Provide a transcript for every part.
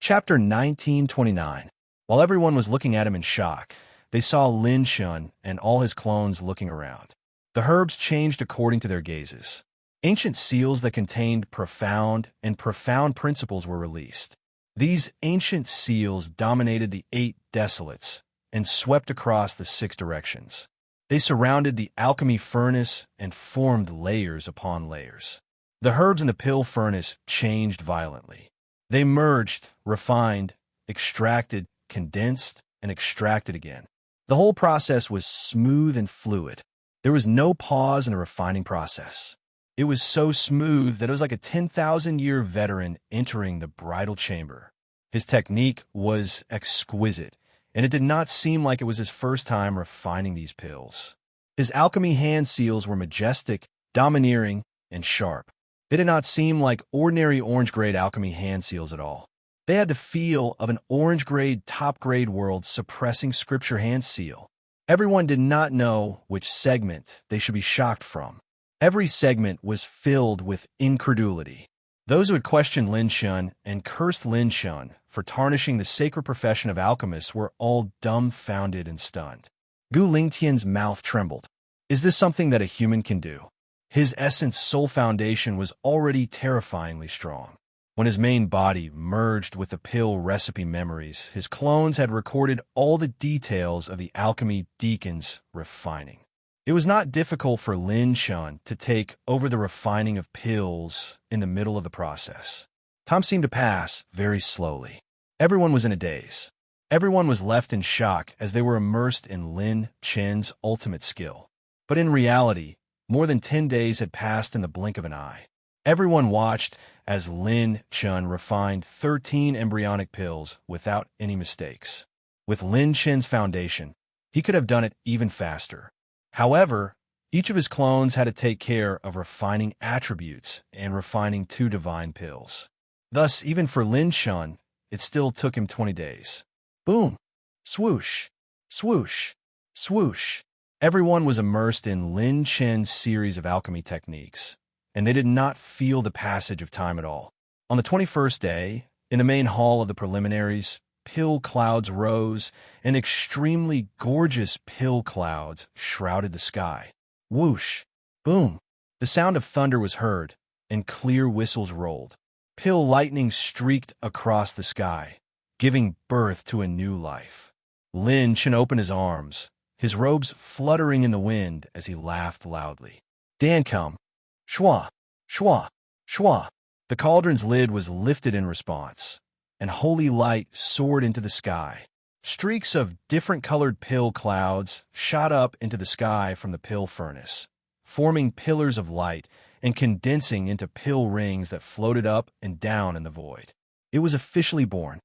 Chapter 1929. While everyone was looking at him in shock, they saw Lin Shun and all his clones looking around. The herbs changed according to their gazes. Ancient seals that contained profound principles were released. These ancient seals dominated the 8 desolates and swept across the 6 directions. They surrounded the alchemy furnace and formed layers upon layers. The herbs in the pill furnace changed violently. They merged, refined, extracted, condensed, and extracted again. The whole process was smooth and fluid. There was no pause in a refining process. It was so smooth that it was like a 10,000-year veteran entering the bridal chamber. His technique was exquisite, and it did not seem like it was his first time refining these pills. His alchemy hand seals were majestic, domineering, and sharp. They did not seem like ordinary orange-grade alchemy hand seals at all. They had the feel of an orange-grade, top-grade world suppressing scripture hand seal. Everyone did not know which segment they should be shocked from. Every segment was filled with incredulity. Those who had questioned Lin Shun and cursed Lin Shun for tarnishing the sacred profession of alchemists were all dumbfounded and stunned. Gu Lingtian's mouth trembled. Is this something that a human can do? His essence soul foundation was already terrifyingly strong. When his main body merged with the pill recipe memories, his clones had recorded all the details of the alchemy deacon's refining. It was not difficult for Lin Shun to take over the refining of pills in the middle of the process. Time seemed to pass very slowly. Everyone was in a daze. Everyone was left in shock as they were immersed in Lin Chen's ultimate skill. But in reality, more than 10 days had passed in the blink of an eye. Everyone watched as Lin Chen refined 13 embryonic pills without any mistakes. With Lin Chen's foundation, he could have done it even faster. However, each of his clones had to take care of refining attributes and refining 2 divine pills. Thus, even for Lin Shun, it still took him 20 days. Boom! Swoosh! Swoosh! Swoosh! Everyone was immersed in Lin Chen's series of alchemy techniques, and they did not feel the passage of time at all. On the 21st day, in the main hall of the preliminaries, pill clouds rose, and extremely gorgeous pill clouds shrouded the sky. Whoosh! Boom! The sound of thunder was heard, and clear whistles rolled. Pill lightning streaked across the sky, giving birth to a new life. Lin Chen opened his arms, his robes fluttering in the wind as he laughed loudly. Dan come! Shwa! Shwa! Shwa! The cauldron's lid was lifted in response, and holy light soared into the sky. Streaks of different-colored pill clouds shot up into the sky from the pill furnace, forming pillars of light and condensing into pill rings that floated up and down in the void. It was officially born.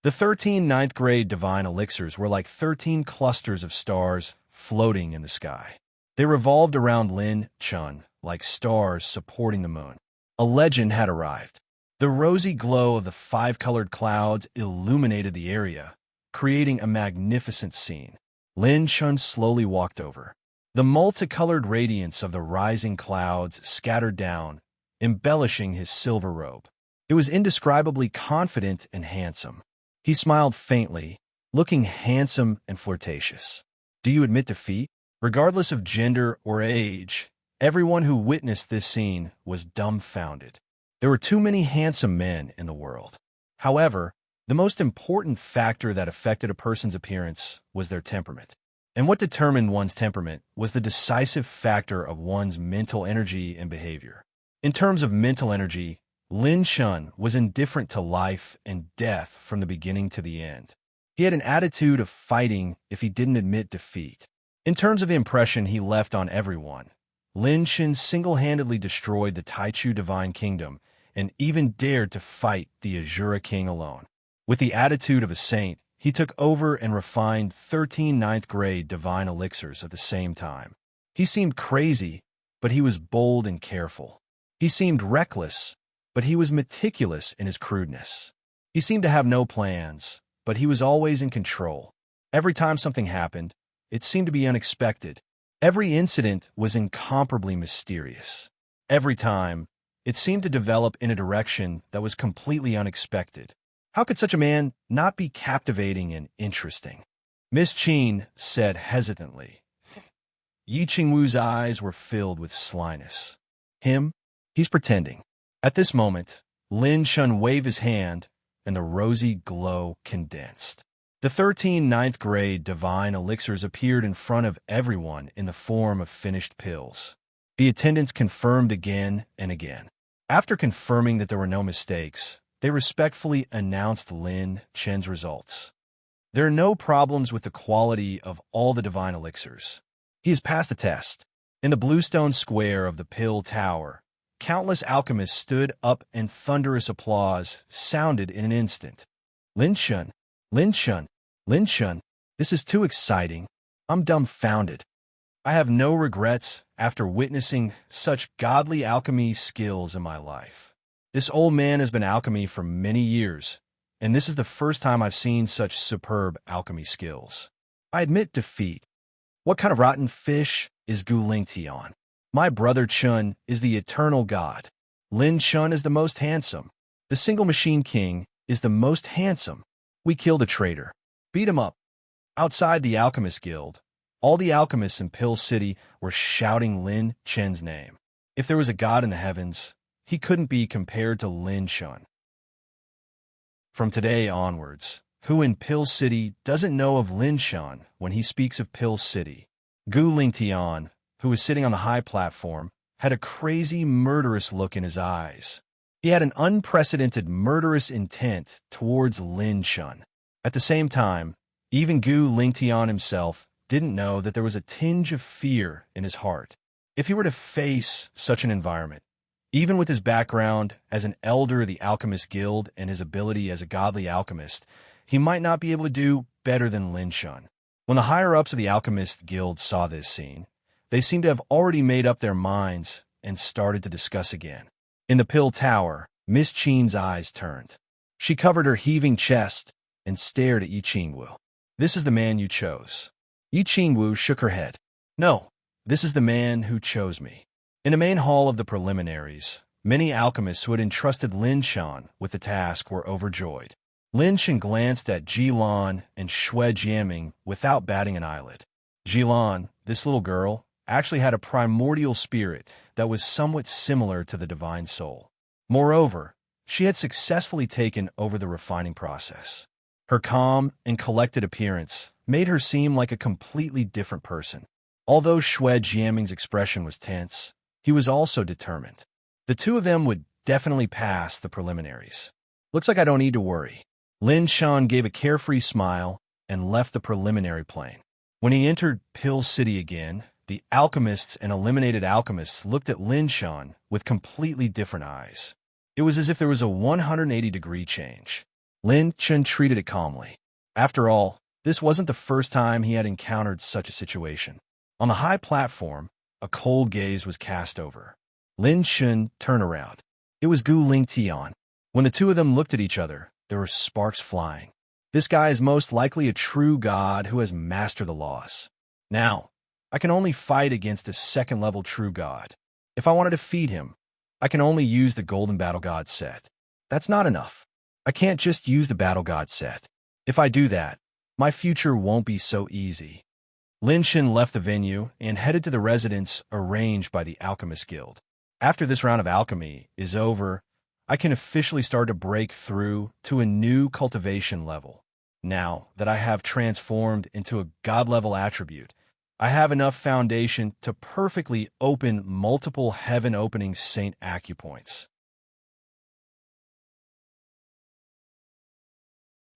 The 13 ninth-grade divine elixirs were like 13 clusters of stars floating in the sky. They revolved around Lin Chun like stars supporting the moon. A legend had arrived. The rosy glow of the 5-colored clouds illuminated the area, creating a magnificent scene. Lin Chun slowly walked over. The multicolored radiance of the rising clouds scattered down, embellishing his silver robe. It was indescribably confident and handsome. He smiled faintly, looking handsome and flirtatious. Do you admit defeat? Regardless of gender or age, everyone who witnessed this scene was dumbfounded. There were too many handsome men in the world. However, the most important factor that affected a person's appearance was their temperament. And what determined one's temperament was the decisive factor of one's mental energy and behavior. In terms of mental energy, Lin Shun was indifferent to life and death from the beginning to the end. He had an attitude of fighting if he didn't admit defeat. In terms of the impression he left on everyone, Lin Shun single-handedly destroyed the Taichu Divine Kingdom and even dared to fight the Azura King alone. With the attitude of a saint, he took over and refined 13 ninth-grade divine elixirs at the same time. He seemed crazy, but he was bold and careful. He seemed reckless, but he was meticulous in his crudeness. He seemed to have no plans, but he was always in control. Every time something happened, it seemed to be unexpected. Every incident was incomparably mysterious. Every time, It seemed to develop in a direction that was completely unexpected. How could such a man not be captivating and interesting? Miss Qin said hesitantly. Yi Qingwu's eyes were filled with slyness. Him? He's pretending. At this moment, Lin Shun waved his hand, and the rosy glow condensed. The 13 ninth grade divine elixirs appeared in front of everyone in the form of finished pills. The attendants confirmed again and again. After confirming that there were no mistakes, they respectfully announced Lin Chen's results. There are no problems with the quality of all the divine elixirs. He has passed the test. In the bluestone square of the Pill Tower, countless alchemists stood up and thunderous applause sounded in an instant. Lin Shun, Lin Shun, Lin Shun, this is too exciting. I'm dumbfounded. I have no regrets after witnessing such godly alchemy skills in my life. This old man has been alchemy for many years, and this is the first time I've seen such superb alchemy skills. I admit defeat. What kind of rotten fish is Gu Lingtian? My brother Chun is the eternal god. Lin Shun is the most handsome. The single machine king is the most handsome. We killed a traitor. Beat him up. Outside the Alchemist Guild, all the alchemists in Pill City were shouting Lin Chen's name. If there was a god in the heavens, he couldn't be compared to Lin Shun. From today onwards, who in Pill City doesn't know of Lin Shun when he speaks of Pill City? Gu Lingtian, who was sitting on the high platform, had a crazy, murderous look in his eyes. He had an unprecedented murderous intent towards Lin Shun. At the same time, even Gu Lingtian himself didn't know that there was a tinge of fear in his heart. If he were to face such an environment, even with his background as an elder of the Alchemist Guild and his ability as a godly alchemist, he might not be able to do better than Lin Shun. When the higher-ups of the Alchemist Guild saw this scene, they seemed to have already made up their minds and started to discuss again. In the Pill Tower, Miss Qin's eyes turned. She covered her heaving chest and stared at Yi Qingwu. This is the man you chose. Yi Qingwu shook her head. No, this is the man who chose me. In the main hall of the preliminaries, many alchemists who had entrusted Lin Shun with the task were overjoyed. Lin Shun glanced at Jilan and Xue Jiaming without batting an eyelid. Jilan, this little girl, actually had a primordial spirit that was somewhat similar to the divine soul. Moreover, she had successfully taken over the refining process. Her calm and collected appearance made her seem like a completely different person. Although Xue Jiaming's expression was tense, he was also determined. The two of them would definitely pass the preliminaries. Looks like I don't need to worry. Lin Shun gave a carefree smile and left the preliminary plane. When he entered Pill City again, the alchemists and eliminated alchemists looked at Lin Shun with completely different eyes. It was as if there was a 180-degree change. Lin Shun treated it calmly. After all, this wasn't the first time he had encountered such a situation. On the high platform, a cold gaze was cast over. Lin Shun turned around. It was Gu Lingtian. When the two of them looked at each other, there were sparks flying. This guy is most likely a true god who has mastered the laws. Now, I can only fight against a second-level true god. If I want to defeat him, I can only use the Golden Battle God set. That's not enough. I can't just use the Battle God set. If I do that, my future won't be so easy. Lin Shun left the venue and headed to the residence arranged by the Alchemist Guild. After this round of alchemy is over, I can officially start to break through to a new cultivation level. Now that I have transformed into a god-level attribute, I have enough foundation to perfectly open multiple heaven-opening Saint acupoints.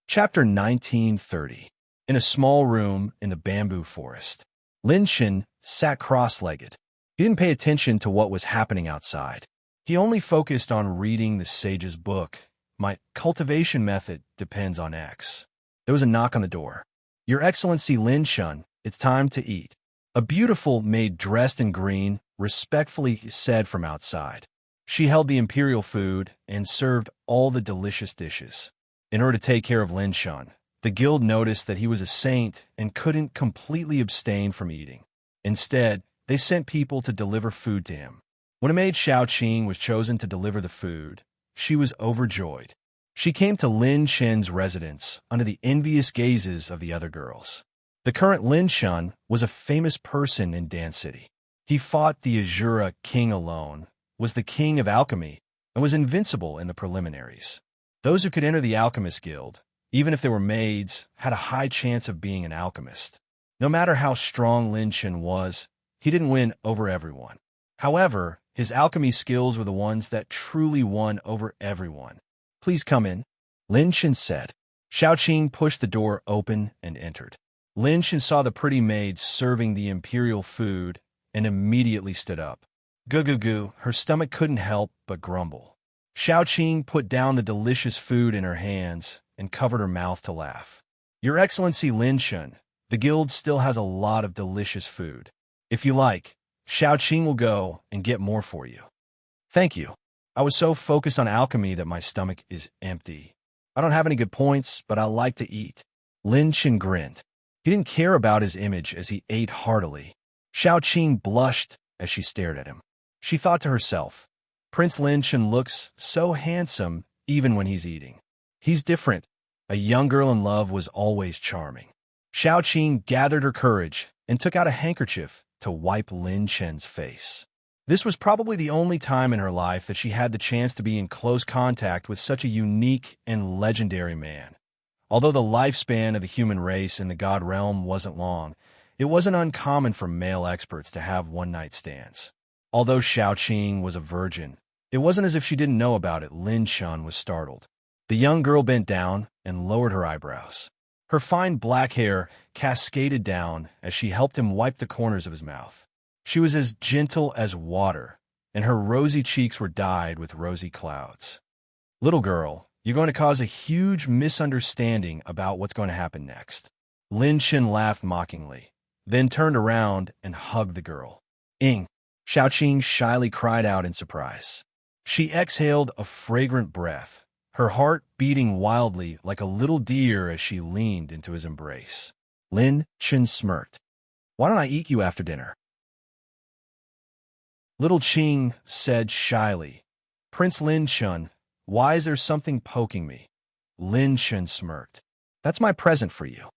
Chapter 1930. In a small room in the bamboo forest, Lin Shun sat cross-legged. He didn't pay attention to what was happening outside. He only focused on reading the sage's book. My cultivation method depends on X. There was a knock on the door. Your Excellency Lin Shun, it's time to eat. A beautiful maid dressed in green respectfully said from outside. She held the imperial food and served all the delicious dishes. In order to take care of Lin Shun, the guild noticed that he was a saint and couldn't completely abstain from eating. Instead, they sent people to deliver food to him. When a maid Xiao Qing was chosen to deliver the food, she was overjoyed. She came to Lin Chen's residence under the envious gazes of the other girls. The current Lin Chen was a famous person in Dan City. He fought the Azura king alone, was the king of alchemy, and was invincible in the preliminaries. Those who could enter the alchemist guild, even if they were maids, had a high chance of being an alchemist. No matter how strong Lin Chen was, he didn't win over everyone. However, his alchemy skills were the ones that truly won over everyone. "Please come in," Lin Chen said. Xiao Qing pushed the door open and entered. Lin Chen saw the pretty maid serving the imperial food and immediately stood up. Goo, her stomach couldn't help but grumble. Xiao Qing put down the delicious food in her hands and covered her mouth to laugh. "Your Excellency Lin Chen, the guild still has a lot of delicious food. If you like, Xiao Qing will go and get more for you." "Thank you. I was so focused on alchemy that my stomach is empty. I don't have any good points, but I like to eat." Lin Chen grinned. He didn't care about his image as he ate heartily. Xiao Qing blushed as she stared at him. She thought to herself, "Prince Lin Chen looks so handsome even when he's eating. He's different." A young girl in love was always charming. Xiao Qing gathered her courage and took out a handkerchief to wipe Lin Chen's face. This was probably the only time in her life that she had the chance to be in close contact with such a unique and legendary man. Although the lifespan of the human race in the god realm wasn't long, it wasn't uncommon for male experts to have one-night stands. Although Xiao Qing was a virgin, it wasn't as if she didn't know about it. Lin Chen was startled. The young girl bent down and lowered her eyebrows. Her fine black hair cascaded down as she helped him wipe the corners of his mouth. She was as gentle as water, and her rosy cheeks were dyed with rosy clouds. "Little girl, you're going to cause a huge misunderstanding about what's going to happen next." Lin Chen laughed mockingly, then turned around and hugged the girl. "Ing!" Xiao Qing shyly cried out in surprise. She exhaled a fragrant breath, her heart beating wildly like a little deer as she leaned into his embrace. Lin Chen smirked. "Why don't I eat you after dinner?" Little Qing said shyly. "Prince Lin Chen, why is there something poking me?" Lin Chen smirked. "That's my present for you."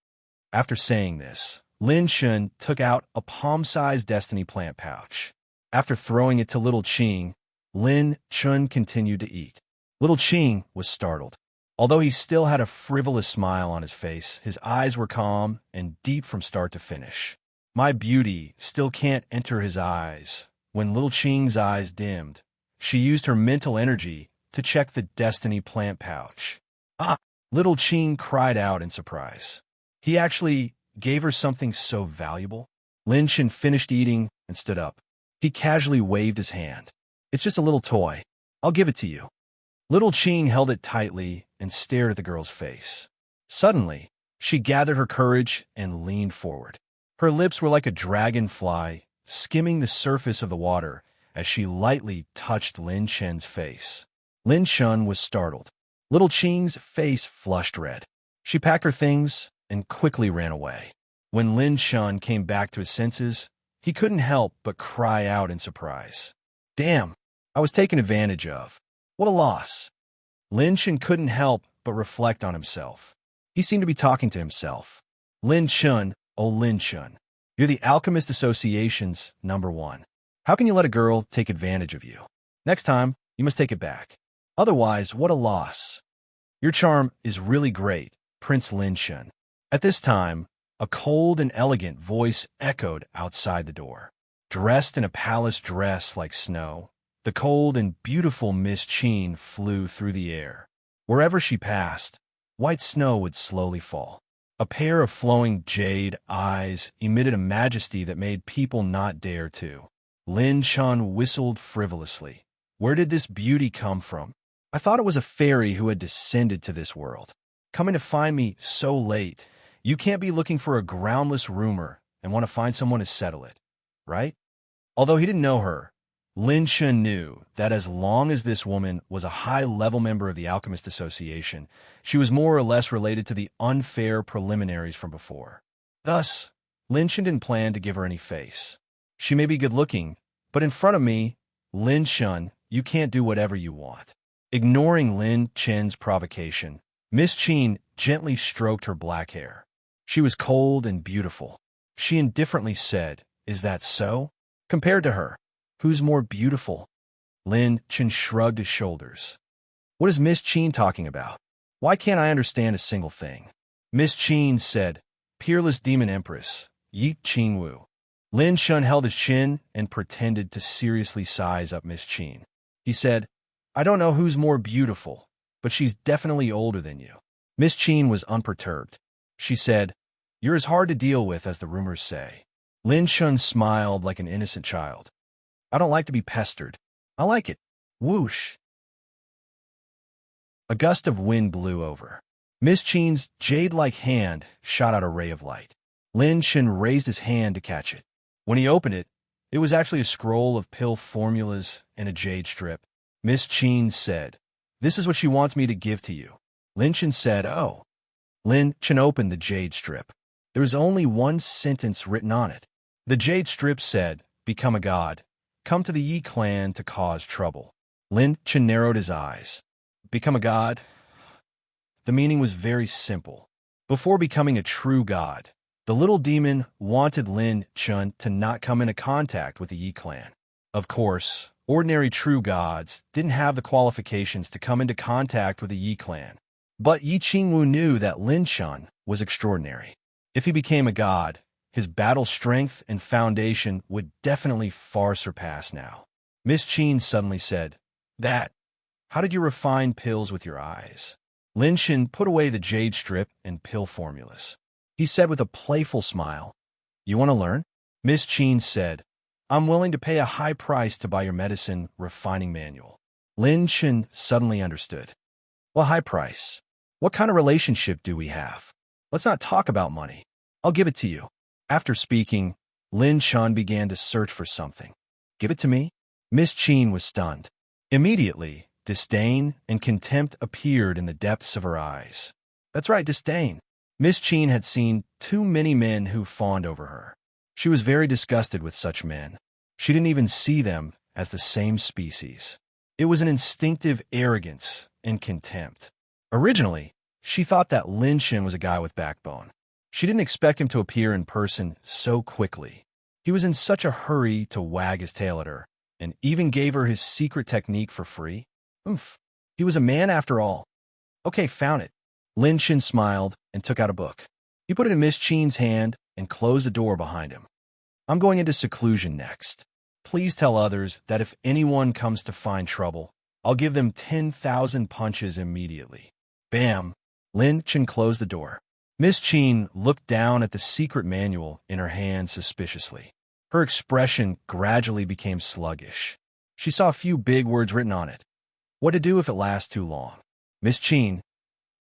After saying this, Lin Chen took out a palm-sized destiny plant pouch. After throwing it to Little Qing, Lin Chen continued to eat. Little Qing was startled. Although he still had a frivolous smile on his face, his eyes were calm and deep from start to finish. My beauty still can't enter his eyes. When Little Qing's eyes dimmed, she used her mental energy to check the destiny plant pouch. "Ah!" Little Qing cried out in surprise. He actually gave her something so valuable? Lin Chen finished eating and stood up. He casually waved his hand. "It's just a little toy. I'll give it to you." Little Qing held it tightly and stared at the girl's face. Suddenly, she gathered her courage and leaned forward. Her lips were like a dragonfly, skimming the surface of the water as she lightly touched Lin Chen's face. Lin Chen was startled. Little Qing's face flushed red. She packed her things and quickly ran away. When Lin Chen came back to his senses, he couldn't help but cry out in surprise. "Damn, I was taken advantage of. What a loss." Lin Chen couldn't help but reflect on himself. He seemed to be talking to himself. "Lin Chen, oh Lin Chen, you're the Alchemist Association's #1. How can you let a girl take advantage of you? Next time, you must take it back. Otherwise, what a loss. Your charm is really great, Prince Lin Chen." At this time, a cold and elegant voice echoed outside the door. Dressed in a palace dress like snow, the cold and beautiful Miss Qing flew through the air. Wherever she passed, white snow would slowly fall. A pair of flowing jade eyes emitted a majesty that made people not dare to. Lin Chen whistled frivolously. Where did this beauty come from? I thought it was a fairy who had descended to this world. Coming to find me so late. You can't be looking for a groundless rumor and want to find someone to settle it, right? Although he didn't know her, Lin Chen knew that as long as this woman was a high-level member of the Alchemist Association, she was more or less related to the unfair preliminaries from before. Thus, Lin Chen didn't plan to give her any face. She may be good-looking, but in front of me, Lin Shun, you can't do whatever you want. Ignoring Lin Chen's provocation, Miss Qin gently stroked her black hair. She was cold and beautiful. She indifferently said, "Is that so?" Compared to her, who's more beautiful? Lin Chen shrugged his shoulders. What is Miss Qin talking about? Why can't I understand a single thing? Miss Qin said, "Peerless demon empress, Yi Qingwu." Lin Shun held his chin and pretended to seriously size up Miss Qin. He said, "I don't know who's more beautiful, but she's definitely older than you." Miss Qin was unperturbed. She said, "You're as hard to deal with as the rumors say." Lin Shun smiled like an innocent child. "I don't like to be pestered. I like it." Whoosh! A gust of wind blew over. Miss Qin's jade-like hand shot out a ray of light. Lin Shun raised his hand to catch it. When he opened it, it was actually a scroll of pill formulas and a jade strip. Miss Qin said, "This is what she wants me to give to you." Lin Shun said, "Oh." Lin Shun opened the jade strip. There was only one sentence written on it. The jade strip said, "Become a god. Come to the Yi clan to cause trouble." Lin Shun narrowed his eyes. Become a god? The meaning was very simple. Before becoming a true god, the little demon wanted Lin Shun to not come into contact with the Yi clan. Of course, ordinary true gods didn't have the qualifications to come into contact with the Yi clan. But Yi Qingwu knew that Lin Shun was extraordinary. If he became a god, his battle strength and foundation would definitely far surpass now. Miss Qin suddenly said, How did you refine pills with your eyes?" Lin Shun put away the jade strip and pill formulas. He said with a playful smile, "You want to learn?" Miss Qin said, "I'm willing to pay a high price to buy your medicine refining manual." Lin Shun suddenly understood. "Well, high price? What kind of relationship do we have? Let's not talk about money. I'll give it to you." After speaking, Lin Shun began to search for something. "Give it to me?" Miss Qin was stunned. Immediately, disdain and contempt appeared in the depths of her eyes. That's right, disdain. Miss Qin had seen too many men who fawned over her. She was very disgusted with such men. She didn't even see them as the same species. It was an instinctive arrogance and contempt. Originally, she thought that Lin Shun was a guy with backbone. She didn't expect him to appear in person so quickly. He was in such a hurry to wag his tail at her, and even gave her his secret technique for free. Oomph. He was a man after all. Okay, found it. Lin Shun smiled and took out a book. He put it in Miss Qin's hand and closed the door behind him. "I'm going into seclusion next. Please tell others that if anyone comes to find trouble, I'll give them 10,000 punches immediately." Bam! Lin Shun closed the door. Miss Qin looked down at the secret manual in her hand suspiciously. Her expression gradually became sluggish. She saw a few big words written on it. What to do if it lasts too long? Miss Qin.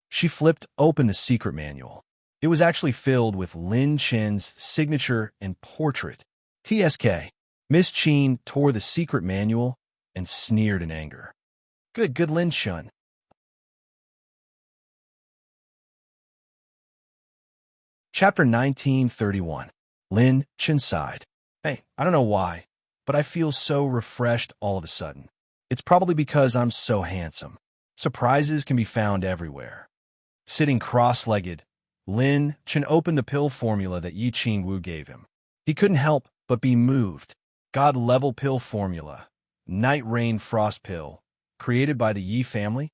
She flipped open the secret manual. It was actually filled with Lin Chen's signature and portrait. TSK. Miss Qin tore the secret manual and sneered in anger. Good Lin Shun. Chapter 1931. Lin Chen sighed. Hey, I don't know why, but I feel so refreshed all of a sudden. It's probably because I'm so handsome. Surprises can be found everywhere. Sitting cross-legged, Lin Chen opened the pill formula that Yi Qingwu gave him. He couldn't help but be moved. God-level pill formula, Night Rain Frost Pill, created by the Yi family?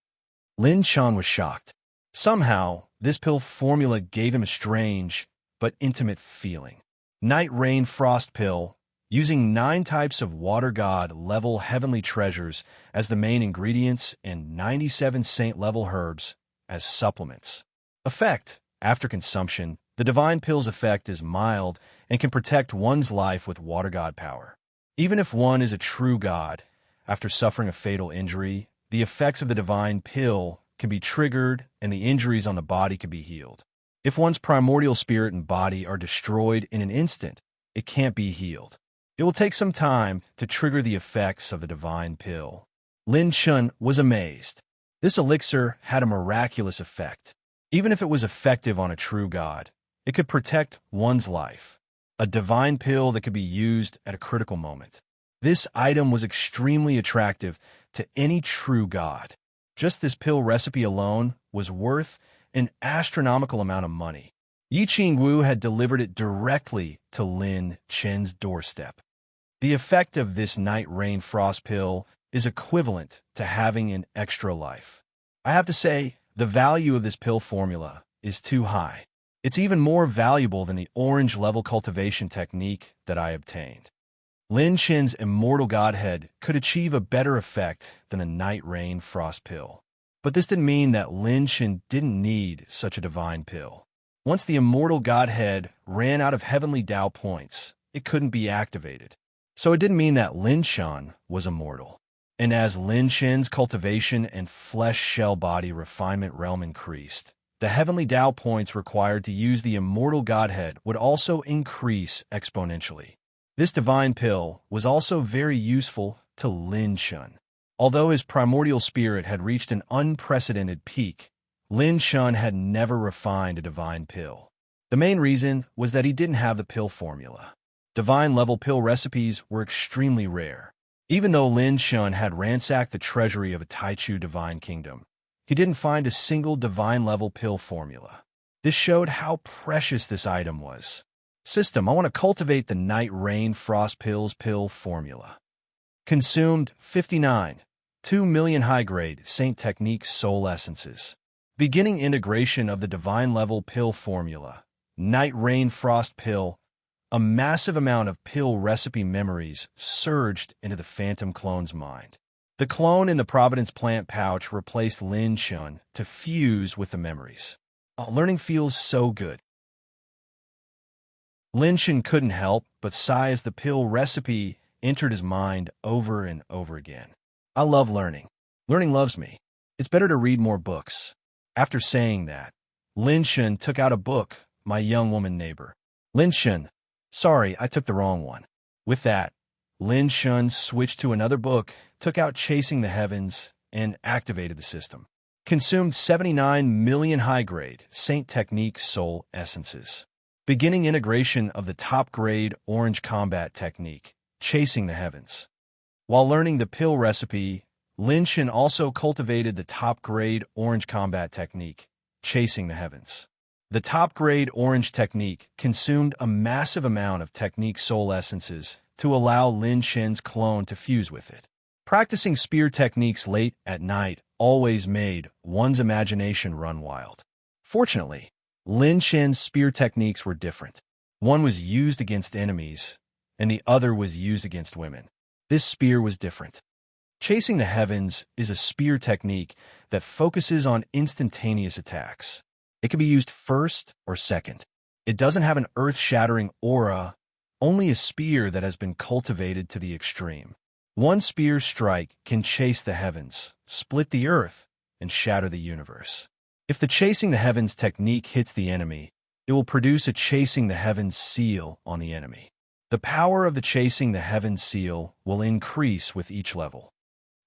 Lin Chen was shocked. Somehow, this pill formula gave him a strange but intimate feeling. Night Rain Frost Pill, using 9 types of water god-level heavenly treasures as the main ingredients and 97 saint-level herbs as supplements. Effect: after consumption, the divine pill's effect is mild and can protect one's life with water god power. Even if one is a true god, after suffering a fatal injury, the effects of the divine pill can be triggered and the injuries on the body can be healed. If one's primordial spirit and body are destroyed in an instant, it can't be healed. It will take some time to trigger the effects of the divine pill. Lin Shun was amazed. This elixir had a miraculous effect. Even if it was effective on a true god, it could protect one's life. A divine pill that could be used at a critical moment. This item was extremely attractive to any true god. Just this pill recipe alone was worth an astronomical amount of money. Yi Qingwu had delivered it directly to Lin Chen's doorstep. The effect of this night rain frost pill is equivalent to having an extra life. I have to say, the value of this pill formula is too high. It's even more valuable than the orange level cultivation technique that I obtained. Lin Chen's immortal godhead could achieve a better effect than a night rain frost pill. But this didn't mean that Lin Chen didn't need such a divine pill. Once the immortal godhead ran out of heavenly Tao points, it couldn't be activated. So it didn't mean that Lin Chen was immortal. And as Lin Chen's cultivation and flesh shell body refinement realm increased, the heavenly Tao points required to use the immortal godhead would also increase exponentially. This divine pill was also very useful to Lin Chen. Although his primordial spirit had reached an unprecedented peak, Lin Chen had never refined a divine pill. The main reason was that he didn't have the pill formula. Divine-level pill recipes were extremely rare. Even though Lin Chen had ransacked the treasury of a Taichu divine kingdom, he didn't find a single divine-level pill formula. This showed how precious this item was. System, I want to cultivate the Night Rain Frost Pills pill formula. Consumed 59, 2 million high-grade Saint Techniques soul essences. Beginning integration of the divine-level pill formula. Night Rain Frost Pill. A massive amount of pill recipe memories surged into the phantom clone's mind. The clone in the Providence plant pouch replaced Lin Chen to fuse with the memories. Learning feels so good. Lin Chen couldn't help but sigh as the pill recipe entered his mind over and over again. I love learning. Learning loves me. It's better to read more books. After saying that, Lin Chen took out a book, My Young Woman Neighbor. Lin Chen, sorry, I took the wrong one. With that, Lin Chen switched to another book, took out Chasing the Heavens, and activated the system. Consumed 79 million high-grade Saint Techniques soul essences. Beginning integration of the top-grade orange combat technique, Chasing the Heavens. While learning the pill recipe, Lin Chen also cultivated the top-grade orange combat technique, Chasing the Heavens. The top-grade orange technique consumed a massive amount of technique soul essences to allow Lin Chen's clone to fuse with it. Practicing spear techniques late at night always made one's imagination run wild. Fortunately, Lin Chen's spear techniques were different. One was used against enemies, and the other was used against women. This spear was different. Chasing the Heavens is a spear technique that focuses on instantaneous attacks. It can be used first or second. It doesn't have an earth-shattering aura, only a spear that has been cultivated to the extreme. One spear strike can chase the heavens, split the earth, and shatter the universe. If the Chasing the Heavens technique hits the enemy, it will produce a Chasing the Heavens seal on the enemy. The power of the Chasing the Heavens seal will increase with each level.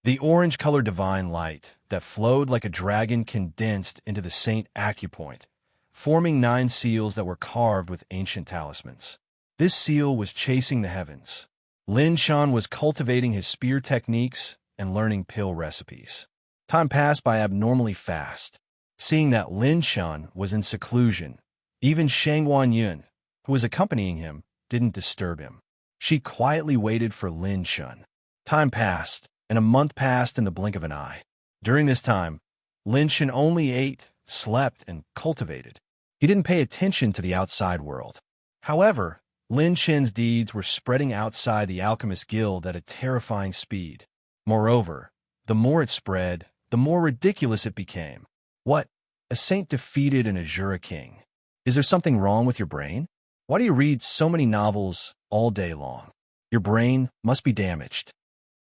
The orange-colored divine light that flowed like a dragon condensed into the Saint Acupoint, forming 9 seals that were carved with ancient talismans. This seal was Chasing the Heavens. Lin Chen was cultivating his spear techniques and learning pill recipes. Time passed by abnormally fast. Seeing that Lin Chen was in seclusion, even Shang Wanyun, who was accompanying him, didn't disturb him. She quietly waited for Lin Chen. Time passed, and a month passed in the blink of an eye. During this time, Lin Chen only ate, slept, and cultivated. He didn't pay attention to the outside world. However, Lin Chen's deeds were spreading outside the Alchemist Guild at a terrifying speed. Moreover, the more it spread, the more ridiculous it became. What? A saint defeated an Azura king. Is there something wrong with your brain? Why do you read so many novels all day long? Your brain must be damaged.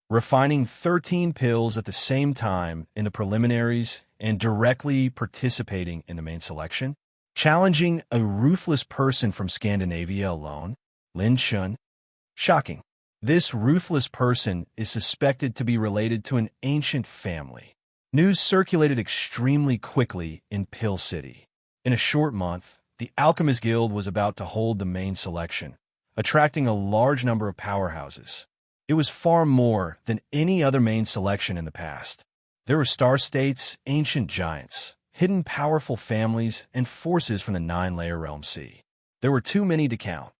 Refining 13 pills at the same time in the preliminaries and directly participating in the main selection? Challenging a ruthless person from Scandinavia alone? Lin Chen? Shocking. This ruthless person is suspected to be related to an ancient family. News circulated extremely quickly in Pill City. In a short month, the Alchemist Guild was about to hold the main selection, attracting a large number of powerhouses. It was far more than any other main selection in the past. There were star states, ancient giants, hidden powerful families, and forces from the nine-layer realm sea. There were too many to count.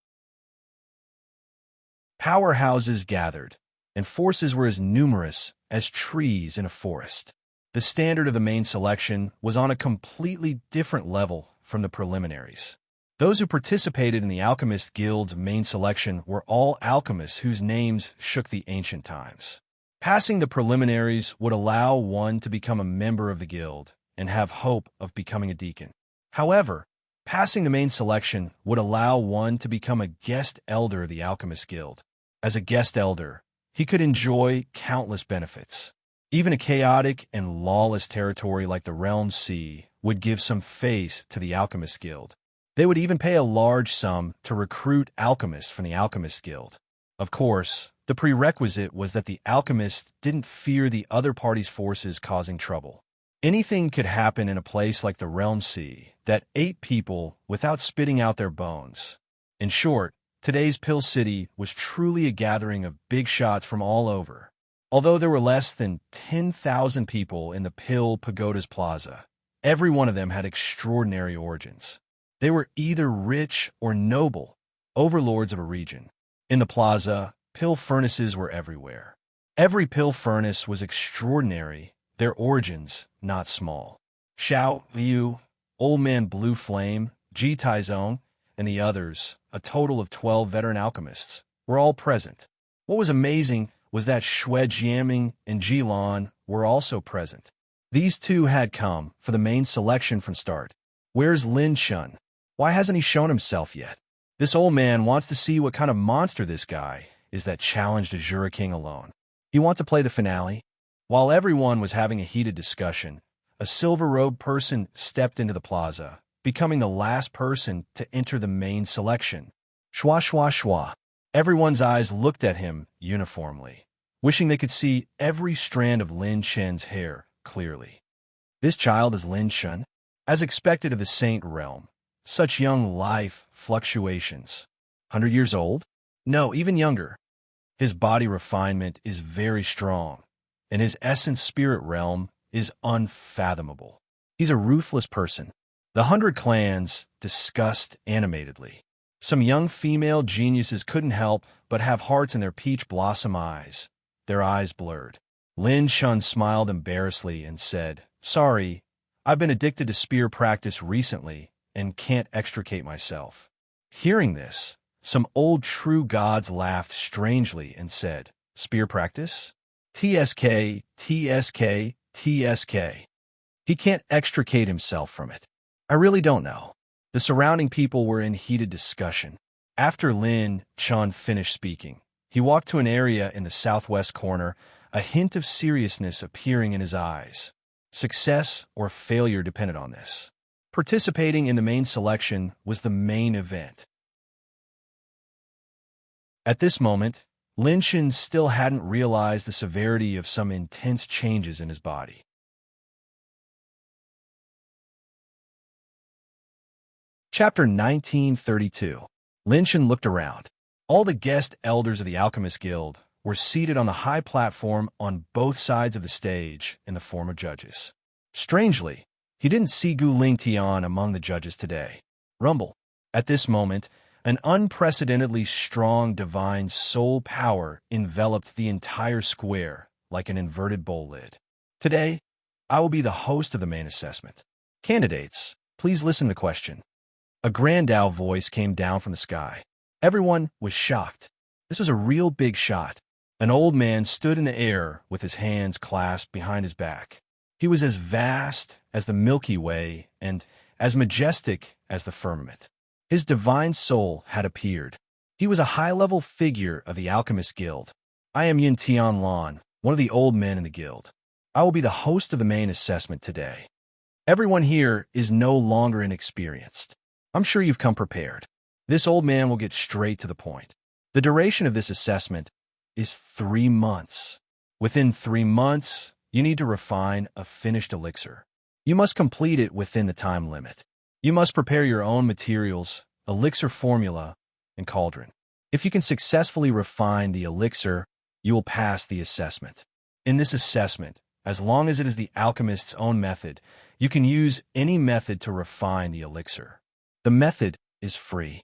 Powerhouses gathered, and forces were as numerous as trees in a forest. The standard of the main selection was on a completely different level from the preliminaries. Those who participated in the Alchemist Guild's main selection were all alchemists whose names shook the ancient times. Passing the preliminaries would allow one to become a member of the guild and have hope of becoming a deacon. However, passing the main selection would allow one to become a guest elder of the Alchemist Guild. As a guest elder, he could enjoy countless benefits. Even a chaotic and lawless territory like the Realm Sea would give some face to the Alchemist Guild. They would even pay a large sum to recruit alchemists from the Alchemist Guild. Of course, the prerequisite was that the alchemists didn't fear the other party's forces causing trouble. Anything could happen in a place like the Realm Sea that ate people without spitting out their bones. In short, today's Pill City was truly a gathering of big shots from all over. Although there were less than 10,000 people in the Pill Pagoda's Plaza, every one of them had extraordinary origins. They were either rich or noble, overlords of a region. In the plaza, pill furnaces were everywhere. Every pill furnace was extraordinary, their origins not small. Xiao Liu, Old Man Blue Flame, Ji Taizong, and the others, a total of 12 veteran alchemists, were all present. What was amazing was that Xue Jiaming and Jilon were also present. These two had come for the main selection from start. Where's Lin Shun? Why hasn't he shown himself yet? This old man wants to see what kind of monster this guy is that challenged Azura King alone. He wants to play the finale? While everyone was having a heated discussion, a silver-robed person stepped into the plaza, becoming the last person to enter the main selection. Shwa shwa shwa. Everyone's eyes looked at him uniformly, wishing they could see every strand of Lin Chen's hair clearly. This child is Lin Chen, as expected of the Saint Realm. Such young life fluctuations. 100 years old? No, even younger. His body refinement is very strong, and his essence spirit realm is unfathomable. He's a ruthless person. The 100 clans discussed animatedly. Some young female geniuses couldn't help but have hearts in their peach blossom eyes, their eyes blurred. Lin Shun smiled embarrassedly and said, "Sorry, I've been addicted to spear practice recently and can't extricate myself." Hearing this, some old true gods laughed strangely and said, "Spear practice? TSK, TSK, TSK. He can't extricate himself from it." I really don't know. The surrounding people were in heated discussion. After Lin Chun finished speaking, he walked to an area in the southwest corner, a hint of seriousness appearing in his eyes. Success or failure depended on this. Participating in the main selection was the main event. At this moment, Lin Shin still hadn't realized the severity of some intense changes in his body. Chapter 1932. Lin Shin looked around. All the guest elders of the Alchemist Guild were seated on the high platform on both sides of the stage in the form of judges. Strangely, he didn't see Gu Ling Tian among the judges today. Rumble. At this moment, an unprecedentedly strong divine soul power enveloped the entire square like an inverted bowl lid. Today, I will be the host of the main assessment. Candidates, please listen to the question. A Grandau voice came down from the sky. Everyone was shocked. This was a real big shot. An old man stood in the air with his hands clasped behind his back. He was as vast as the Milky Way and as majestic as the firmament. His divine soul had appeared. He was a high-level figure of the Alchemist Guild. I am Yin Tian Lan, one of the old men in the guild. I will be the host of the main assessment today. Everyone here is no longer inexperienced. I'm sure you've come prepared. This old man will get straight to the point. The duration of this assessment is 3 months. Within 3 months, you need to refine a finished elixir. You must complete it within the time limit. You must prepare your own materials, elixir formula, and cauldron. If you can successfully refine the elixir, you will pass the assessment. In this assessment, as long as it is the alchemist's own method, you can use any method to refine the elixir. The method is free.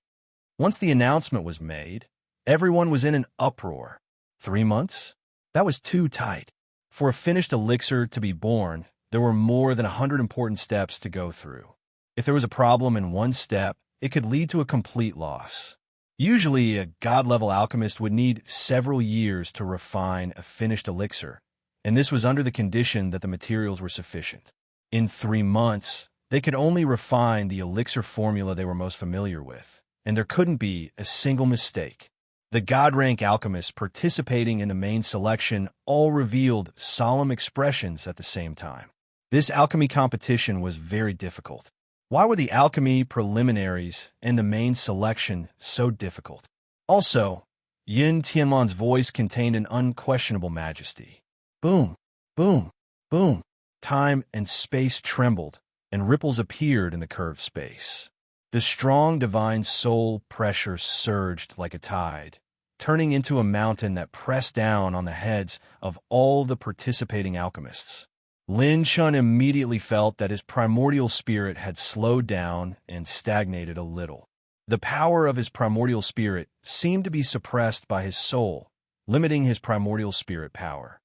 Once the announcement was made, everyone was in an uproar. 3 months? That was too tight. For a finished elixir to be born, there were more than 100 important steps to go through. If there was a problem in one step, it could lead to a complete loss. Usually, a god-level alchemist would need several years to refine a finished elixir, and this was under the condition that the materials were sufficient. In 3 months, they could only refine the elixir formula they were most familiar with, and there couldn't be a single mistake. The god-rank alchemists participating in the main selection all revealed solemn expressions at the same time. This alchemy competition was very difficult. Why were the alchemy preliminaries and the main selection so difficult? Also, Yin Tianlan's voice contained an unquestionable majesty. Boom, boom, boom. Time and space trembled, and ripples appeared in the curved space. The strong divine soul pressure surged like a tide, turning into a mountain that pressed down on the heads of all the participating alchemists. Lin Shun immediately felt that his primordial spirit had slowed down and stagnated a little. The power of his primordial spirit seemed to be suppressed by his soul, limiting his primordial spirit power.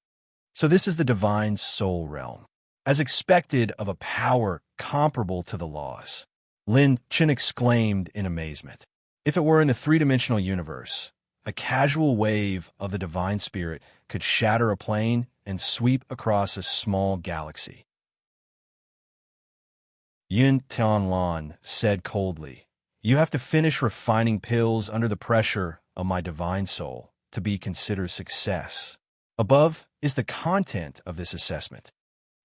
So this is the divine soul realm. As expected of a power comparable to the laws, Lin Chen exclaimed in amazement. If it were in the three-dimensional universe, a casual wave of the divine spirit could shatter a plane and sweep across a small galaxy. Yin Tianlan said coldly, "You have to finish refining pills under the pressure of my divine soul to be considered success. Above is the content of this assessment."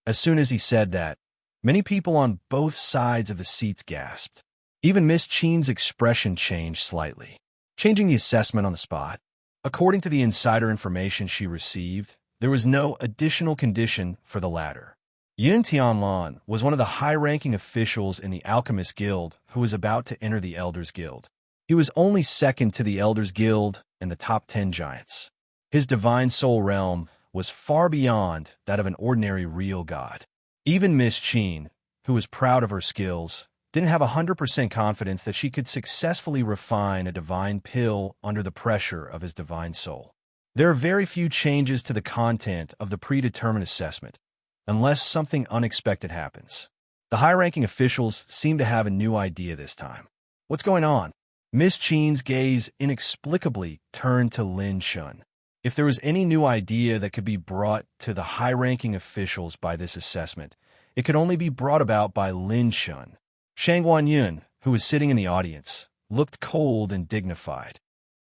As soon as he said that, many people on both sides of the seats gasped. Even Miss Qin's expression changed slightly, changing the assessment on the spot. According to the insider information she received, there was no additional condition for the latter. Yin Tianlan was one of the high-ranking officials in the Alchemist Guild who was about to enter the Elders Guild. He was only second to the Elders Guild and the top 10 giants. His divine soul realm was far beyond that of an ordinary real god. Even Miss Qin, who was proud of her skills, didn't have 100% confidence that she could successfully refine a divine pill under the pressure of his divine soul. There are very few changes to the content of the predetermined assessment, unless something unexpected happens. The high-ranking officials seem to have a new idea this time. What's going on? Miss Qin's gaze inexplicably turned to Lin Shun. If there was any new idea that could be brought to the high-ranking officials by this assessment, it could only be brought about by Lin Shun. Shang Guanyun, who was sitting in the audience, looked cold and dignified.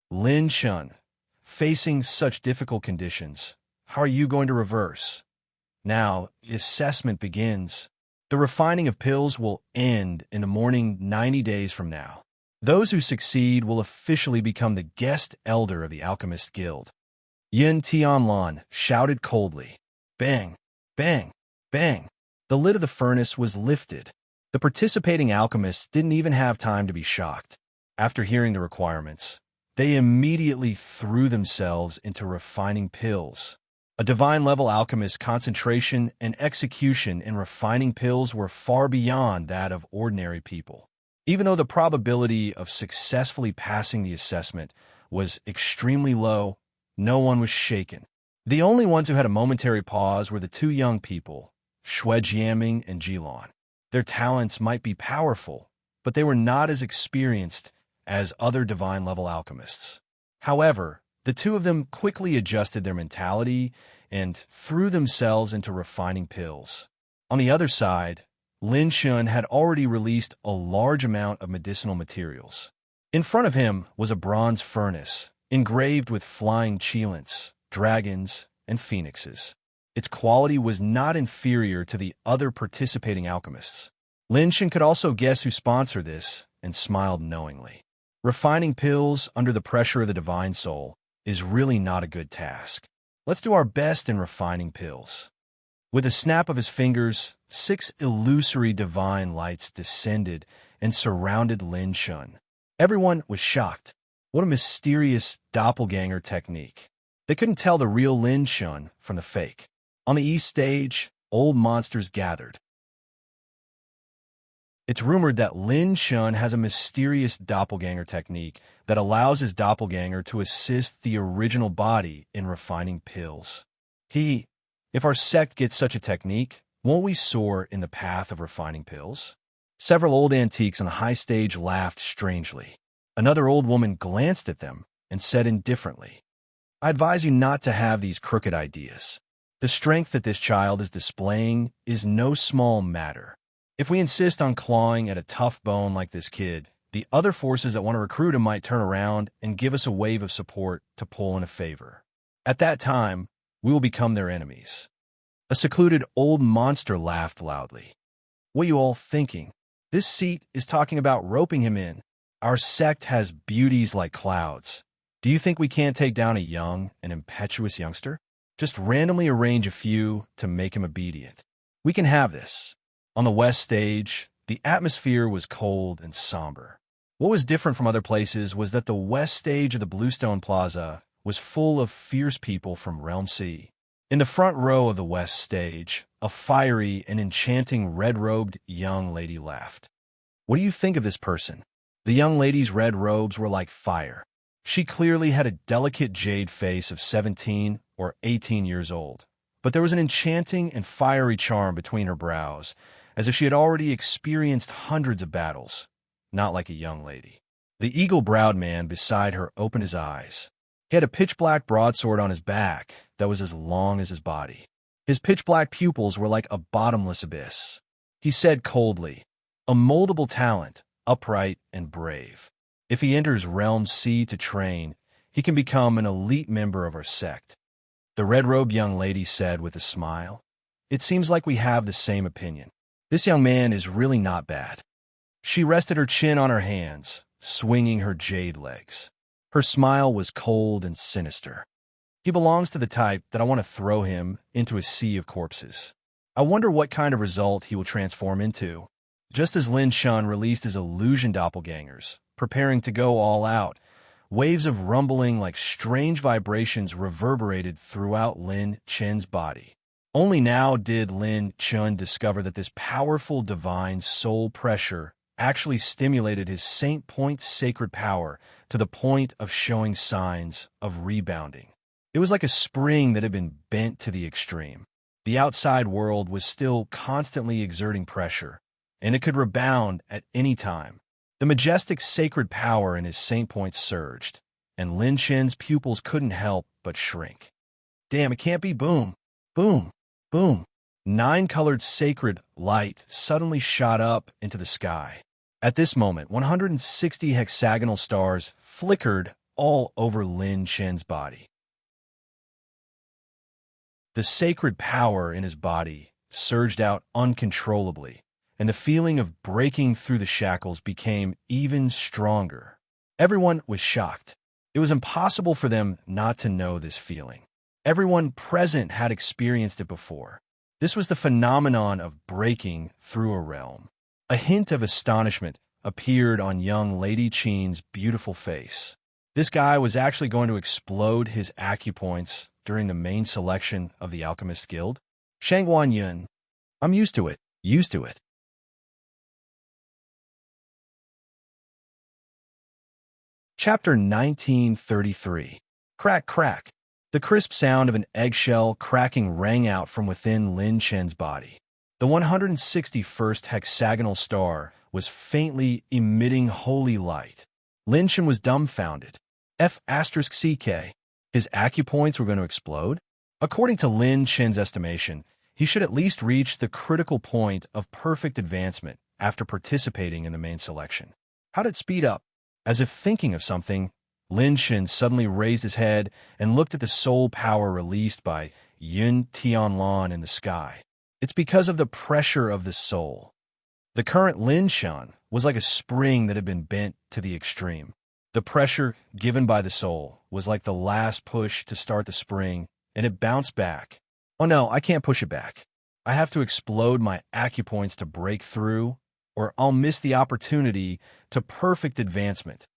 Lin Shun, facing such difficult conditions, how are you going to reverse? Now, the assessment begins. The refining of pills will end in the morning 90 days from now. Those who succeed will officially become the guest elder of the Alchemist Guild. Yin Tianlan shouted coldly. Bang, bang, bang. The lid of the furnace was lifted. The participating alchemists didn't even have time to be shocked. After hearing the requirements, they immediately threw themselves into refining pills. A divine-level alchemist's concentration and execution in refining pills were far beyond that of ordinary people. Even though the probability of successfully passing the assessment was extremely low, no one was shaken. The only ones who had a momentary pause were the two young people, Xue Jiaming and Jilon. Their talents might be powerful, but they were not as experienced as other divine-level alchemists. However, the two of them quickly adjusted their mentality and threw themselves into refining pills. On the other side, Lin Shun had already released a large amount of medicinal materials. In front of him was a bronze furnace, engraved with flying cheilants, dragons, and phoenixes. Its quality was not inferior to the other participating alchemists. Lin Shun could also guess who sponsored this and smiled knowingly. Refining pills under the pressure of the divine soul is really not a good task. Let's do our best in refining pills. With a snap of his fingers, 6 illusory divine lights descended and surrounded Lin Shun. Everyone was shocked. What a mysterious doppelganger technique. They couldn't tell the real Lin Shun from the fake. On the east stage, old monsters gathered. It's rumored that Lin Shun has a mysterious doppelganger technique that allows his doppelganger to assist the original body in refining pills. If our sect gets such a technique, won't we soar in the path of refining pills? Several old antiques on the high stage laughed strangely. Another old woman glanced at them and said indifferently, "I advise you not to have these crooked ideas. The strength that this child is displaying is no small matter. If we insist on clawing at a tough bone like this kid, the other forces that want to recruit him might turn around and give us a wave of support to pull in a favor. At that time, we will become their enemies." A secluded old monster laughed loudly. "What are you all thinking? This seat is talking about roping him in. Our sect has beauties like clouds. Do you think we can't take down a young and impetuous youngster? Just randomly arrange a few to make him obedient. We can have this." On the west stage, the atmosphere was cold and somber. What was different from other places was that the west stage of the Bluestone Plaza was full of fierce people from Realm C. In the front row of the west stage, a fiery and enchanting red-robed young lady laughed. "What do you think of this person?" The young lady's red robes were like fire. She clearly had a delicate jade face of 17 or 18 years old, but there was an enchanting and fiery charm between her brows, as if she had already experienced hundreds of battles, not like a young lady. The eagle-browed man beside her opened his eyes. He had a pitch-black broadsword on his back that was as long as his body. His pitch-black pupils were like a bottomless abyss. He said coldly, "A moldable talent, upright and brave. If he enters Realm C to train, he can become an elite member of our sect." The red-robed young lady said with a smile, "It seems like we have the same opinion. This young man is really not bad." She rested her chin on her hands, swinging her jade legs. Her smile was cold and sinister. "He belongs to the type that I want to throw him into a sea of corpses. I wonder what kind of result he will transform into." Just as Lin Shun released his illusion doppelgangers, preparing to go all out, waves of rumbling like strange vibrations reverberated throughout Lin Chen's body. Only now did Lin Chun discover that this powerful divine soul pressure actually stimulated his Saint Point sacred power to the point of showing signs of rebounding. It was like a spring that had been bent to the extreme. The outside world was still constantly exerting pressure, and it could rebound at any time. The majestic sacred power in his Saint Point surged, and Lin Chen's pupils couldn't help but shrink. "Damn, it can't be boom, boom, boom." 9-colored sacred light suddenly shot up into the sky. At this moment, 160 hexagonal stars flickered all over Lin Chen's body. The sacred power in his body surged out uncontrollably, and the feeling of breaking through the shackles became even stronger. Everyone was shocked. It was impossible for them not to know this feeling. Everyone present had experienced it before. This was the phenomenon of breaking through a realm. A hint of astonishment appeared on young Lady Qin's beautiful face. This guy was actually going to explode his acupoints during the main selection of the Alchemist Guild? Shangguan Yun. I'm used to it. Used to it. Chapter 1933. Crack, crack. The crisp sound of an eggshell cracking rang out from within Lin Chen's body. The 161st hexagonal star was faintly emitting holy light. Lin Chen was dumbfounded. F*CK. His acupoints were going to explode? According to Lin Chen's estimation, he should at least reach the critical point of perfect advancement after participating in the main selection. How'd it speed up? As if thinking of something, Lin Chen suddenly raised his head and looked at the soul power released by Yun Tianlan in the sky. It's because of the pressure of the soul. The current Lin Shan was like a spring that had been bent to the extreme. The pressure given by the soul was like the last push to start the spring, and it bounced back. Oh no, I can't push it back. I have to explode my acupoints to break through, or I'll miss the opportunity to perfect advancement.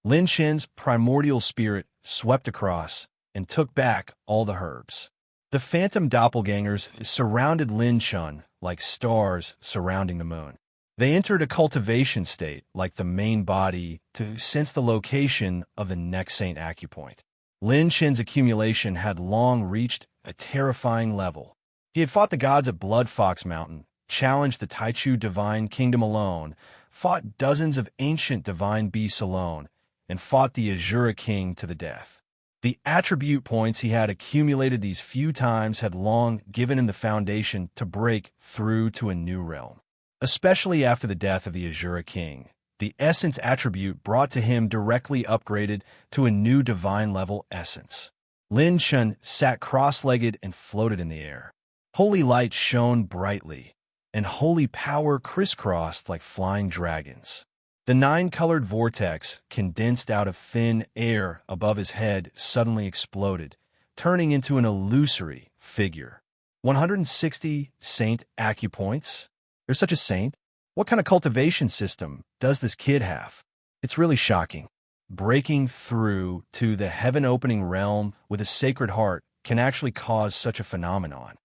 Lin Chen's primordial spirit swept across, and took back all the herbs. The phantom doppelgangers surrounded Lin Chun like stars surrounding the moon. They entered a cultivation state like the main body to sense the location of the next Saint Acupoint. Lin Chen's accumulation had long reached a terrifying level. He had fought the gods at Blood Fox Mountain, challenged the Taichu Divine Kingdom alone, fought dozens of ancient divine beasts alone, and fought the Azura King to the death. The attribute points he had accumulated these few times had long given him the foundation to break through to a new realm. Especially after the death of the Azura King, the essence attribute brought to him directly upgraded to a new divine-level essence. Lin Chun sat cross-legged and floated in the air. Holy light shone brightly, and holy power crisscrossed like flying dragons. The nine-colored vortex, condensed out of thin air above his head, suddenly exploded, turning into an illusory figure. 160 Saint Acupoints? There's such a saint? What kind of cultivation system does this kid have? It's really shocking. Breaking through to the heaven-opening realm with a sacred heart can actually cause such a phenomenon.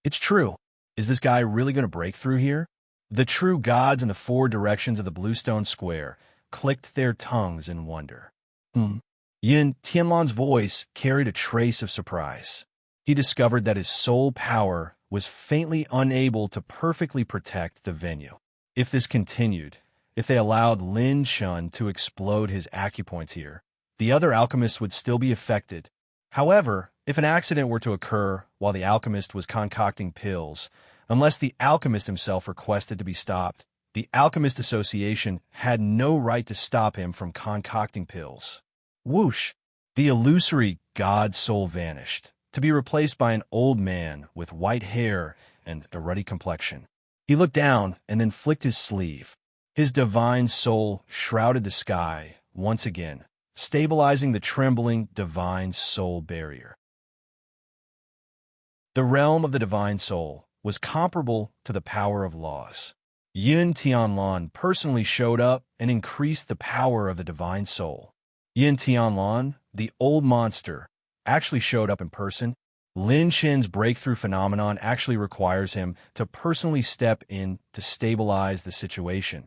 It's true. Is this guy really going to break through here? The true gods in the four directions of the Bluestone Square clicked their tongues in wonder. Yin Tianlan's voice carried a trace of surprise. He discovered that his soul power was faintly unable to perfectly protect the venue. If this continued, if they allowed Lin Chun to explode his acupoints here, the other alchemists would still be affected. However, if an accident were to occur while the alchemist was concocting pills, unless the alchemist himself requested to be stopped, the Alchemist Association had no right to stop him from concocting pills. Whoosh! The illusory god soul vanished, to be replaced by an old man with white hair and a ruddy complexion. He looked down and then flicked his sleeve. His divine soul shrouded the sky once again, stabilizing the trembling divine soul barrier. The realm of the divine soul was comparable to the power of laws. Yin Tianlan personally showed up and increased the power of the divine soul. Yin Tianlan, the old monster, actually showed up in person. Lin Chen's breakthrough phenomenon actually requires him to personally step in to stabilize the situation.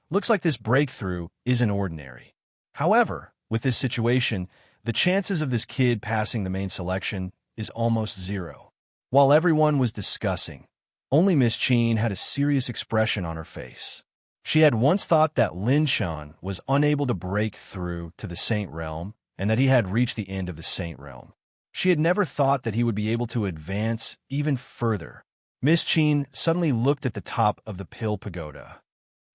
Looks like this breakthrough isn't ordinary. However, with this situation, the chances of this kid passing the main selection is almost zero. While everyone was discussing, only Miss Qin had a serious expression on her face. She had once thought that Lin Shan was unable to break through to the Saint Realm and that he had reached the end of the Saint Realm. She had never thought that he would be able to advance even further. Miss Qin suddenly looked at the top of the Pill Pagoda.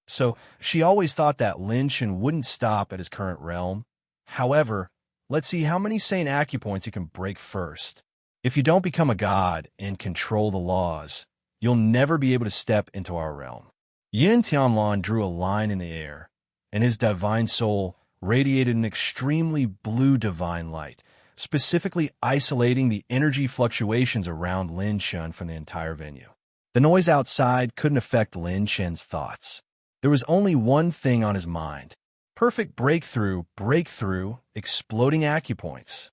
So she always thought that Lin Shan wouldn't stop at his current realm. However, let's see how many Saint Acupoints he can break first. If you don't become a god and control the laws, you'll never be able to step into our realm. Yin Tianlan drew a line in the air, and his divine soul radiated an extremely blue divine light, specifically isolating the energy fluctuations around Lin Shan from the entire venue. The noise outside couldn't affect Lin Shan's thoughts. There was only one thing on his mind. Perfect breakthrough, exploding acupoints.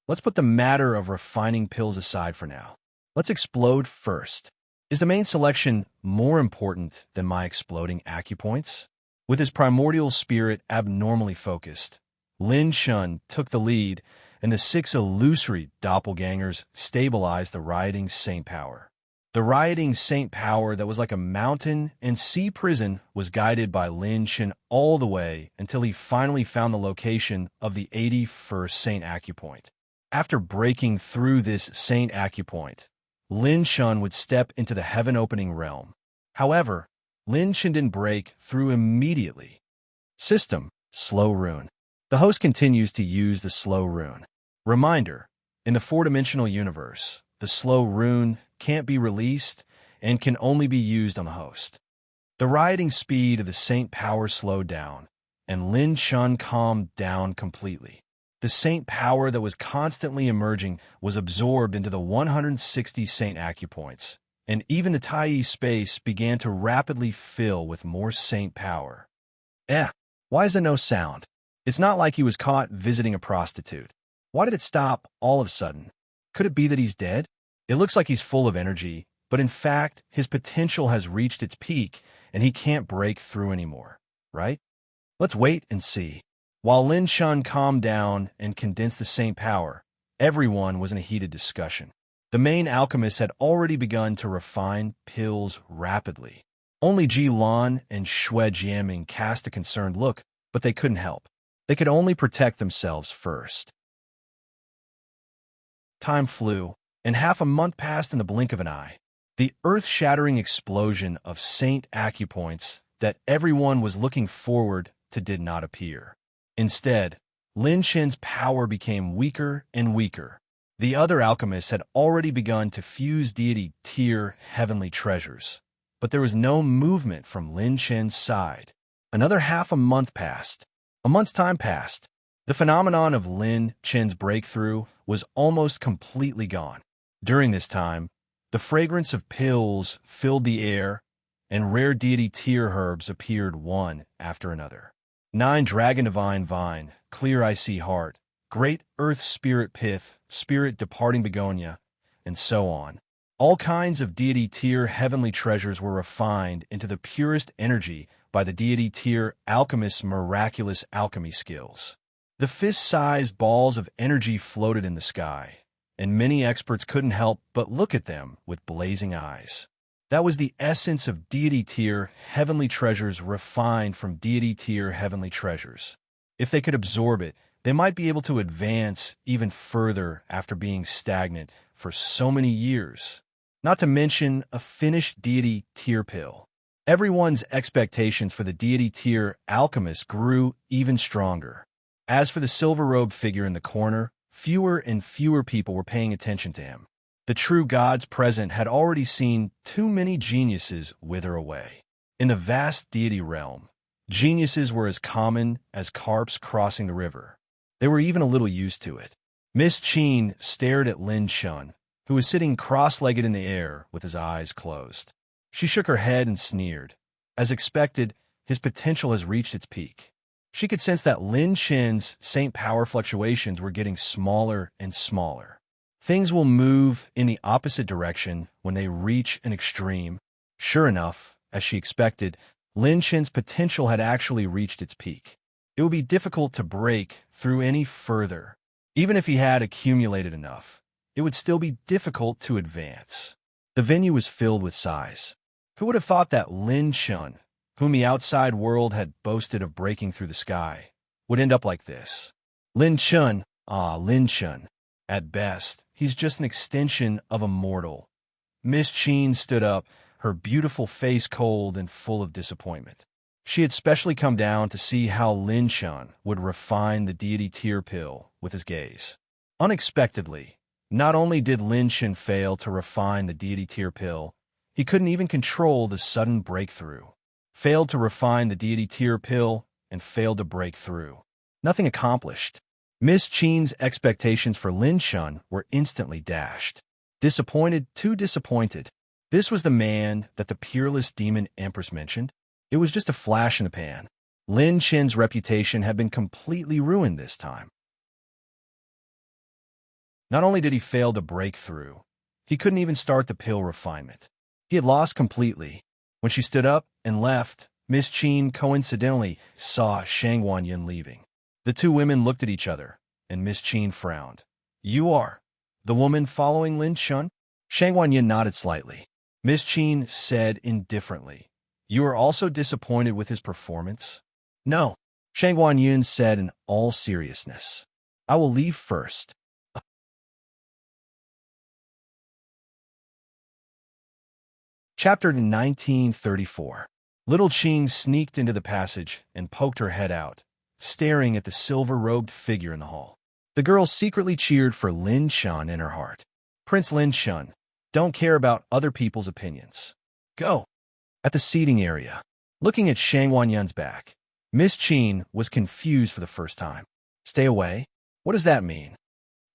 Let's put the matter of refining pills aside for now. Let's explode first. Is the main selection more important than my exploding acupoints? With his primordial spirit abnormally focused, Lin Shan took the lead, and the 6 illusory doppelgangers stabilized the rioting saint power. The rioting saint power that was like a mountain and sea prison was guided by Lin Shan all the way until he finally found the location of the 81st Saint Acupoint. After breaking through this Saint Acupoint, Lin Shan would step into the heaven-opening realm. However, Lin Shan didn't break through immediately. System: Slow Rune. The host continues to use the Slow Rune. Reminder: in the 4-dimensional universe, the Slow Rune can't be released and can only be used on the host. The rioting speed of the Saint power slowed down, and Lin Shan calmed down completely. The Saint power that was constantly emerging was absorbed into the 160 Saint Acupoints, and even the Tai space began to rapidly fill with more Saint power. Why is there no sound? It's not like he was caught visiting a prostitute. Why did it stop all of a sudden? Could it be that he's dead? It looks like he's full of energy, but in fact, his potential has reached its peak and he can't break through anymore, right? Let's wait and see. While Lin Shun calmed down and condensed the same power, everyone was in a heated discussion. The main alchemists had already begun to refine pills rapidly. Only Ji Lan and Xue Jiaming cast a concerned look, but they couldn't help. They could only protect themselves first. Time flew, and half a month passed in the blink of an eye. The earth-shattering explosion of Saint Acupoints that everyone was looking forward to did not appear. Instead, Lin Shen's power became weaker and weaker. The other alchemists had already begun to fuse deity tier heavenly treasures, but there was no movement from Lin Shen's side. Another half a month passed. A month's time passed. The phenomenon of Lin Shen's breakthrough was almost completely gone. During this time, the fragrance of pills filled the air, and rare deity tier herbs appeared one after another. 9 Dragon Divine Vine, Clear Icy Heart, Great Earth Spirit Pith, Spirit Departing Begonia, and so on. All kinds of deity tier heavenly treasures were refined into the purest energy by the deity tier alchemist's miraculous alchemy skills. The fist-sized balls of energy floated in the sky, and many experts couldn't help but look at them with blazing eyes. That was the essence of deity tier heavenly treasures refined from deity tier heavenly treasures. If they could absorb it, they might be able to advance even further after being stagnant for so many years. Not to mention a finished deity tier pill. Everyone's expectations for the deity tier alchemist grew even stronger. As for the silver-robed figure in the corner, fewer and fewer people were paying attention to him. The true gods present had already seen too many geniuses wither away. In the vast deity realm, geniuses were as common as carps crossing the river. They were even a little used to it. Miss Qin stared at Lin Shun, who was sitting cross-legged in the air with his eyes closed. She shook her head and sneered. As expected, his potential has reached its peak. She could sense that Lin Shen's saint power fluctuations were getting smaller and smaller. Things will move in the opposite direction when they reach an extreme. Sure enough, as she expected, Lin Shen's potential had actually reached its peak. It would be difficult to break through any further. Even if he had accumulated enough, it would still be difficult to advance. The venue was filled with sighs. Who would have thought that Lin Shun, whom the outside world had boasted of breaking through the sky, would end up like this? Lin Shun, Lin Shun. At best, he's just an extension of a mortal. Miss Qin stood up, her beautiful face cold and full of disappointment. She had specially come down to see how Lin Shun would refine the deity tier pill with his gaze. Unexpectedly, not only did Lin Shun fail to refine the deity tier pill, he couldn't even control the sudden breakthrough. Failed to refine the deity tier pill and failed to break through. Nothing accomplished. Miss Qin's expectations for Lin Shun were instantly dashed. Disappointed, too disappointed. This was the man that the peerless demon empress mentioned. It was just a flash in the pan. Lin Shen's reputation had been completely ruined this time. Not only did he fail to break through, he couldn't even start the pill refinement. He had lost completely. When she stood up and left, Miss Qin coincidentally saw Shang Wanyin leaving. The two women looked at each other, and Miss Qin frowned. "You are the woman following Lin Shun?" Shang Wanyin nodded slightly. Miss Qin said indifferently, "You are also disappointed with his performance?" "No," Shang Wanyin said in all seriousness. "I will leave first." Chapter 1934. Little Qin sneaked into the passage and poked her head out, staring at the silver-robed figure in the hall. The girl secretly cheered for Lin Shun in her heart. "Prince Lin Shun, don't care about other people's opinions. Go." At the seating area, looking at Shang Wanyun's back, Miss Qin was confused for the first time. "Stay away? What does that mean?"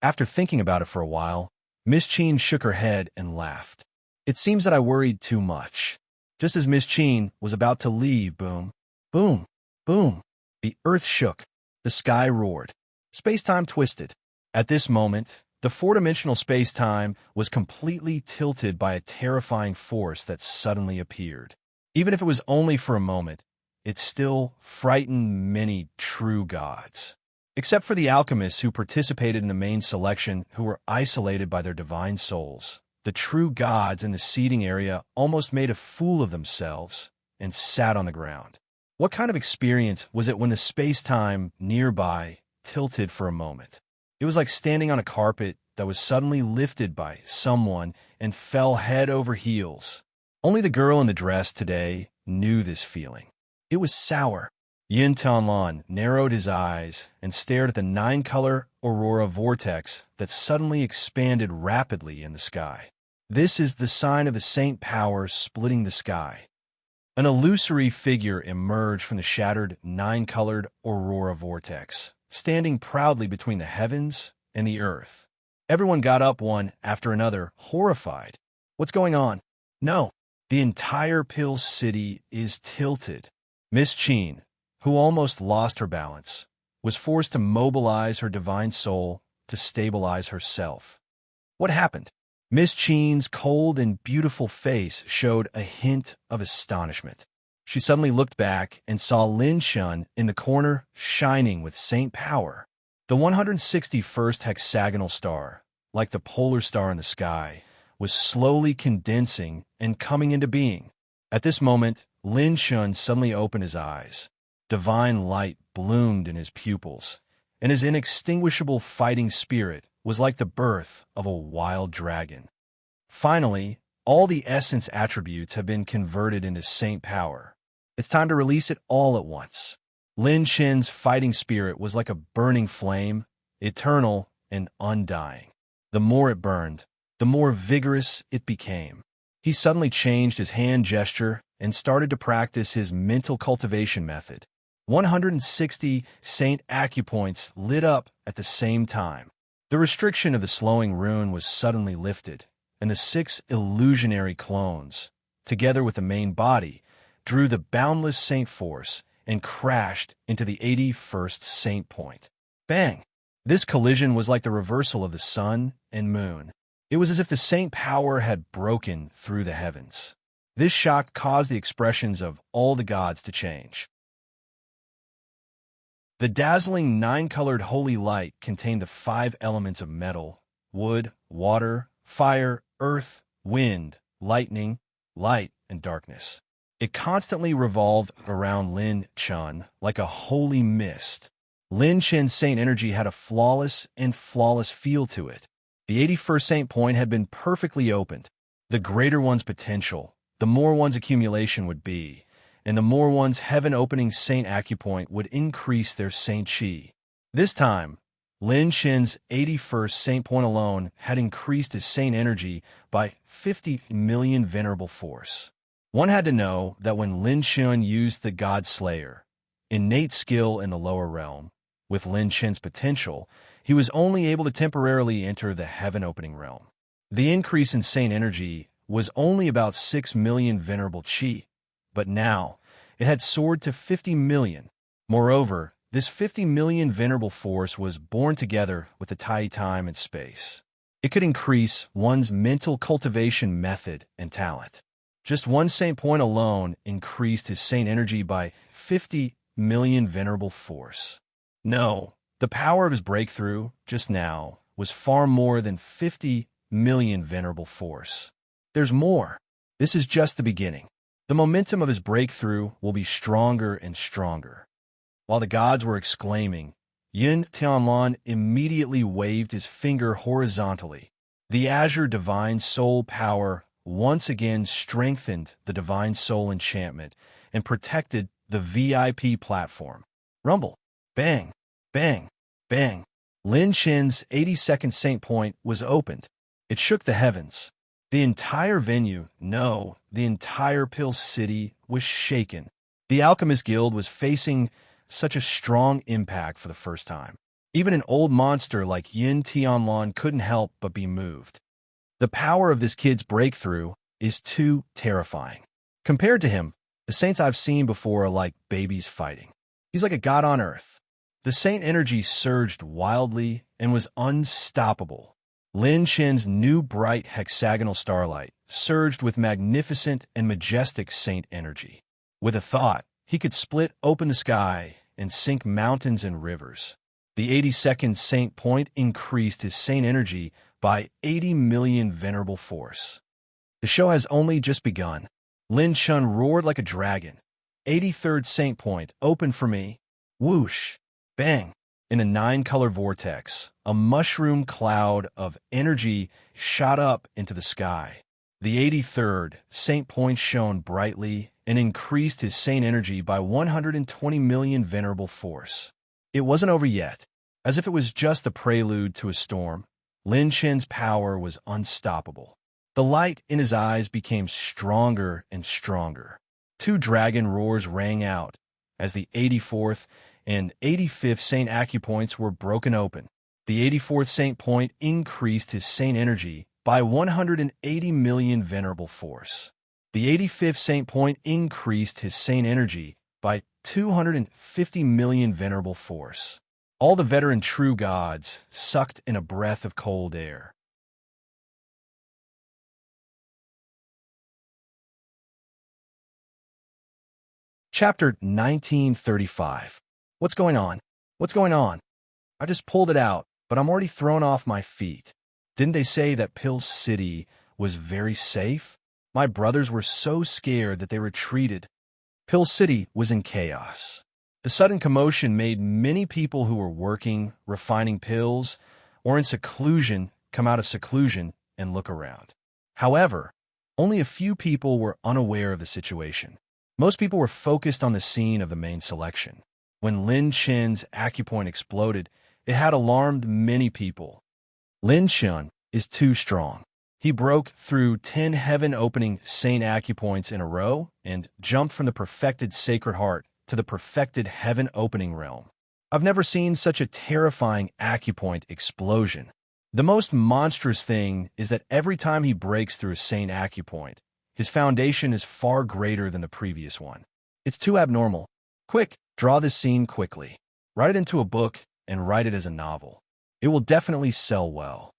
After thinking about it for a while, Miss Qin shook her head and laughed. "It seems that I worried too much." Just as Miss Qin was about to leave, boom, boom, boom, the earth shook, the sky roared, space-time twisted. At this moment, the four-dimensional space-time was completely tilted by a terrifying force that suddenly appeared. Even if it was only for a moment, it still frightened many true gods. Except for the alchemists who participated in the main selection who were isolated by their divine souls. The true gods in the seating area almost made a fool of themselves and sat on the ground. What kind of experience was it when the space-time nearby tilted for a moment? It was like standing on a carpet that was suddenly lifted by someone and fell head over heels. Only the girl in the dress today knew this feeling. It was sour. Yin Tianlan narrowed his eyes and stared at the nine-color aurora vortex that suddenly expanded rapidly in the sky. This is the sign of the Saint Power splitting the sky. An illusory figure emerged from the shattered nine-colored aurora vortex, standing proudly between the heavens and the earth. Everyone got up one after another, horrified. What's going on? No, the entire Pill City is tilted. Miss Qin, who almost lost her balance, was forced to mobilize her divine soul to stabilize herself. What happened? Miss Qin's cold and beautiful face showed a hint of astonishment. She suddenly looked back and saw Lin Shun in the corner, shining with Saint Power. The 161st hexagonal star, like the polar star in the sky, was slowly condensing and coming into being. At this moment, Lin Shun suddenly opened his eyes. Divine light bloomed in his pupils, and his inextinguishable fighting spirit was like the birth of a wild dragon. Finally, all the essence attributes have been converted into Saint Power. It's time to release it all at once. Lin Chen's fighting spirit was like a burning flame, eternal and undying. The more it burned, the more vigorous it became. He suddenly changed his hand gesture and started to practice his mental cultivation method. 160 Saint acupoints lit up at the same time. The restriction of the slowing rune was suddenly lifted, and the 6 illusionary clones, together with the main body, drew the boundless Saint force and crashed into the 81st Saint point. Bang! This collision was like the reversal of the sun and moon. It was as if the Saint Power had broken through the heavens. This shock caused the expressions of all the gods to change. The dazzling 9-colored holy light contained the 5 elements of metal, wood, water, fire, earth, wind, lightning, light, and darkness. It constantly revolved around Lin Chun like a holy mist. Lin Chen's saint energy had a flawless feel to it. The 81st Saint point had been perfectly opened. The greater one's potential, the more one's accumulation would be, and the more one's heaven-opening Saint acupoint would increase their Saint Qi. This time, Lin Chen's 81st Saint point alone had increased his Saint energy by 50 million venerable force. One had to know that when Lin Chen used the God Slayer, innate skill in the lower realm, with Lin Chen's potential, he was only able to temporarily enter the heaven-opening realm. The increase in Saint energy was only about 6 million venerable Qi, but now it had soared to 50 million. Moreover, this 50 million venerable force was born together with the Tai time and space. It could increase one's mental cultivation method and talent. Just one Saint point alone increased his Saint energy by 50 million venerable force. No, the power of his breakthrough, just now, was far more than 50 million venerable force. There's more. This is just the beginning. The momentum of his breakthrough will be stronger and stronger. While the gods were exclaiming, Yin Tianlan immediately waved his finger horizontally. The azure divine soul power once again strengthened the divine soul enchantment and protected the VIP platform. Rumble. Bang. Bang. Bang. Lin Chen's 82nd Saint point was opened. It shook the heavens. The entire venue, no, the entire Pill City was shaken. The Alchemist Guild was facing such a strong impact for the first time. Even an old monster like Yin Tianlan couldn't help but be moved. The power of this kid's breakthrough is too terrifying. Compared to him, the saints I've seen before are like babies fighting. He's like a god on earth. The saint energy surged wildly and was unstoppable. Lin Chen's new bright hexagonal starlight surged with magnificent and majestic saint energy. With a thought, he could split open the sky and sink mountains and rivers. The 82nd saint point increased his saint energy by 80 million venerable force. The show has only just begun. Lin Chen roared like a dragon. 83rd saint point, open for me. Whoosh! Bang! In a 9-color vortex, a mushroom cloud of energy shot up into the sky. The 83rd saint point shone brightly and increased his saint energy by 120 million venerable force. It wasn't over yet. As if it was just the prelude to a storm, Lin Chen's power was unstoppable. The light in his eyes became stronger and stronger. 2 dragon roars rang out as the 84th and 85th saint acupoints were broken open. The 84th saint point increased his saint energy by 180 million venerable force. The 85th saint point increased his saint energy by 250 million venerable force. All the veteran true gods sucked in a breath of cold air. Chapter 1935. What's going on? What's going on? I just pulled it out, but I'm already thrown off my feet. Didn't they say that Pill City was very safe? My brothers were so scared that they retreated. Pill City was in chaos. The sudden commotion made many people who were working, refining pills, or in seclusion come out of seclusion and look around. However, only a few people were unaware of the situation. Most people were focused on the scene of the main selection. When Lin Chen's acupoint exploded, it had alarmed many people. Lin Chen is too strong. He broke through 10 heaven-opening saint acupoints in a row and jumped from the perfected Sacred Heart to the perfected heaven-opening realm. I've never seen such a terrifying acupoint explosion. The most monstrous thing is that every time he breaks through a saint acupoint, his foundation is far greater than the previous one. It's too abnormal. Quick, draw this scene quickly. Write it into a book and write it as a novel. It will definitely sell well.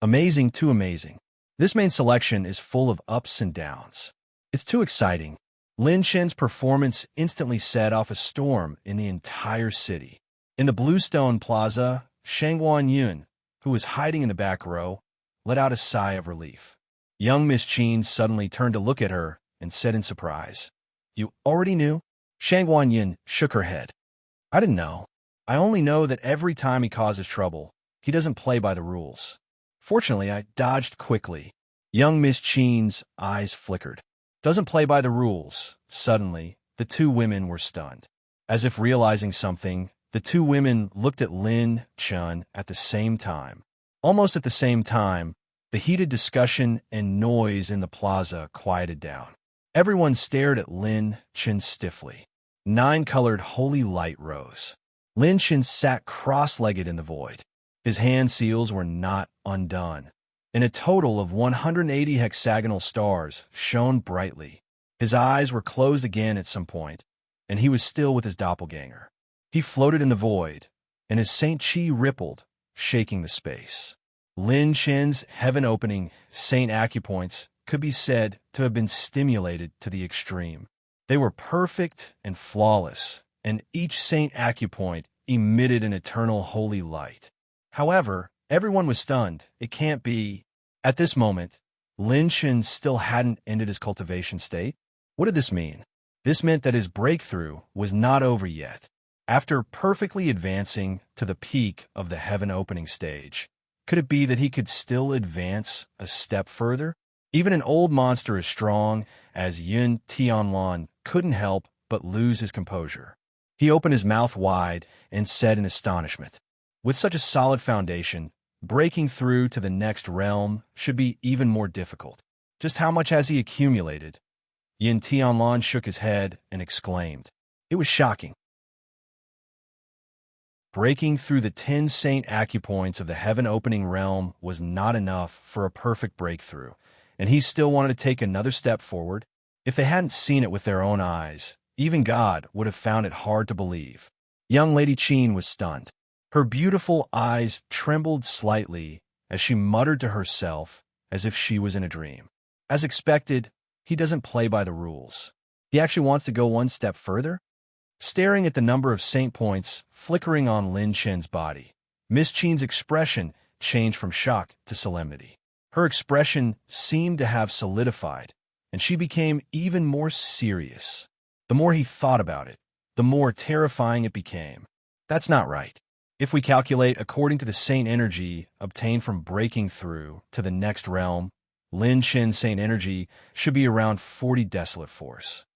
Amazing too amazing. This main selection is full of ups and downs. It's too exciting. Lin Chen's performance instantly set off a storm in the entire city. In the Bluestone Plaza, Shangguan Yun, who was hiding in the back row, let out a sigh of relief. Young Miss Qin suddenly turned to look at her and said in surprise, "You already knew?" Shangguan Yin shook her head. "I didn't know. I only know that every time he causes trouble, he doesn't play by the rules." Fortunately, I dodged quickly. Young Miss Qin's eyes flickered. "Doesn't play by the rules." Suddenly, the 2 women were stunned. As if realizing something, the 2 women looked at Lin Chen at the same time. Almost at the same time, the heated discussion and noise in the plaza quieted down. Everyone stared at Lin Chen stiffly. 9-colored holy light rose. Lin Chen sat cross-legged in the void. His hand seals were not undone. And a total of 180 hexagonal stars shone brightly. His eyes were closed again at some point, and he was still with his doppelganger. He floated in the void, and his Saint Chi rippled, shaking the space. Lin Chen's heaven-opening saint acupoints could be said to have been stimulated to the extreme. They were perfect and flawless, and each saint acupoint emitted an eternal holy light. However, everyone was stunned. It can't be. At this moment, Lin Chen still hadn't ended his cultivation state. What did this mean? This meant that his breakthrough was not over yet. After perfectly advancing to the peak of the heaven-opening stage, could it be that he could still advance a step further? Even an old monster as strong as Yun Tianlan couldn't help but lose his composure. He opened his mouth wide and said in astonishment, "With such a solid foundation, breaking through to the next realm should be even more difficult. Just how much has he accumulated?" Yin Tianlan shook his head and exclaimed, "It was shocking. Breaking through the 10 saint acupoints of the heaven-opening realm was not enough for a perfect breakthrough, and he still wanted to take another step forward. If they hadn't seen it with their own eyes, even God would have found it hard to believe." Young Lady Qin was stunned. Her beautiful eyes trembled slightly as she muttered to herself as if she was in a dream. As expected, he doesn't play by the rules. He actually wants to go one step further. Staring at the number of saint points flickering on Lin Chen's body, Miss Chen's expression changed from shock to solemnity. Her expression seemed to have solidified, and she became even more serious. The more he thought about it, the more terrifying it became. That's not right. If we calculate according to the saint energy obtained from breaking through to the next realm, Lin Chen's saint energy should be around 40 desolate force.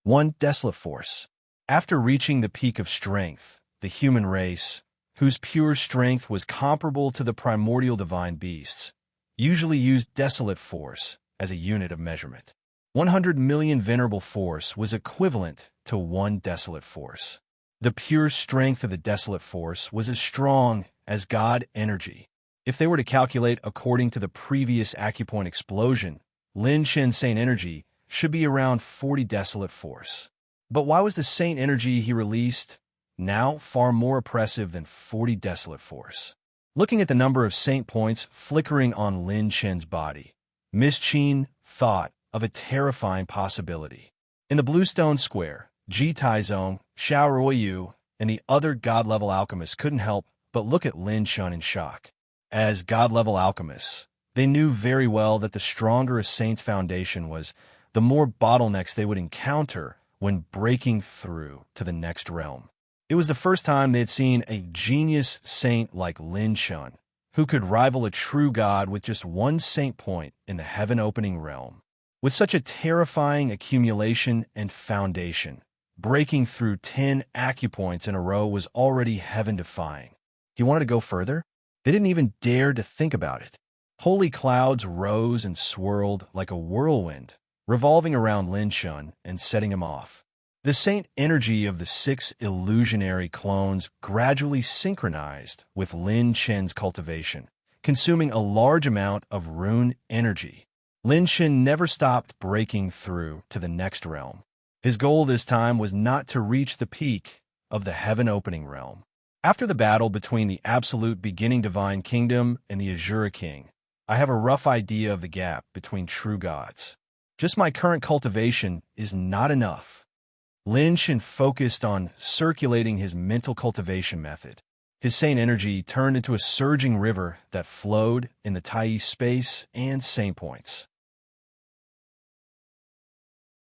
1 desolate force. After reaching the peak of strength, the human race, whose pure strength was comparable to the primordial divine beasts, usually used desolate force as a unit of measurement. 100 million venerable force was equivalent to 1 desolate force. The pure strength of the desolate force was as strong as God energy. If they were to calculate according to the previous acupoint explosion, Lin Chen's saint energy should be around 40 desolate force. But why was the saint energy he released now far more oppressive than 40 desolate force? Looking at the number of saint points flickering on Lin Chen's body, Miss Chen thought of a terrifying possibility. In the Bluestone Square, Ji Taizong, Xiao Ruoyu, and the other god-level alchemists couldn't help but look at Lin Chen in shock. As god-level alchemists, they knew very well that the stronger a saint's foundation was, the more bottlenecks they would encounter when breaking through to the next realm. It was the first time they had seen a genius saint like Lin Chen, who could rival a true god with just 1 saint point in the heaven-opening realm. With such a terrifying accumulation and foundation, breaking through 10 acupoints in a row was already heaven-defying. He wanted to go further? They didn't even dare to think about it. Holy clouds rose and swirled like a whirlwind, revolving around Lin Chen and setting him off. The saint energy of the 6 illusionary clones gradually synchronized with Lin Chen's cultivation, consuming a large amount of rune energy. Lin Chen never stopped breaking through to the next realm. His goal this time was not to reach the peak of the heaven-opening realm. After the battle between the absolute beginning divine kingdom and the Azura king, I have a rough idea of the gap between true gods. Just my current cultivation is not enough. Lin Chen focused on circulating his mental cultivation method. His saint energy turned into a surging river that flowed in the Tai space and saint points.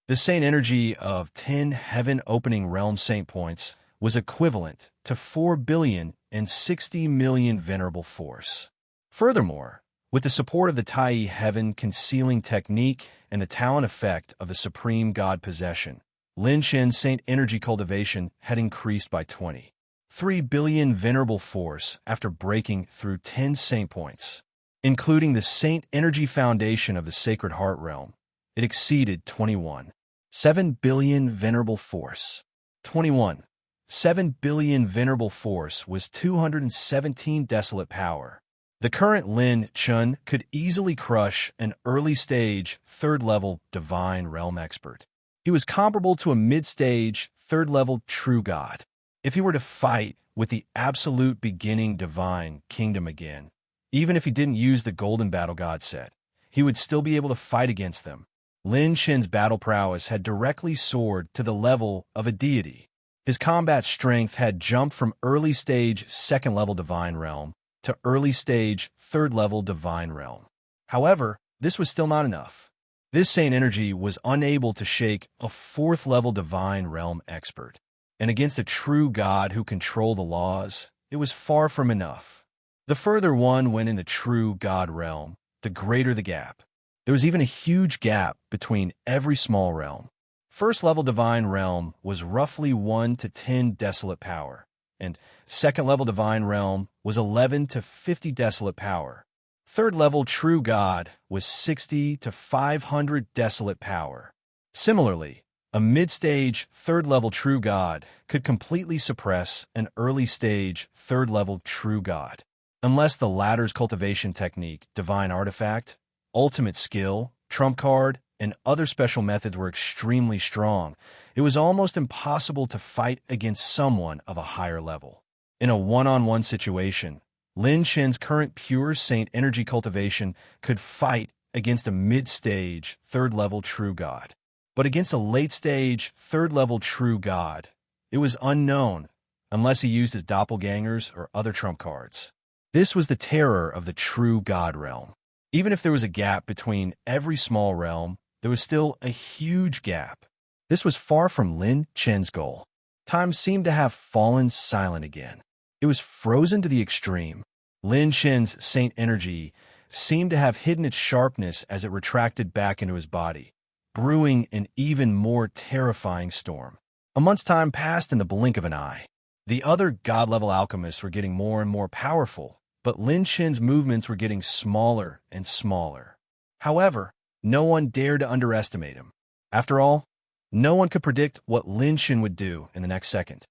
The saint energy of 10 heaven-opening realm saint points was equivalent to 4,060,000,000 venerable force. Furthermore, with the support of the Tai heaven concealing technique and the talent effect of the supreme god possession, Lin Chen's saint energy cultivation had increased by 23 billion venerable force after breaking through 10 saint points. Including the saint energy foundation of the Sacred Heart realm, it exceeded 21.7 billion venerable force. 21.7 billion venerable force was 217 desolate power. The current Lin Chen could easily crush an early-stage, third-level divine realm expert. He was comparable to a mid-stage, third-level true god. If he were to fight with the absolute beginning divine kingdom again, even if he didn't use the golden battle god set, he would still be able to fight against them. Lin Chen's battle prowess had directly soared to the level of a deity. His combat strength had jumped from early-stage, second-level divine realm to early-stage, third-level divine realm. However, this was still not enough. This saint energy was unable to shake a 4th-level divine realm expert. And against a true god who controlled the laws, it was far from enough. The further one went in the true god realm, the greater the gap. There was even a huge gap between every small realm. First-level divine realm was roughly 1 to 10 desolate power, and second-level divine realm was 11 to 50 desolate power. Third-level true god was 60 to 500 desolate power. Similarly, a mid-stage, third-level true god could completely suppress an early-stage, third-level true god. Unless the latter's cultivation technique, divine artifact, ultimate skill, trump card, and other special methods were extremely strong, it was almost impossible to fight against someone of a higher level. In a one-on-one situation, Lin Shen's current pure saint energy cultivation could fight against a mid-stage, third-level true god. But against a late-stage, third-level true god, it was unknown unless he used his doppelgangers or other trump cards. This was the terror of the true god realm. Even if there was a gap between every small realm, there was still a huge gap. This was far from Lin Shen's goal. Time seemed to have fallen silent again. It was frozen to the extreme. Lin Shen's saint energy seemed to have hidden its sharpness as it retracted back into his body, brewing an even more terrifying storm. A month's time passed in the blink of an eye. The other god-level alchemists were getting more and more powerful, but Lin Shen's movements were getting smaller and smaller. However, no one dared to underestimate him. After all, no one could predict what Lin Shen would do in the next second.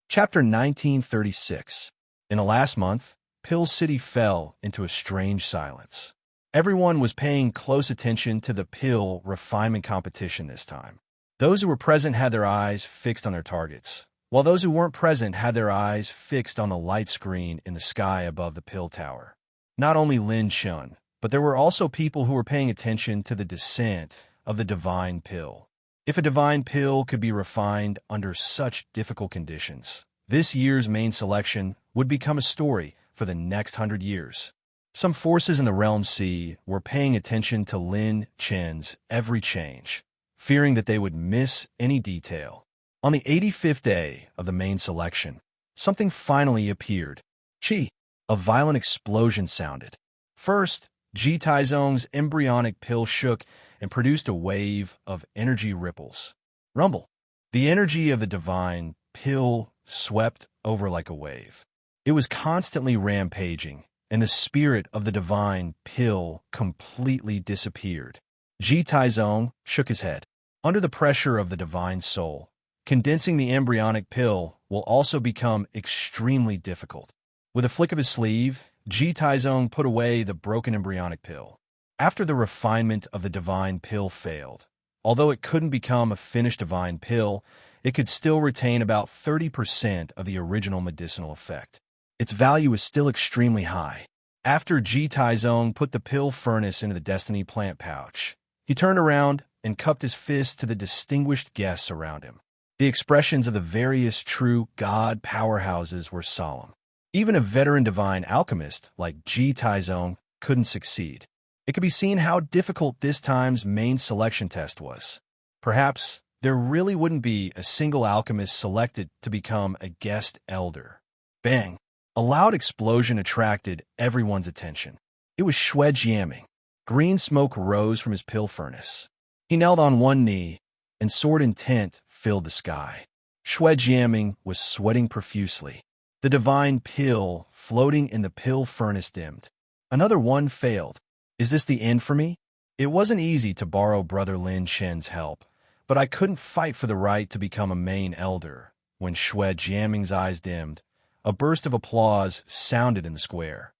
Chapter 1936. In the last month, Pill City fell into a strange silence. Everyone was paying close attention to the pill refinement competition this time. Those who were present had their eyes fixed on their targets, while those who weren't present had their eyes fixed on the light screen in the sky above the pill tower. Not only Lin Shen, but there were also people who were paying attention to the descent of the divine pill. If a divine pill could be refined under such difficult conditions, this year's main selection would become a story for the next 100 years. Some forces in the Realm Sea were paying attention to Lin Shen's every change, fearing that they would miss any detail. On the 85th day of the main selection, something finally appeared. Chi! A violent explosion sounded. First, Ji Taizong's embryonic pill shook and produced a wave of energy ripples. Rumble! The energy of the divine pill swept over like a wave. It was constantly rampaging, and the spirit of the divine pill completely disappeared. Ji Taizong shook his head. Under the pressure of the divine soul, condensing the embryonic pill will also become extremely difficult. With a flick of his sleeve, Ji Taizong put away the broken embryonic pill. After the refinement of the divine pill failed, although it couldn't become a finished divine pill, it could still retain about 30% of the original medicinal effect. Its value is still extremely high. After Ji Taizong put the pill furnace into the destiny plant pouch, he turned around and cupped his fist to the distinguished guests around him. The expressions of the various true god powerhouses were solemn. Even a veteran divine alchemist like Ji Taizong couldn't succeed. It could be seen how difficult this time's main selection test was. Perhaps there really wouldn't be a single alchemist selected to become a guest elder. Bang! A loud explosion attracted everyone's attention. It was Xue Jiaming. Green smoke rose from his pill furnace. He knelt on one knee, and sword intent filled the sky. Xue Jiaming was sweating profusely. The divine pill floating in the pill furnace dimmed. Another one failed. Is this the end for me? It wasn't easy to borrow Brother Lin Shen's help, but I couldn't fight for the right to become a main elder. When Xue Jiaming's eyes dimmed, a burst of applause sounded in the square.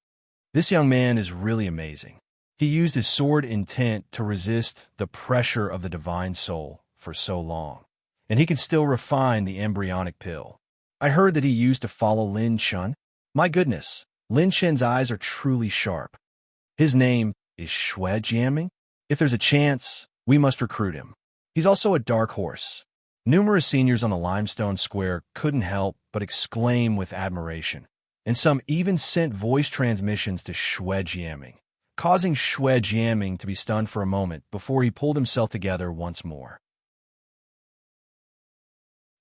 This young man is really amazing. He used his sword intent to resist the pressure of the divine soul for so long, and he can still refine the embryonic pill. I heard that he used to follow Lin Shen. My goodness, Lin Shen's eyes are truly sharp. His name is Xue Jiaming. If there's a chance, we must recruit him. He's also a dark horse. Numerous seniors on the limestone square couldn't help but exclaim with admiration, and some even sent voice transmissions to Xue Jiaming, causing Xue Jiaming to be stunned for a moment before he pulled himself together once more.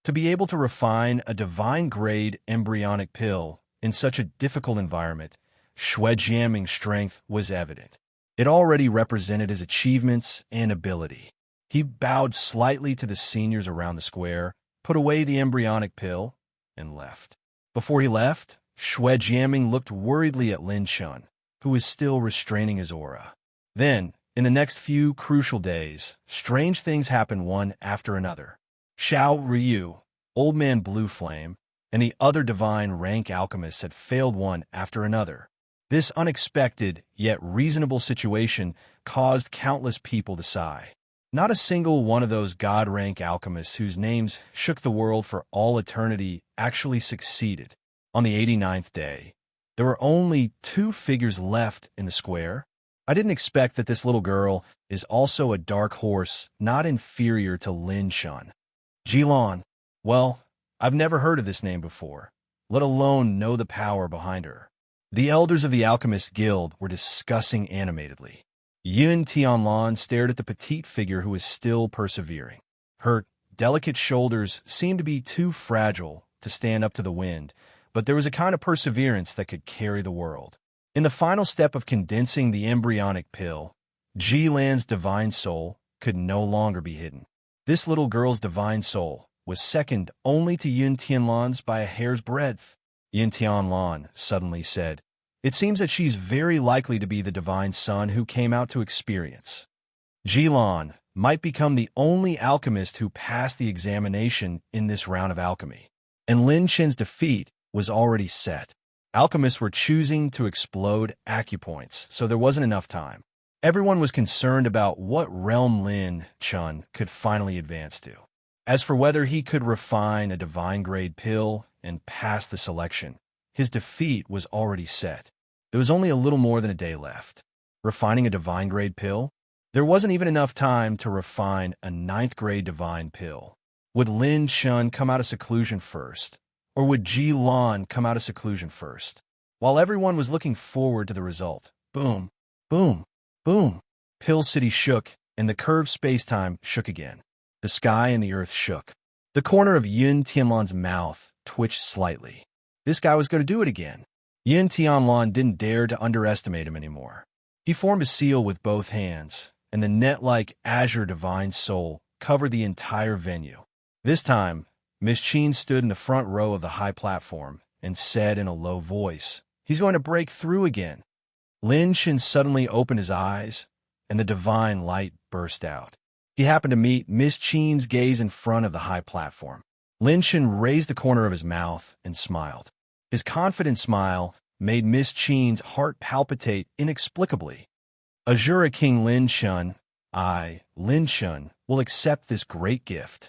To be able to refine a divine-grade embryonic pill in such a difficult environment, Xue Jiaming's strength was evident. It already represented his achievements and ability. He bowed slightly to the seniors around the square, put away the embryonic pill, and left. Before he left, Xue Jiaming looked worriedly at Lin Shen, who was still restraining his aura. Then, in the next few crucial days, strange things happened one after another. Xiao Ryu, Old Man Blue Flame, and the other divine rank alchemists had failed one after another. This unexpected yet reasonable situation caused countless people to sigh. Not a single one of those god-rank alchemists whose names shook the world for all eternity actually succeeded. On the 89th day, there were only 2 figures left in the square. I didn't expect that this little girl is also a dark horse not inferior to Lin Shun. Jilon. Well, I've never heard of this name before, let alone know the power behind her. The elders of the Alchemist Guild were discussing animatedly. Yun Tianlan stared at the petite figure who was still persevering. Her delicate shoulders seemed to be too fragile to stand up to the wind, but there was a kind of perseverance that could carry the world. In the final step of condensing the embryonic pill, Ji Lan's divine soul could no longer be hidden. This little girl's divine soul was second only to Yun Tianlan's by a hair's breadth. Yun Tianlan suddenly said, "It seems that she's very likely to be the divine son who came out to experience." Jilan might become the only alchemist who passed the examination in this round of alchemy, and Lin Chen's defeat was already set. Alchemists were choosing to explode acupoints, so there wasn't enough time. Everyone was concerned about what realm Lin Chen could finally advance to. As for whether he could refine a divine-grade pill and pass the selection, his defeat was already set. There was only a little more than a day left. Refining a divine-grade pill? There wasn't even enough time to refine a 9th-grade divine pill. Would Lin Chen come out of seclusion first? Or would Ji Lan come out of seclusion first? While everyone was looking forward to the result, boom, boom, boom. Pill City shook, and the curved space-time shook again. The sky and the earth shook. The corner of Yun Tianlan's mouth twitched slightly. This guy was going to do it again. Yun Tianlan didn't dare to underestimate him anymore. He formed a seal with both hands, and the net-like azure divine soul covered the entire venue. This time, Miss Qin stood in the front row of the high platform and said in a low voice, "He's going to break through again." Lin Shin suddenly opened his eyes, and the divine light burst out. He happened to meet Miss Qin's gaze in front of the high platform. Lin Shin raised the corner of his mouth and smiled. His confident smile made Miss Qin's heart palpitate inexplicably. Azura King Lin Shun, Lin Shun, will accept this great gift.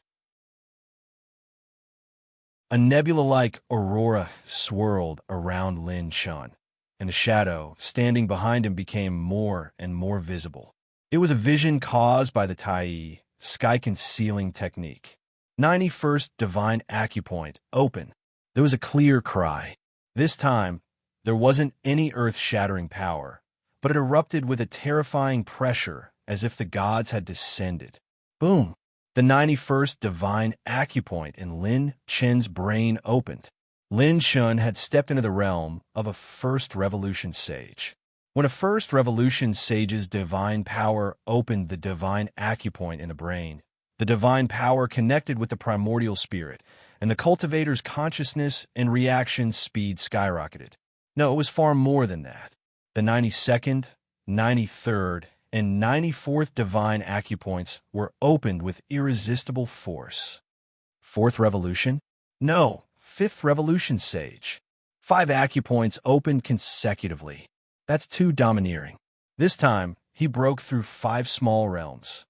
A nebula-like aurora swirled around Lin Shun, and the shadow standing behind him became more and more visible. It was a vision caused by the Tai sky concealing technique. 91st Divine Acupoint, open. There was a clear cry. This time, there wasn't any earth-shattering power, but it erupted with a terrifying pressure as if the gods had descended. Boom! The 91st Divine Acupoint in Lin Chen's brain opened. Lin Chen had stepped into the realm of a First Revolution sage. When a First Revolution sage's divine power opened the divine acupoint in the brain, the divine power connected with the primordial spirit, and the cultivator's consciousness and reaction speed skyrocketed. No, it was far more than that. The 92nd, 93rd, and 94th divine acupoints were opened with irresistible force. Fourth Revolution? No, Fifth Revolution sage. 5 acupoints opened consecutively. That's too domineering. This time, he broke through 5 small realms.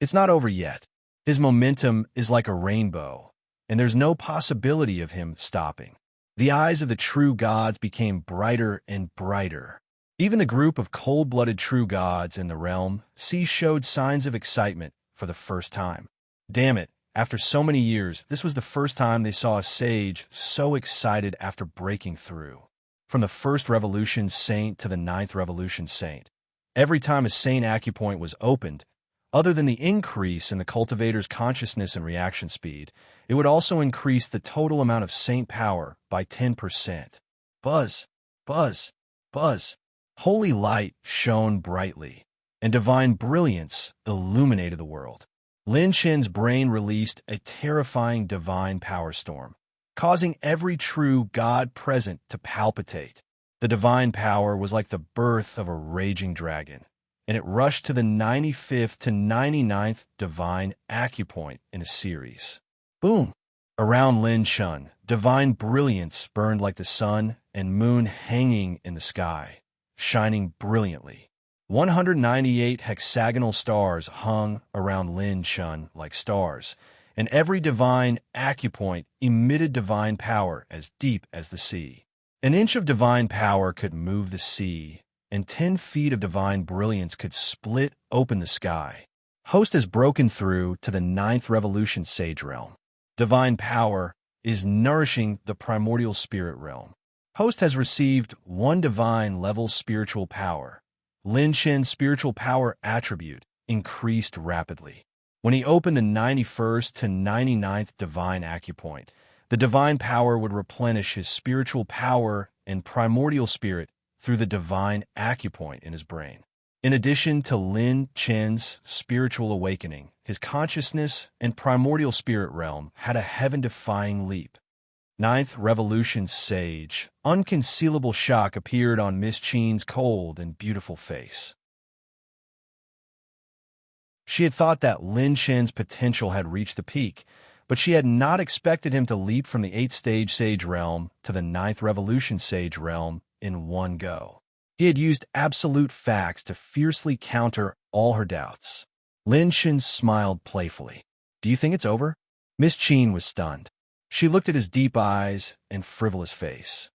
It's not over yet. His momentum is like a rainbow, and there's no possibility of him stopping. The eyes of the true gods became brighter and brighter. Even the group of cold-blooded true gods in the realm showed signs of excitement for the first time. Damn it, after so many years, this was the first time they saw a sage so excited after breaking through. From the First Revolution Saint to the 9th Revolution Saint, every time a Saint acupoint was opened, other than the increase in the cultivator's consciousness and reaction speed, it would also increase the total amount of Saint power by 10%. Buzz, buzz, buzz. Holy light shone brightly, and divine brilliance illuminated the world. Lin Chen's brain released a terrifying divine power storm, causing every true god present to palpitate. The divine power was like the birth of a raging dragon, and it rushed to the 95th to 99th divine acupoint in a series. Boom! Around Lin Chen, divine brilliance burned like the sun and moon hanging in the sky, shining brilliantly. 198 hexagonal stars hung around Lin Chun like stars, and every divine acupoint emitted divine power as deep as the sea. An inch of divine power could move the sea, and 10 feet of divine brilliance could split open the sky. Host has broken through to the ninth revolution sage realm. Divine power is nourishing the primordial spirit realm. Host has received one divine level spiritual power. Lin Chen's spiritual power attribute increased rapidly. When he opened the 91st to 99th divine acupoint, the divine power would replenish his spiritual power and primordial spirit through the divine acupoint in his brain. In addition to Lin Chen's spiritual awakening, his consciousness and primordial spirit realm had a heaven-defying leap. Ninth Revolution Sage, unconcealable shock appeared on Miss Chen's cold and beautiful face. She had thought that Lin Chen's potential had reached the peak, but she had not expected him to leap from the 8th-stage Sage realm to the 9th Revolution Sage realm in one go. He had used absolute facts to fiercely counter all her doubts. Lin Chen smiled playfully. "Do you think it's over?" Miss Chen was stunned. She looked at his deep eyes and frivolous face.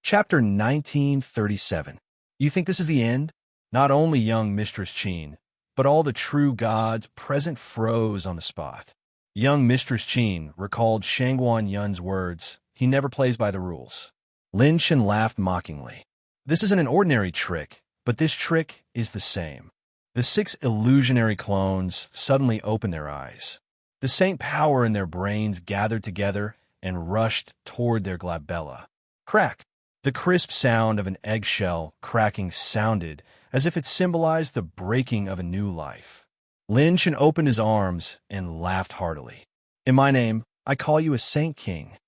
Chapter 1937. You think this is the end? Not only young Mistress Chen, but all the true gods present froze on the spot. Young Mistress Chen recalled Shangguan Yun's words, "He never plays by the rules." Lin Chen laughed mockingly. "This isn't an ordinary trick, but this trick is the same." The 6 illusionary clones suddenly opened their eyes. The saint power in their brains gathered together and rushed toward their glabella. Crack! The crisp sound of an eggshell cracking sounded as if it symbolized the breaking of a new life. Lin Chen opened his arms and laughed heartily. "In my name, I call you a Saint King."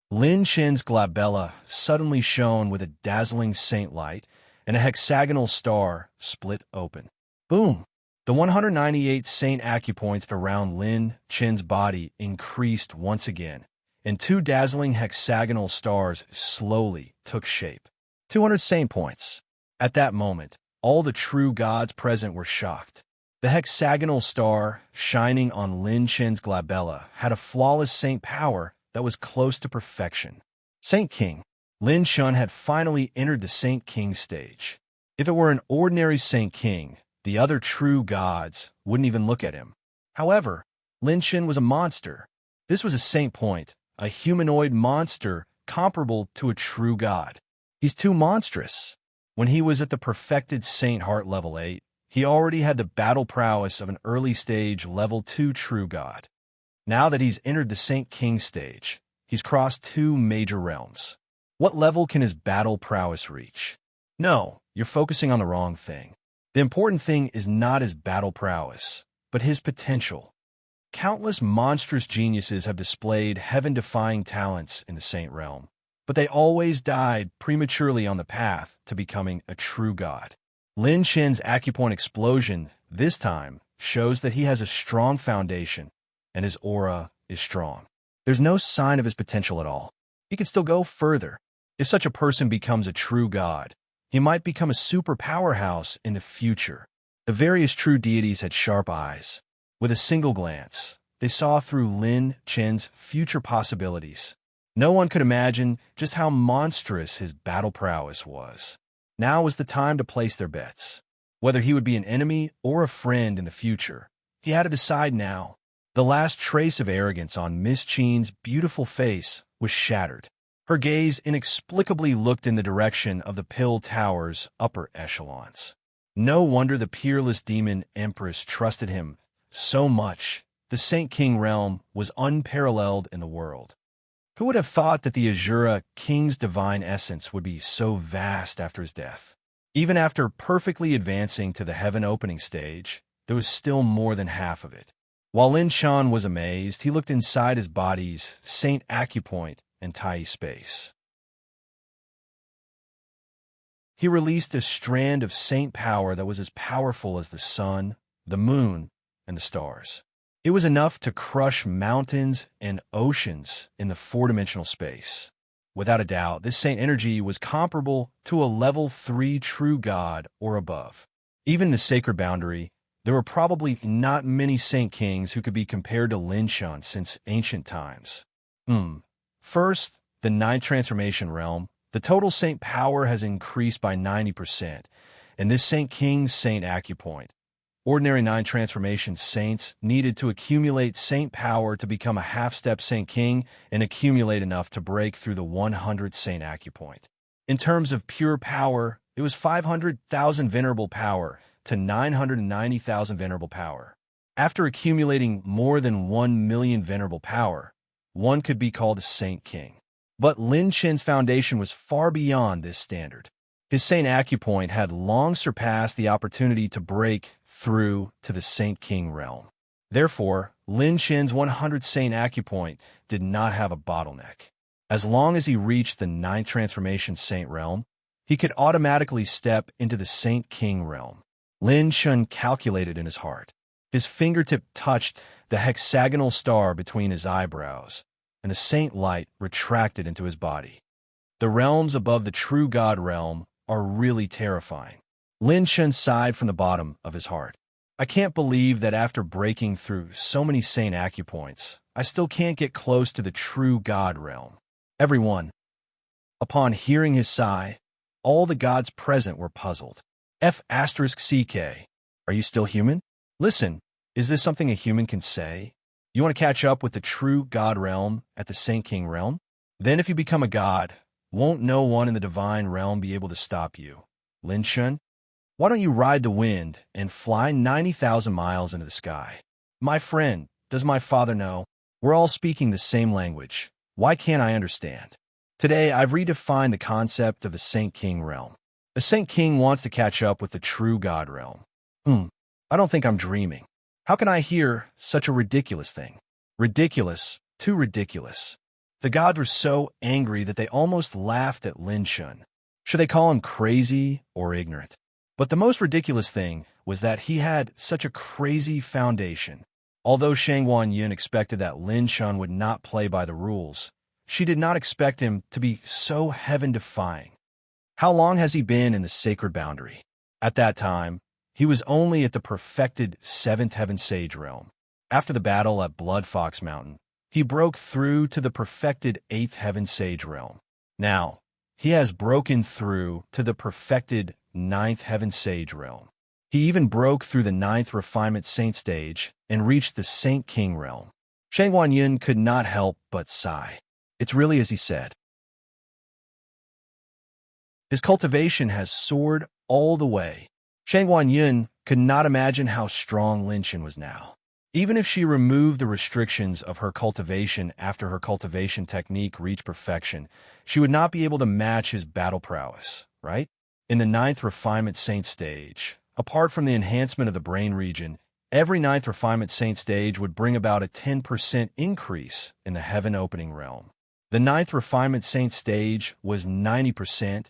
Lin Chen's glabella suddenly shone with a dazzling saint light, and a hexagonal star split open. Boom! The 198 saint acupoints around Lin Chen's body increased once again, and 2 dazzling hexagonal stars slowly took shape. 200 saint points. At that moment, all the true gods present were shocked. The hexagonal star shining on Lin Chen's glabella had a flawless saint power that was close to perfection. Saint King. Lin Chen had finally entered the Saint King stage. If it were an ordinary Saint King, the other true gods wouldn't even look at him. However, Lin Chen was a monster. This was a saint point, a humanoid monster comparable to a true god. He's too monstrous. When he was at the perfected Saint Heart level 8, he already had the battle prowess of an early stage level 2 true god. Now that he's entered the Saint King stage, he's crossed 2 major realms. What level can his battle prowess reach? No, you're focusing on the wrong thing. The important thing is not his battle prowess, but his potential. Countless monstrous geniuses have displayed heaven-defying talents in the Saint realm, but they always died prematurely on the path to becoming a true god. Lin Chen's acupoint explosion, this time, shows that he has a strong foundation, and his aura is strong. There's no sign of his potential at all. He can still go further. If such a person becomes a true god, he might become a super powerhouse in the future. The various true deities had sharp eyes. With a single glance, they saw through Lin Chen's future possibilities. No one could imagine just how monstrous his battle prowess was. Now was the time to place their bets. Whether he would be an enemy or a friend in the future, he had to decide now. The last trace of arrogance on Miss Chen's beautiful face was shattered. Her gaze inexplicably looked in the direction of the Pill Tower's upper echelons. No wonder the peerless demon empress trusted him so much. The Saint King realm was unparalleled in the world. Who would have thought that the Azura King's divine essence would be so vast after his death? Even after perfectly advancing to the heaven opening stage, there was still more than half of it. While Lin Chen was amazed, he looked inside his body's Saint Acupoint and Tai space. He released a strand of saint power that was as powerful as the sun, the moon, and the stars. It was enough to crush mountains and oceans in the 4-dimensional space. Without a doubt, this saint energy was comparable to a level 3 true god or above. Even in the sacred boundary, there were probably not many saint kings who could be compared to Lin Shun since ancient times. First, the ninth transformation realm. The total saint power has increased by 90%, and this saint king's saint acupoint. Ordinary 9 transformation saints needed to accumulate saint power to become a half-step saint king and accumulate enough to break through the 100th saint acupoint. In terms of pure power, it was 500,000 venerable power to 990,000 venerable power. After accumulating more than 1 million venerable power, one could be called a saint king. But Lin Chen's foundation was far beyond this standard. His saint acupoint had long surpassed the opportunity to break through to the saint king realm. Therefore, Lin Chen's 100th saint acupoint did not have a bottleneck. As long as he reached the 9th transformation saint realm, he could automatically step into the saint king realm. Lin Chen calculated in his heart. His fingertip touched the hexagonal star between his eyebrows, and the saint light retracted into his body. The realms above the true God realm are really terrifying. Lin Chen sighed from the bottom of his heart. I can't believe that after breaking through so many saint acupoints, I still can't get close to the true God realm. Everyone. Upon hearing his sigh, all the gods present were puzzled. F***CK. Are you still human? Listen, is this something a human can say? You want to catch up with the true God realm at the Saint King realm? Then if you become a god, won't no one in the divine realm be able to stop you? Lin Chen? Why don't you ride the wind and fly 90,000 miles into the sky? My friend, does my father know? We're all speaking the same language. Why can't I understand? Today, I've redefined the concept of the Saint King realm. The Saint King wants to catch up with the true God realm. I don't think I'm dreaming. How can I hear such a ridiculous thing? Ridiculous, too ridiculous. The gods were so angry that they almost laughed at Lin Chen. Should they call him crazy or ignorant? But the most ridiculous thing was that he had such a crazy foundation. Although Shangguan Yun expected that Lin Chen would not play by the rules, she did not expect him to be so heaven-defying. How long has he been in the sacred boundary? At that time, he was only at the perfected 7th Heaven Sage realm. After the battle at Blood Fox Mountain, he broke through to the perfected 8th Heaven Sage realm. Now, he has broken through to the perfected 9th Heaven Sage realm. He even broke through the 9th Refinement Saint stage and reached the Saint King realm. Shangguan Yun could not help but sigh. It's really as he said. His cultivation has soared all the way. Shangguan Yun could not imagine how strong Lin Chen was now. Even if she removed the restrictions of her cultivation after her cultivation technique reached perfection, she would not be able to match his battle prowess, right? In the 9th Refinement Saint stage, apart from the enhancement of the brain region, every 9th Refinement Saint stage would bring about a 10% increase in the heaven opening realm. The 9th Refinement Saint stage was 90%,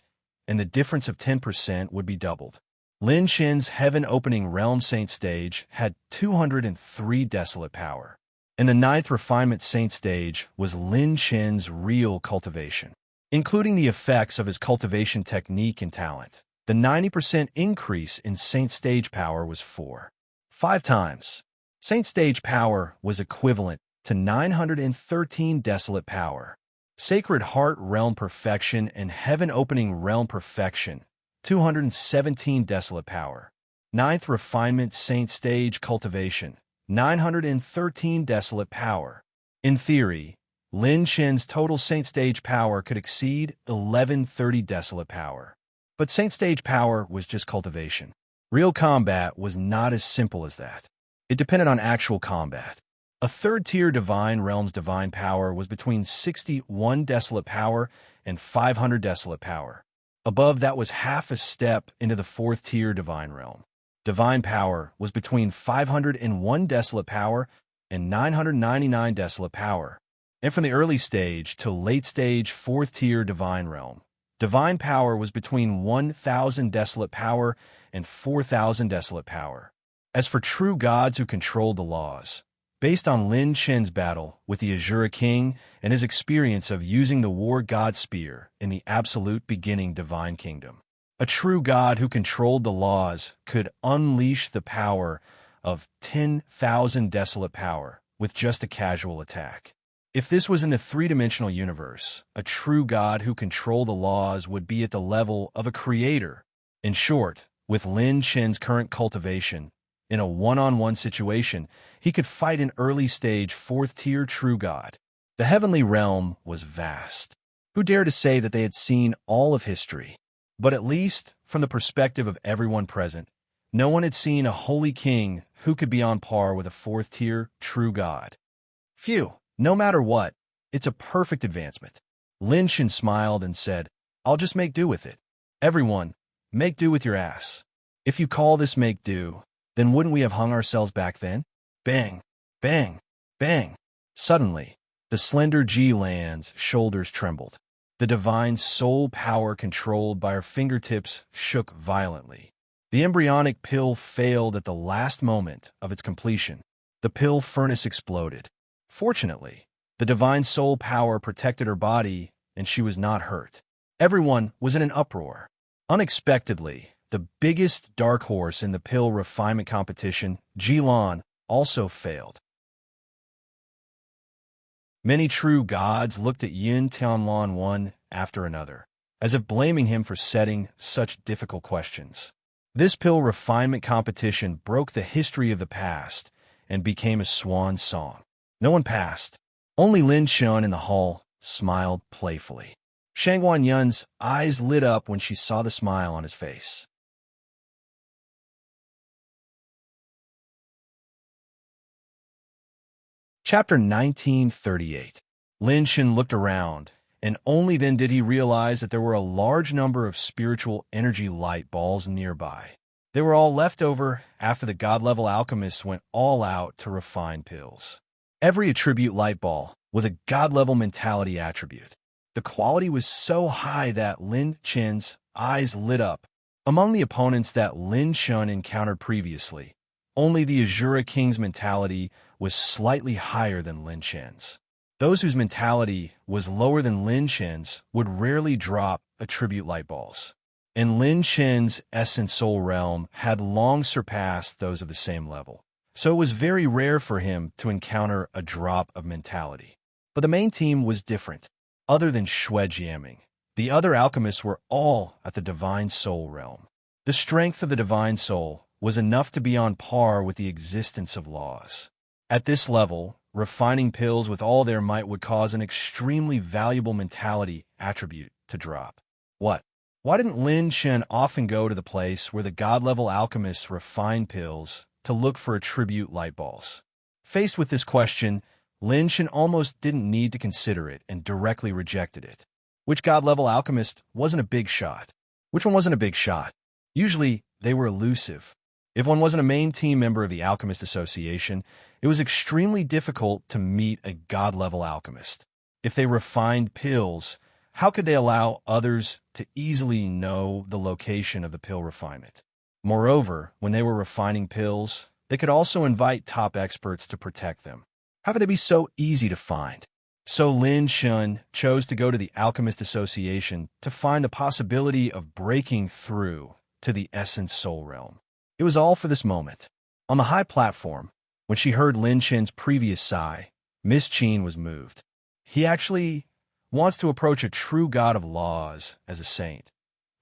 and the difference of 10% would be doubled. Lin Chen's Heaven Opening Realm Saint stage had 203 desolate power, and the 9th Refinement Saint stage was Lin Chen's real cultivation. Including the effects of his cultivation technique and talent, the 90% increase in Saint stage power was 5 times. Saint stage power was equivalent to 913 desolate power. Sacred Heart Realm Perfection and Heaven Opening Realm Perfection, 217 desolate power. 9th Refinement Saint Stage Cultivation, 913 desolate power. In theory, Lin Chen's total Saint Stage power could exceed 1130 desolate power. But Saint Stage power was just cultivation. Real combat was not as simple as that. It depended on actual combat. A third-tier Divine Realm's divine power was between 61 desolate power and 500 desolate power. Above that was half a step into the 4th-tier Divine Realm. Divine power was between 501 desolate power and 999 desolate power. And from the early stage to late stage 4th-tier Divine Realm, divine power was between 1,000 desolate power and 4,000 desolate power. As for true gods who controlled the laws, based on Lin Chen's battle with the Azura King and his experience of using the War God Spear in the absolute beginning Divine Kingdom. A true god who controlled the laws could unleash the power of 10,000 desolate power with just a casual attack. If this was in the three-dimensional universe, a true god who controlled the laws would be at the level of a creator. In short, with Lin Chen's current cultivation, in a one-on-one situation, he could fight an early-stage fourth-tier true god. The heavenly realm was vast. Who dared to say that they had seen all of history? But at least, from the perspective of everyone present, no one had seen a holy king who could be on par with a fourth-tier true god. Phew, no matter what, it's a perfect advancement. Lin Chen smiled and said, I'll just make do with it. Everyone, make do with your ass. If you call this make do, then wouldn't we have hung ourselves back then? Bang, bang, bang. Suddenly, the slender Ji-Lan's shoulders trembled. The divine soul power controlled by her fingertips shook violently. The embryonic pill failed at the last moment of its completion. The pill furnace exploded. Fortunately, the divine soul power protected her body, and she was not hurt. Everyone was in an uproar. Unexpectedly, the biggest dark horse in the pill refinement competition, Ji-Lan, also failed. Many true gods looked at Yin Tianlan one after another, as if blaming him for setting such difficult questions. This pill refinement competition broke the history of the past and became a swan song. No one passed. Only Lin Chen in the hall smiled playfully. Shangguan Yun's eyes lit up when she saw the smile on his face. Chapter 1938. Lin Chen looked around, and only then did he realize that there were a large number of spiritual energy light balls nearby. They were all left over after the god-level alchemists went all out to refine pills. Every attribute light ball with a god-level mentality attribute. The quality was so high that Lin Chen's eyes lit up. Among the opponents that Lin Chen encountered previously, only the Azura King's mentality was slightly higher than Lin Chen's. Those whose mentality was lower than Lin Chen's would rarely drop attribute light balls. And Lin Chen's essence soul realm had long surpassed those of the same level, so it was very rare for him to encounter a drop of mentality. But the main team was different. Other than Xue Jiaming, the other alchemists were all at the divine soul realm. The strength of the divine soul was enough to be on par with the existence of laws. At this level, refining pills with all their might would cause an extremely valuable mentality attribute to drop. What? Why didn't Lin Chen often go to the place where the god-level alchemists refined pills to look for attribute light balls? Faced with this question, Lin Chen almost didn't need to consider it and directly rejected it. Which god-level alchemist wasn't a big shot? Which one wasn't a big shot? Usually, they were elusive. If one wasn't a main team member of the Alchemist Association, it was extremely difficult to meet a god-level alchemist. If they refined pills, how could they allow others to easily know the location of the pill refinement? Moreover, when they were refining pills, they could also invite top experts to protect them. How could they be so easy to find? So Lin Chen chose to go to the Alchemist Association to find the possibility of breaking through to the Essence Soul Realm. It was all for this moment. On the high platform, when she heard Lin Chen's previous sigh, Miss Qin was moved. He actually wants to approach a true god of laws as a saint.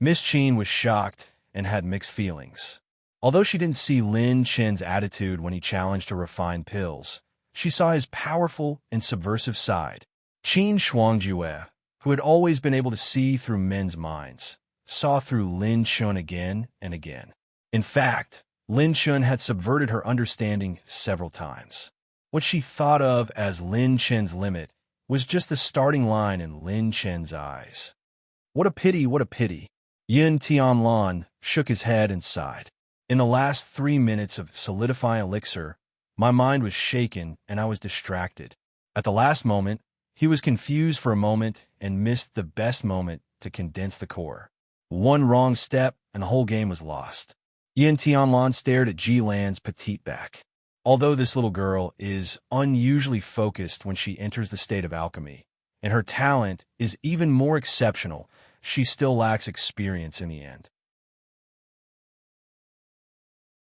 Miss Qin was shocked and had mixed feelings. Although she didn't see Lin Chen's attitude when he challenged her refined pills, she saw his powerful and subversive side. Qin Shuangjue, who had always been able to see through men's minds, saw through Lin Chen again and again. In fact, Lin Chen had subverted her understanding several times. What she thought of as Lin Chen's limit was just the starting line in Lin Chen's eyes. What a pity, what a pity. Yin Tianlan shook his head and sighed. In the last 3 minutes of solidifying elixir, my mind was shaken and I was distracted. At the last moment, he was confused for a moment and missed the best moment to condense the core. One wrong step and the whole game was lost. Yin Tianlan stared at Ji-Lan's petite back. Although this little girl is unusually focused when she enters the state of alchemy, and her talent is even more exceptional, she still lacks experience in the end.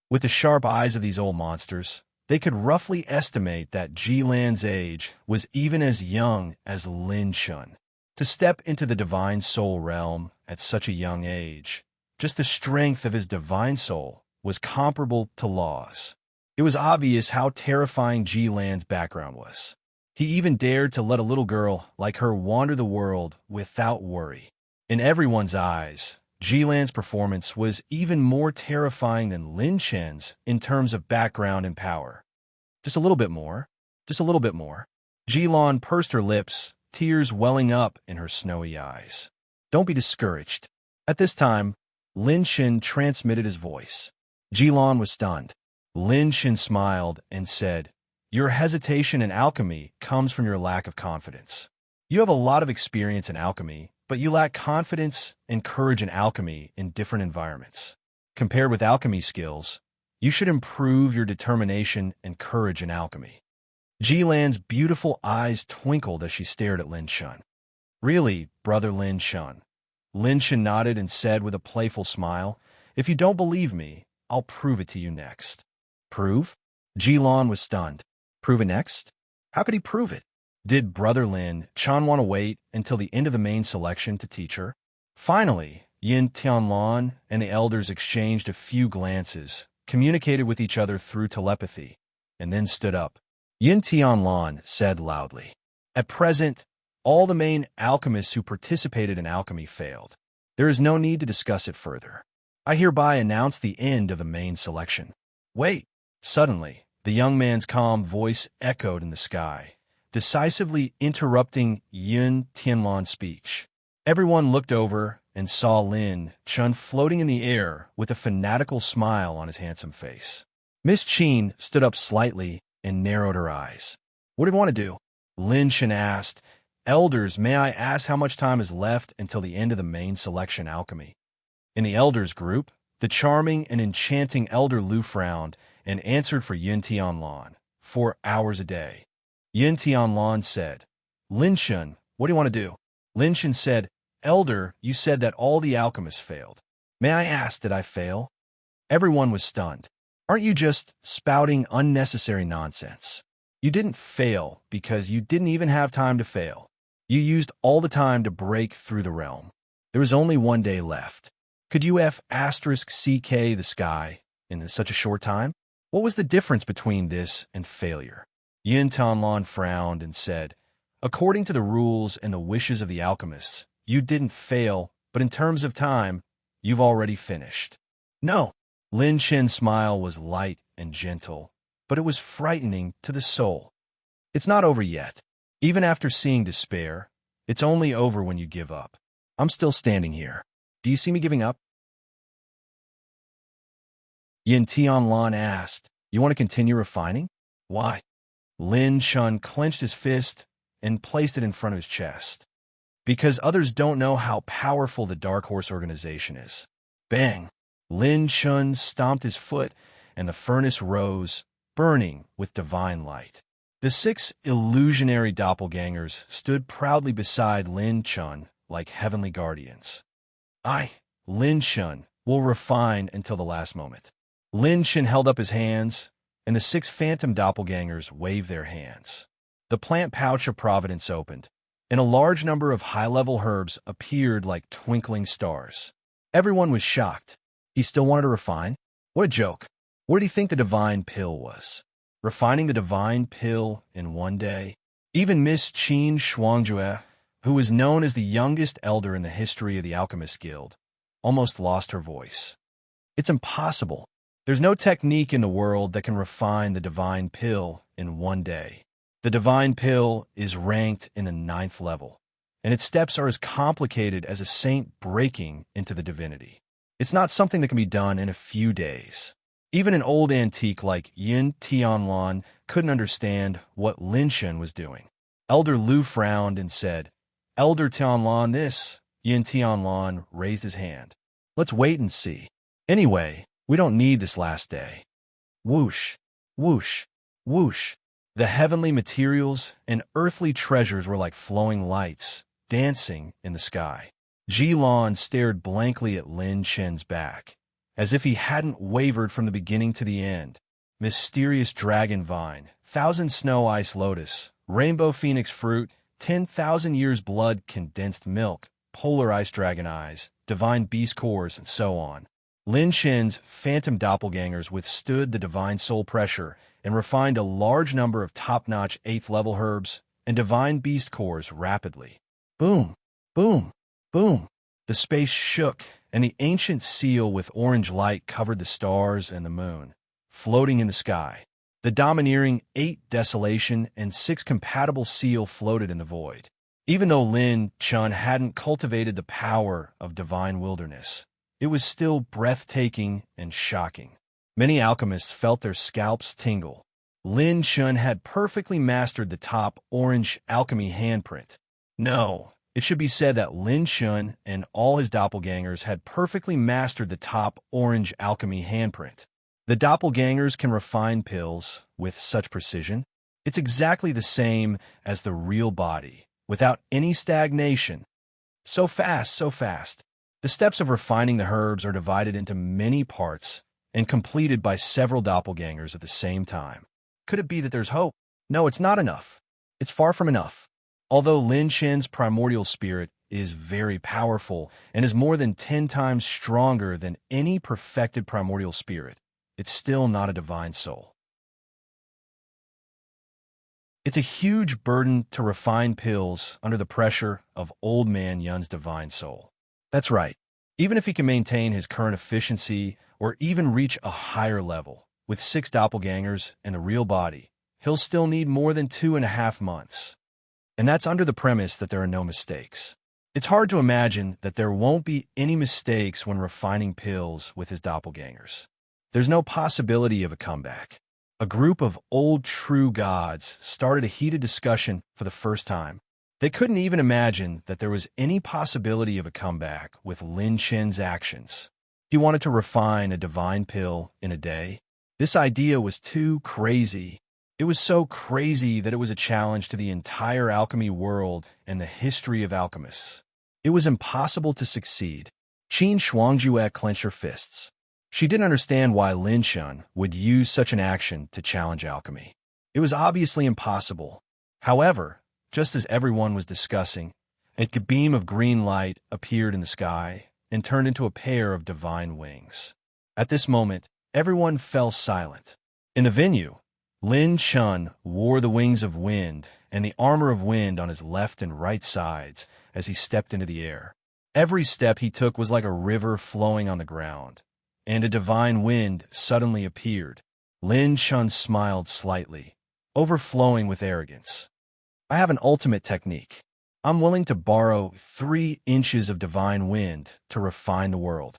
With the sharp eyes of these old monsters, they could roughly estimate that Ji-Lan's age was even as young as Lin Shun. To step into the divine soul realm at such a young age, just the strength of his divine soul was comparable to Law's. It was obvious how terrifying Ji-Lan's background was. He even dared to let a little girl like her wander the world without worry. In everyone's eyes, Ji-Lan's performance was even more terrifying than Lin Shen's in terms of background and power. Just a little bit more. Just a little bit more. Ji-Lan pursed her lips, tears welling up in her snowy eyes. Don't be discouraged. At this time, Lin Shen transmitted his voice. Ji-Lan was stunned. Lin Shen smiled and said, "Your hesitation in alchemy comes from your lack of confidence. You have a lot of experience in alchemy, but you lack confidence and courage in alchemy in different environments. Compared with alchemy skills, you should improve your determination and courage in alchemy." Ji-Lan's beautiful eyes twinkled as she stared at Lin Shun. "Really, brother Lin Shun?" Lin Shun nodded and said with a playful smile, "If you don't believe me, I'll prove it to you next." Prove? Ji-Lan was stunned. Prove it next? How could he prove it? Did brother Lin Shun want to wait until the end of the main selection to teach her? Finally, Yin Tianlan and the elders exchanged a few glances, communicated with each other through telepathy, and then stood up. Yin Tianlan said loudly, "At present, all the main alchemists who participated in alchemy failed. There is no need to discuss it further. I hereby announce the end of the main selection." Wait! Suddenly, the young man's calm voice echoed in the sky, decisively interrupting Yin Tianlan's speech. Everyone looked over and saw Lin Shun floating in the air with a fanatical smile on his handsome face. Miss Qin stood up slightly and narrowed her eyes. "What do you want to do?" Lin Shun asked. "Elders, may I ask how much time is left until the end of the main selection alchemy?" In the elders group, the charming and enchanting Elder Lu frowned and answered for Yin Tianlan, 4 hours a day. Yin Tianlan said, "Lin Shun, what do you want to do?" Lin Shun said, "Elder, you said that all the alchemists failed. May I ask, did I fail?" Everyone was stunned. "Aren't you just spouting unnecessary nonsense? You didn't fail because you didn't even have time to fail. You used all the time to break through the realm. There was only 1 day left. Could you *CK the sky in such a short time? What was the difference between this and failure?" Yin Tianlan frowned and said, "According to the rules and the wishes of the alchemists, you didn't fail, but in terms of time, you've already finished." "No." Lin Shen's smile was light and gentle, but it was frightening to the soul. "It's not over yet. Even after seeing despair, it's only over when you give up. I'm still standing here. Do you see me giving up?" Yin Tianlan asked, "You want to continue refining? Why?" Lin Shun clenched his fist and placed it in front of his chest. "Because others don't know how powerful the Dark Horse organization is." Bang! Lin Shun stomped his foot, and the furnace rose, burning with divine light. The 6 illusionary doppelgangers stood proudly beside Lin Shun like heavenly guardians. "I, Lin Shun, will refine until the last moment." Lin Shun held up his hands, and the 6 phantom doppelgangers waved their hands. The plant pouch of Providence opened, and a large number of high-level herbs appeared like twinkling stars. Everyone was shocked. He still wanted to refine? What a joke. What did he think the divine pill was? Refining the divine pill in 1 day? Even Miss Qin Shuangjue, who was known as the youngest elder in the history of the Alchemist Guild, almost lost her voice. It's impossible. There's no technique in the world that can refine the divine pill in 1 day. The divine pill is ranked in the 9th level, and its steps are as complicated as a saint breaking into the divinity. It's not something that can be done in a few days. Even an old antique like Yin Tianlan couldn't understand what Lin Shun was doing. Elder Lu frowned and said, "Elder Tianlan, this." Yin Tianlan raised his hand. "Let's wait and see. Anyway, we don't need this last day." Whoosh, whoosh. Whoosh! The heavenly materials and earthly treasures were like flowing lights, dancing in the sky. Ji-Lan stared blankly at Lin Chen's back, as if he hadn't wavered from the beginning to the end. Mysterious dragon vine, thousand snow ice lotus, rainbow phoenix fruit, 10,000 years blood condensed milk, polar ice dragon eyes, divine beast cores, and so on. Lin Chen's phantom doppelgangers withstood the divine soul pressure and refined a large number of top-notch 8th-level herbs and divine beast cores rapidly. Boom! Boom! Boom! The space shook, and the ancient seal with orange light covered the stars and the moon, floating in the sky. The domineering 8 desolation and 6 compatible seal floated in the void. Even though Lin Chen hadn't cultivated the power of divine wilderness, it was still breathtaking and shocking. Many alchemists felt their scalps tingle. Lin Chen had perfectly mastered the top orange alchemy handprint. No, it should be said that Lin Chen and all his doppelgangers had perfectly mastered the top orange alchemy handprint. The doppelgangers can refine pills with such precision. It's exactly the same as the real body, without any stagnation. So fast, so fast. The steps of refining the herbs are divided into many parts and completed by several doppelgangers at the same time. Could it be that there's hope? No, it's not enough. It's far from enough. Although Lin Chen's primordial spirit is very powerful and is more than 10 times stronger than any perfected primordial spirit, it's still not a divine soul. It's a huge burden to refine pills under the pressure of Old Man Yun's divine soul. That's right. Even if he can maintain his current efficiency or even reach a higher level, with 6 doppelgangers and a real body, he'll still need more than 2.5 months. And that's under the premise that there are no mistakes. It's hard to imagine that there won't be any mistakes when refining pills with his doppelgangers. There's no possibility of a comeback. A group of old true gods started a heated discussion for the first time. They couldn't even imagine that there was any possibility of a comeback with Lin Chen's actions. He wanted to refine a divine pill in a day. This idea was too crazy. It was so crazy that it was a challenge to the entire alchemy world and the history of alchemists. It was impossible to succeed. Qin Shuangjue clenched her fists. She didn't understand why Lin Chen would use such an action to challenge alchemy. It was obviously impossible. However, just as everyone was discussing, a beam of green light appeared in the sky and turned into a pair of divine wings. At this moment, everyone fell silent. In the venue, Lin Chen wore the wings of wind and the armor of wind on his left and right sides as he stepped into the air. Every step he took was like a river flowing on the ground, and a divine wind suddenly appeared. Lin Chen smiled slightly, overflowing with arrogance. I have an ultimate technique. I'm willing to borrow 3 inches of divine wind to refine the world.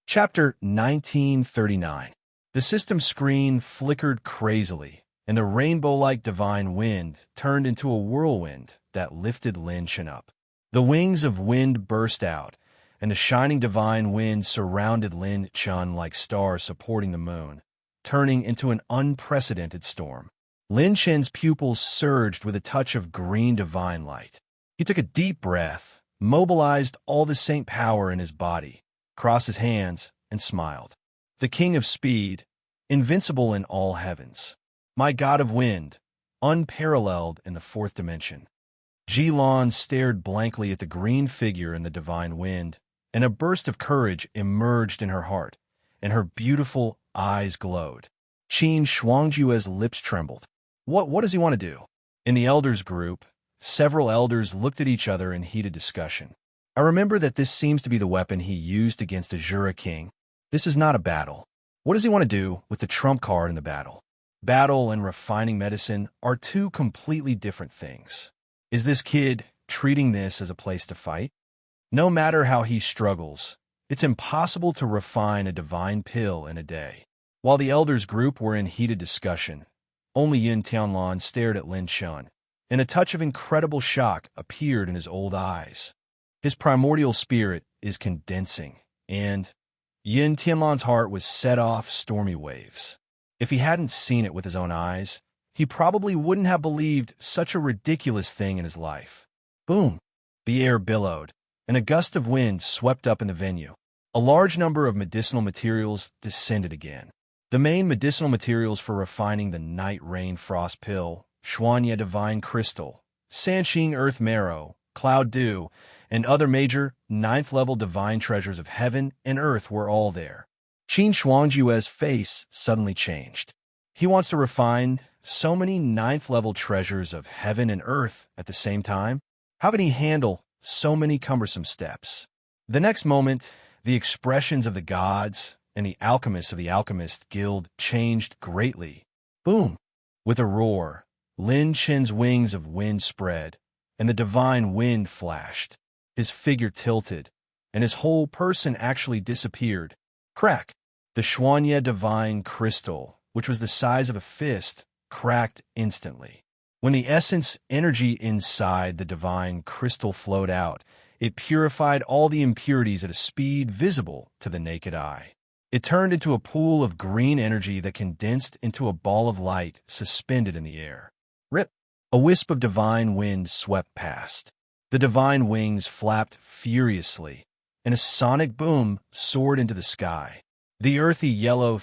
Chapter 1939. The system screen flickered crazily, and a rainbow-like divine wind turned into a whirlwind that lifted Lin Chen up. The wings of wind burst out, and the shining divine wind surrounded Lin Chen like stars supporting the moon, turning into an unprecedented storm. Lin Chen's pupils surged with a touch of green divine light. He took a deep breath, mobilized all the saint power in his body, crossed his hands, and smiled. The king of speed, invincible in all heavens. My god of wind, unparalleled in the 4th dimension. Ji-Lan stared blankly at the green figure in the divine wind, and a burst of courage emerged in her heart, and her beautiful eyes glowed. Qin Shuangjue's lips trembled. What does he want to do? In the elders group, several elders looked at each other in heated discussion. I remember that this seems to be the weapon he used against Azura King. This is not a battle. What does he want to do with the trump card in the battle? Battle and refining medicine are 2 completely different things. Is this kid treating this as a place to fight? No matter how he struggles, it's impossible to refine a divine pill in a day. While the elders group were in heated discussion, only Yin Tianlan stared at Lin Chen, and a touch of incredible shock appeared in his old eyes. His primordial spirit is condensing and Yin Tianlan's heart was set off stormy waves. If he hadn't seen it with his own eyes, he probably wouldn't have believed such a ridiculous thing in his life. Boom! The air billowed, and a gust of wind swept up in the venue. A large number of medicinal materials descended again. The main medicinal materials for refining the night rain frost pill, Xuanya divine crystal, Sanqing earth marrow, cloud dew, and other major ninth-level divine treasures of heaven and earth were all there. Qin Shuangjue's face suddenly changed. He wants to refine so many ninth-level treasures of heaven and earth at the same time? How can he handle so many cumbersome steps? The next moment, the expressions of the gods and the alchemists of the Alchemist Guild changed greatly. Boom! With a roar, Lin Chen's wings of wind spread, and the divine wind flashed. His figure tilted, and his whole person actually disappeared. Crack! The Xuanya divine crystal, which was the size of a fist, cracked instantly. When the essence energy inside the divine crystal flowed out, it purified all the impurities at a speed visible to the naked eye. It turned into a pool of green energy that condensed into a ball of light suspended in the air. Rip! A wisp of divine wind swept past. The divine wings flapped furiously, and a sonic boom soared into the sky. The earthy yellow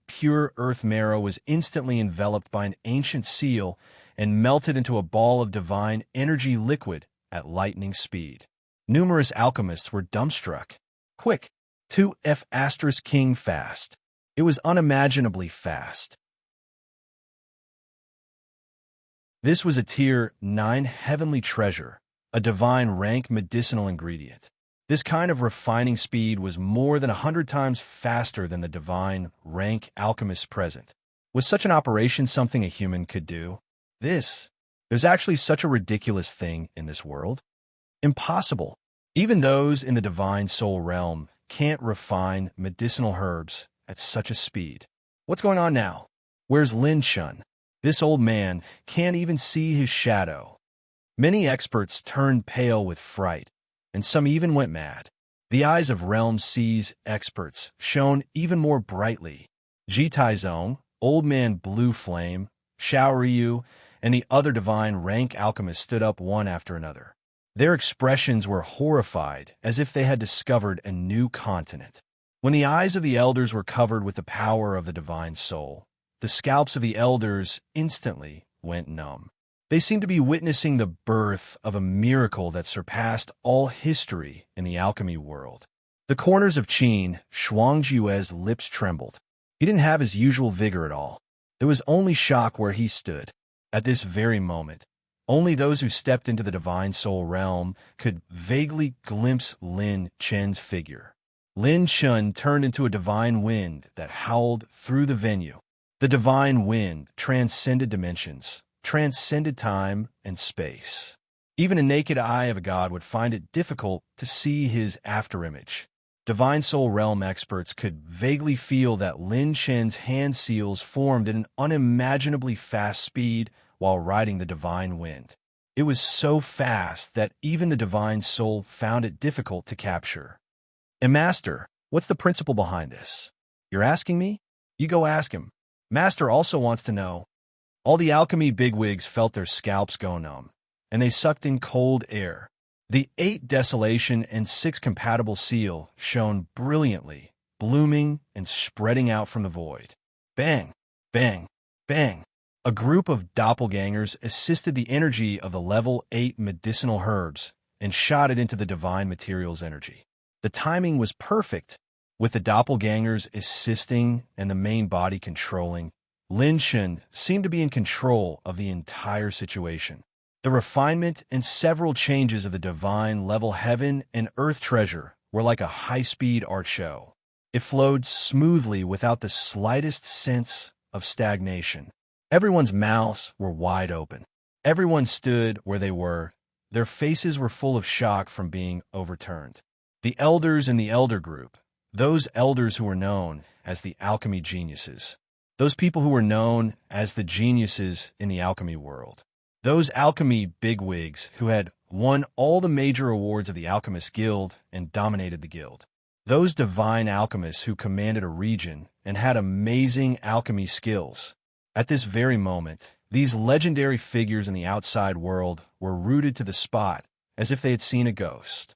pure earth marrow was instantly enveloped by an ancient seal and melted into a ball of divine energy liquid at lightning speed. Numerous alchemists were dumbstruck. Quick! 2F** King fast. It was unimaginably fast. This was a Tier 9 heavenly treasure, a divine rank medicinal ingredient. This kind of refining speed was more than 100 times faster than the divine rank alchemists present. Was such an operation something a human could do? There's actually such a ridiculous thing in this world? Impossible. Even those in the divine soul realm can't refine medicinal herbs at such a speed. What's going on now? Where's Lin Shun? This old man can't even see his shadow. Many experts turned pale with fright, and some even went mad. The eyes of Realm C's experts shone even more brightly. Ji Taizong, Old Man Blue Flame, Xiao Ryu, and the other divine rank alchemists stood up one after another. Their expressions were horrified, as if they had discovered a new continent. When the eyes of the elders were covered with the power of the divine soul, the scalps of the elders instantly went numb. They seemed to be witnessing the birth of a miracle that surpassed all history in the alchemy world. The corners of Qin Shuangjue's lips trembled. He didn't have his usual vigor at all. There was only shock where he stood. At this very moment, only those who stepped into the divine soul realm could vaguely glimpse Lin Chen's figure. Lin Chen turned into a divine wind that howled through the venue. The divine wind transcended dimensions, transcended time and space. Even a naked eye of a god would find it difficult to see his afterimage. Divine Soul Realm experts could vaguely feel that Lin Chen's hand seals formed at an unimaginably fast speed while riding the divine wind. It was so fast that even the divine soul found it difficult to capture. And Master, what's the principle behind this? You're asking me? You go ask him. Master also wants to know. All the alchemy bigwigs felt their scalps go numb, and they sucked in cold air. The 8 Desolation and 6 Compatible seal shone brilliantly, blooming and spreading out from the void. Bang! Bang! Bang! A group of doppelgangers assisted the energy of the level 8 medicinal herbs and shot it into the divine materials energy. The timing was perfect. With the doppelgangers assisting and the main body controlling, Lin Chen seemed to be in control of the entire situation. The refinement and several changes of the divine level heaven and earth treasure were like a high-speed art show. It flowed smoothly without the slightest sense of stagnation. Everyone's mouths were wide open. Everyone stood where they were. Their faces were full of shock from being overturned. The elders in the elder group, those elders who were known as the alchemy geniuses, those people who were known as the geniuses in the alchemy world, those alchemy bigwigs who had won all the major awards of the Alchemist Guild and dominated the guild. those divine alchemists who commanded a region and had amazing alchemy skills. At this very moment, these legendary figures in the outside world were rooted to the spot as if they had seen a ghost.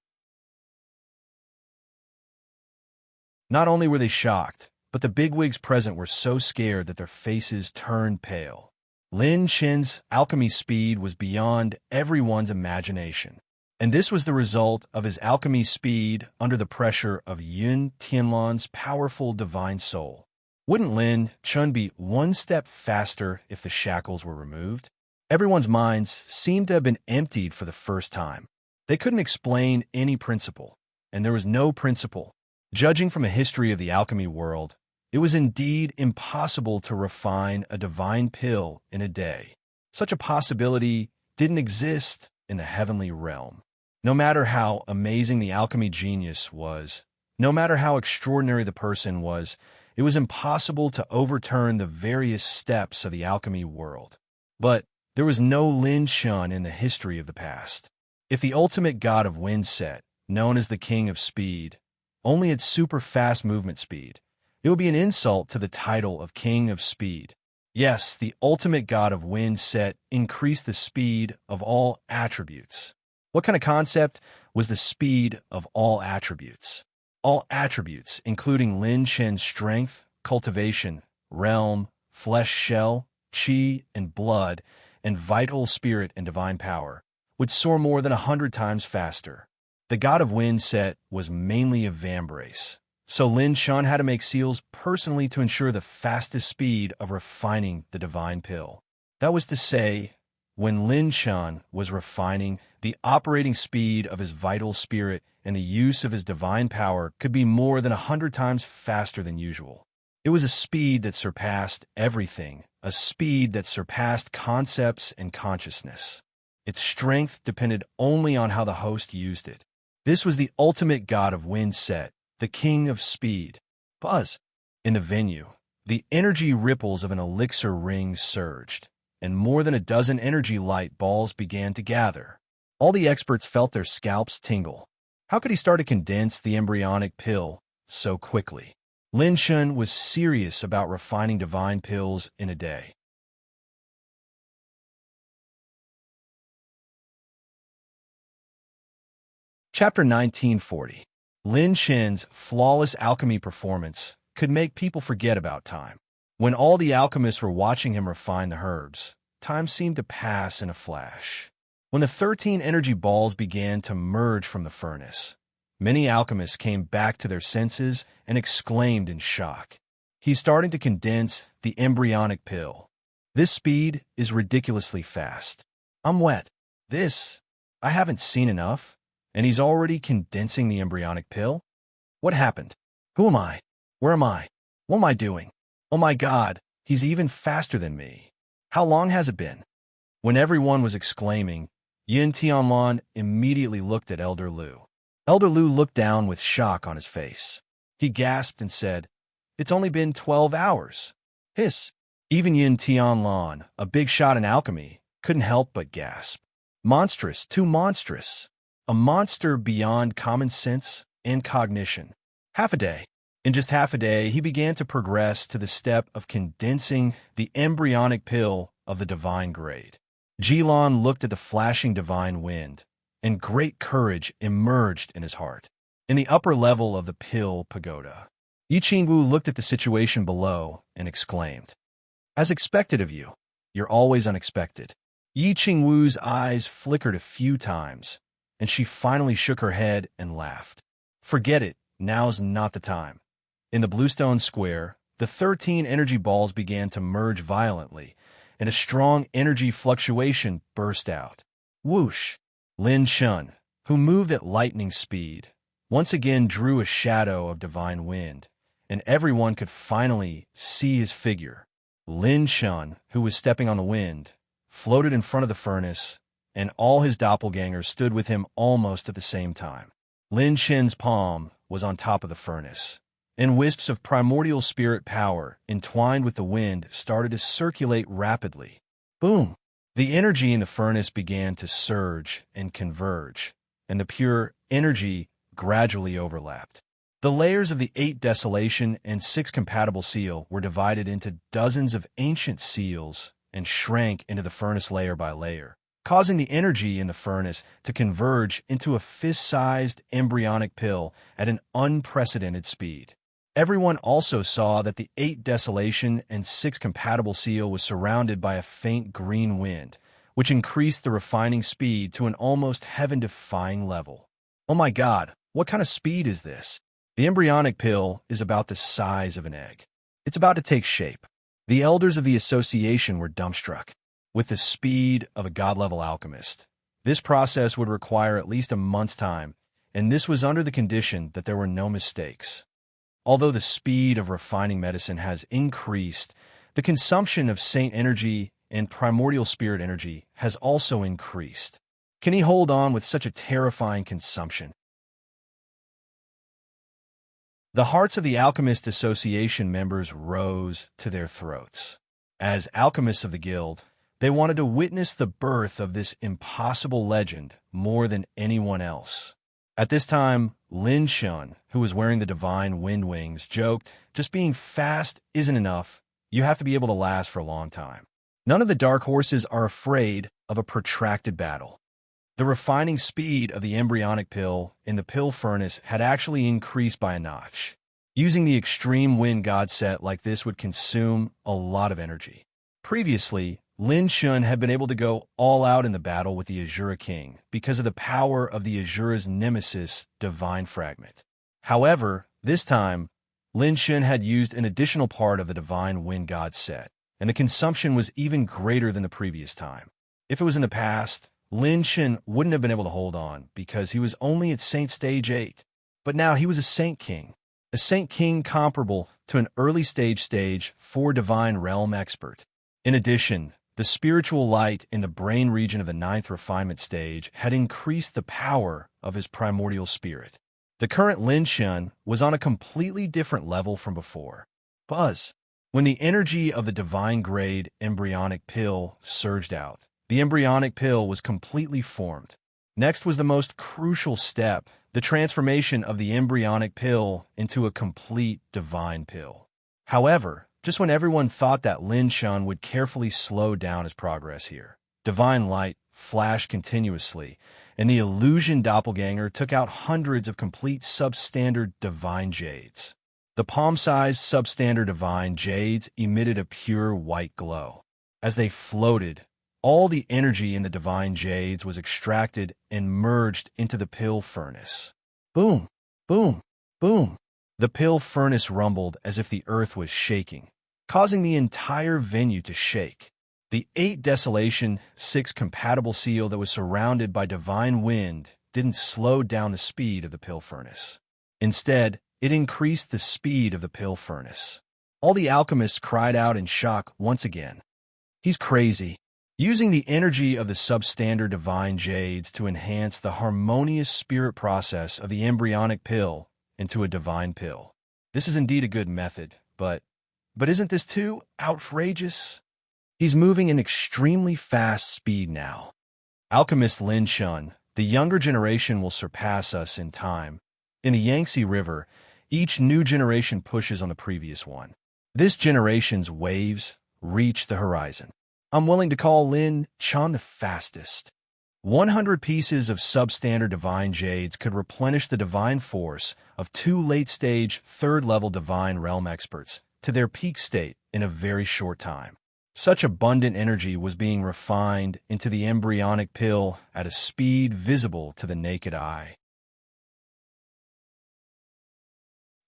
Not only were they shocked, but the bigwigs present were so scared that their faces turned pale. Lin Chen's alchemy speed was beyond everyone's imagination, and this was the result of his alchemy speed under the pressure of Yun Tianlan's powerful divine soul. Wouldn't Lin Chen be one step faster if the shackles were removed? Everyone's minds seemed to have been emptied for the first time. They couldn't explain any principle, and there was no principle. Judging from a history of the alchemy world, it was indeed impossible to refine a divine pill in a day. Such a possibility didn't exist in the heavenly realm. No matter how amazing the alchemy genius was, no matter how extraordinary the person was, it was impossible to overturn the various steps of the alchemy world. But there was no Lin Chen in the history of the past. If the ultimate god of wind set, known as the King of Speed, only had super fast movement speed, it would be an insult to the title of King of Speed. Yes, the ultimate god of wind set increased the speed of all attributes. What kind of concept was the speed of all attributes? All attributes, including Lin Chen's strength, cultivation, realm, flesh shell, chi and blood, and vital spirit and divine power, would soar more than 100 times faster. The god of wind set was mainly a vambrace, so Lin Chen had to make seals personally to ensure the fastest speed of refining the divine pill. That was to say, when Lin Chen was refining, the operating speed of his vital spirit and the use of his divine power could be more than 100 times faster than usual. It was a speed that surpassed everything, a speed that surpassed concepts and consciousness. Its strength depended only on how the host used it. This was the ultimate god of wind set, the King of Speed. Buzz! In the venue, the energy ripples of an elixir ring surged, and more than a dozen energy light balls began to gather. All the experts felt their scalps tingle. How could he start to condense the embryonic pill so quickly? Lin Chen was serious about refining divine pills in a day. Chapter 1940. Lin Chen's flawless alchemy performance could make people forget about time. When all the alchemists were watching him refine the herbs, time seemed to pass in a flash. When the 13 energy balls began to merge from the furnace, many alchemists came back to their senses and exclaimed in shock. He's starting to condense the embryonic pill. This speed is ridiculously fast. I'm wet. I haven't seen enough. And he's already condensing the embryonic pill? What happened? Who am I? Where am I? What am I doing? Oh my God, he's even faster than me. How long has it been? When everyone was exclaiming, Yin Tianlan immediately looked at Elder Lu. Elder Lu looked down with shock on his face. He gasped and said, "It's only been 12 hours. Hiss." Even Yin Tianlan, a big shot in alchemy, couldn't help but gasp. Monstrous, too monstrous. A monster beyond common sense and cognition. Half a day. In just half a day, he began to progress to the step of condensing the embryonic pill of the divine grade. Jilan looked at the flashing divine wind, and great courage emerged in his heart. In the upper level of the pill pagoda, Yi Qingwu looked at the situation below and exclaimed, "As expected of you, you're always unexpected." Yi Qingwu's eyes flickered a few times, and she finally shook her head and laughed. "Forget it, now's not the time." In the bluestone square, the 13 energy balls began to merge violently, and a strong energy fluctuation burst out. Whoosh! Lin Chen, who moved at lightning speed, once again drew a shadow of divine wind, and everyone could finally see his figure. Lin Chen, who was stepping on the wind, floated in front of the furnace, and all his doppelgangers stood with him almost at the same time. Lin Chen's palm was on top of the furnace, and wisps of primordial spirit power entwined with the wind started to circulate rapidly. Boom! The energy in the furnace began to surge and converge, and the pure energy gradually overlapped. The layers of the 8 desolation and 6 compatible seal were divided into dozens of ancient seals and shrank into the furnace layer by layer, causing the energy in the furnace to converge into a fist-sized embryonic pill at an unprecedented speed. Everyone also saw that the 8 desolation and 6 compatible seal was surrounded by a faint green wind, which increased the refining speed to an almost heaven-defying level. Oh my God, what kind of speed is this? The embryonic pill is about the size of an egg. It's about to take shape. The elders of the association were dumbstruck. With the speed of a god-level alchemist, this process would require at least a month's time, and this was under the condition that there were no mistakes. Although the speed of refining medicine has increased, the consumption of saint energy and primordial spirit energy has also increased. Can he hold on with such a terrifying consumption? The hearts of the Alchemist Association members rose to their throats. As alchemists of the guild, they wanted to witness the birth of this impossible legend more than anyone else. At this time, Lin Shun, who was wearing the divine wind wings, joked, "Just being fast isn't enough. You have to be able to last for a long time." None of the dark horses are afraid of a protracted battle. The refining speed of the embryonic pill in the pill furnace had actually increased by a notch. Using the extreme wind god set like this would consume a lot of energy. Previously, Lin Shun had been able to go all out in the battle with the Azura King because of the power of the Azura's nemesis, Divine Fragment. However, this time, Lin Shun had used an additional part of the Divine Wind God set, and the consumption was even greater than the previous time. If it was in the past, Lin Shun wouldn't have been able to hold on because he was only at Saint Stage 8, but now he was a Saint King comparable to an early stage 4 Divine Realm expert. In addition, the spiritual light in the brain region of the 9th refinement stage had increased the power of his primordial spirit. The current Lin Shun was on a completely different level from before. Buzz. When the energy of the divine grade embryonic pill surged out, the embryonic pill was completely formed. Next was the most crucial step, the transformation of the embryonic pill into a complete divine pill. However, just when everyone thought that Lin Shun would carefully slow down his progress here, divine light flashed continuously, and the illusion doppelganger took out hundreds of complete substandard divine jades. The palm-sized substandard divine jades emitted a pure white glow. As they floated, all the energy in the divine jades was extracted and merged into the pill furnace. Boom, boom, boom. The pill furnace rumbled as if the earth was shaking, causing the entire venue to shake. The 8 desolation, 6 compatible seal that was surrounded by divine wind didn't slow down the speed of the pill furnace. Instead, it increased the speed of the pill furnace. All the alchemists cried out in shock once again. He's crazy. Using the energy of the substandard divine jades to enhance the harmonious spirit process of the embryonic pill into a divine pill. This is indeed a good method, but isn't this too outrageous? He's moving in extremely fast speed now. Alchemist Lin Shun, the younger generation will surpass us in time. In the Yangtze River, each new generation pushes on the previous one. This generation's waves reach the horizon. I'm willing to call Lin Shun the fastest. 100 pieces of substandard divine jades could replenish the divine force of 2 late-stage, 3rd-level divine realm experts to their peak state in a very short time. Such abundant energy was being refined into the embryonic pill at a speed visible to the naked eye.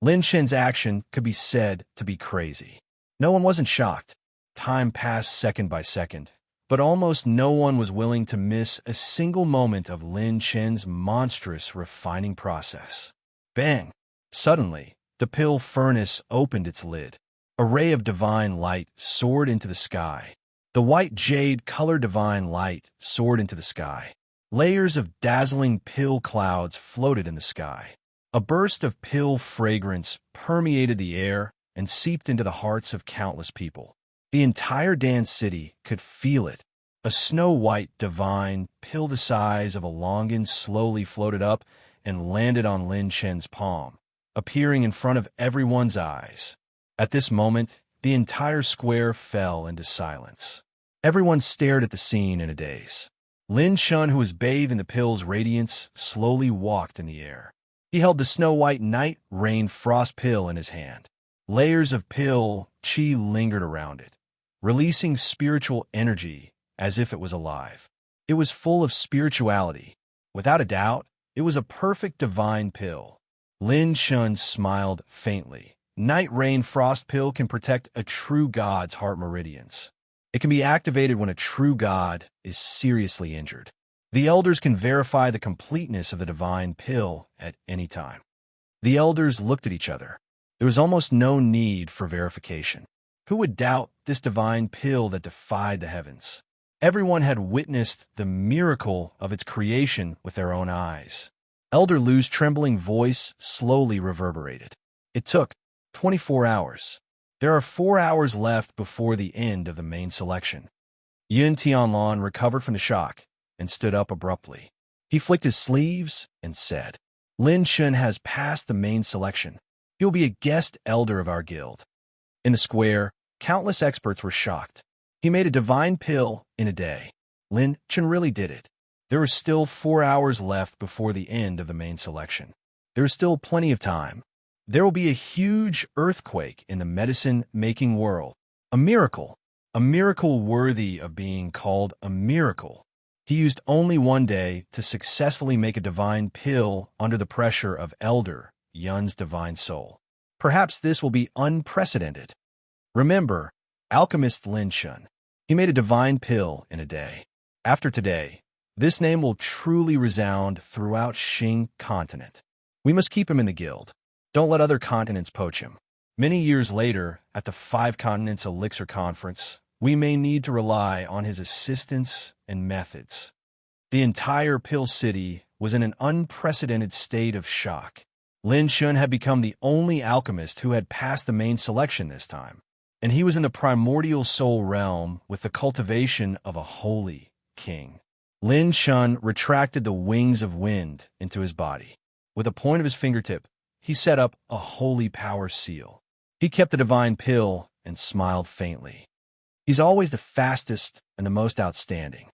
Lin Shun's action could be said to be crazy. No one wasn't shocked. Time passed second by second, but almost no one was willing to miss a single moment of Lin Shun's monstrous refining process. Bang! Suddenly, the pill furnace opened its lid. A ray of divine light soared into the sky. The white jade-colored divine light soared into the sky. Layers of dazzling pill clouds floated in the sky. A burst of pill fragrance permeated the air and seeped into the hearts of countless people. The entire dance city could feel it. A snow-white divine pill the size of a longan slowly floated up and landed on Lin Shun's palm. appearing in front of everyone's eyes. At this moment, the entire square fell into silence. Everyone stared at the scene in a daze. Lin Shun, who was bathed in the pill's radiance, slowly walked in the air. He held the snow-white night rain frost pill in his hand. Layers of pill chi lingered around it, releasing spiritual energy as if it was alive. It was full of spirituality. Without a doubt, it was a perfect divine pill. Lin Shun smiled faintly. Night rain frost pill can protect a true god's heart meridians. It can be activated when a true god is seriously injured. The elders can verify the completeness of the divine pill at any time. The elders looked at each other. There was almost no need for verification. Who would doubt this divine pill that defied the heavens? Everyone had witnessed the miracle of its creation with their own eyes. Elder Lu's trembling voice slowly reverberated. It took 24 hours. There are 4 hours left before the end of the main selection. Yun Tianlan recovered from the shock and stood up abruptly. He flicked his sleeves and said, Lin Shun has passed the main selection. He will be a guest elder of our guild. In the square, countless experts were shocked. He made a divine pill in a day. Lin Shun really did it. There were still 4 hours left before the end of the main selection. There is still plenty of time. There will be a huge earthquake in the medicine-making world. A miracle worthy of being called a miracle. He used only one day to successfully make a divine pill under the pressure of Elder Yun's divine soul. Perhaps this will be unprecedented. Remember, alchemist Lin Shun. He made a divine pill in a day. After today, this name will truly resound throughout Xing continent. We must keep him in the guild. Don't let other continents poach him. Many years later, at the Five Continents Elixir Conference, we may need to rely on his assistance and methods. The entire Pill City was in an unprecedented state of shock. Lin Shun had become the only alchemist who had passed the main selection this time, and he was in the primordial soul realm with the cultivation of a holy king. Lin Shun retracted the wings of wind into his body. With a point of his fingertip, he set up a holy power seal. He kept the divine pill and smiled faintly. He's always the fastest and the most outstanding.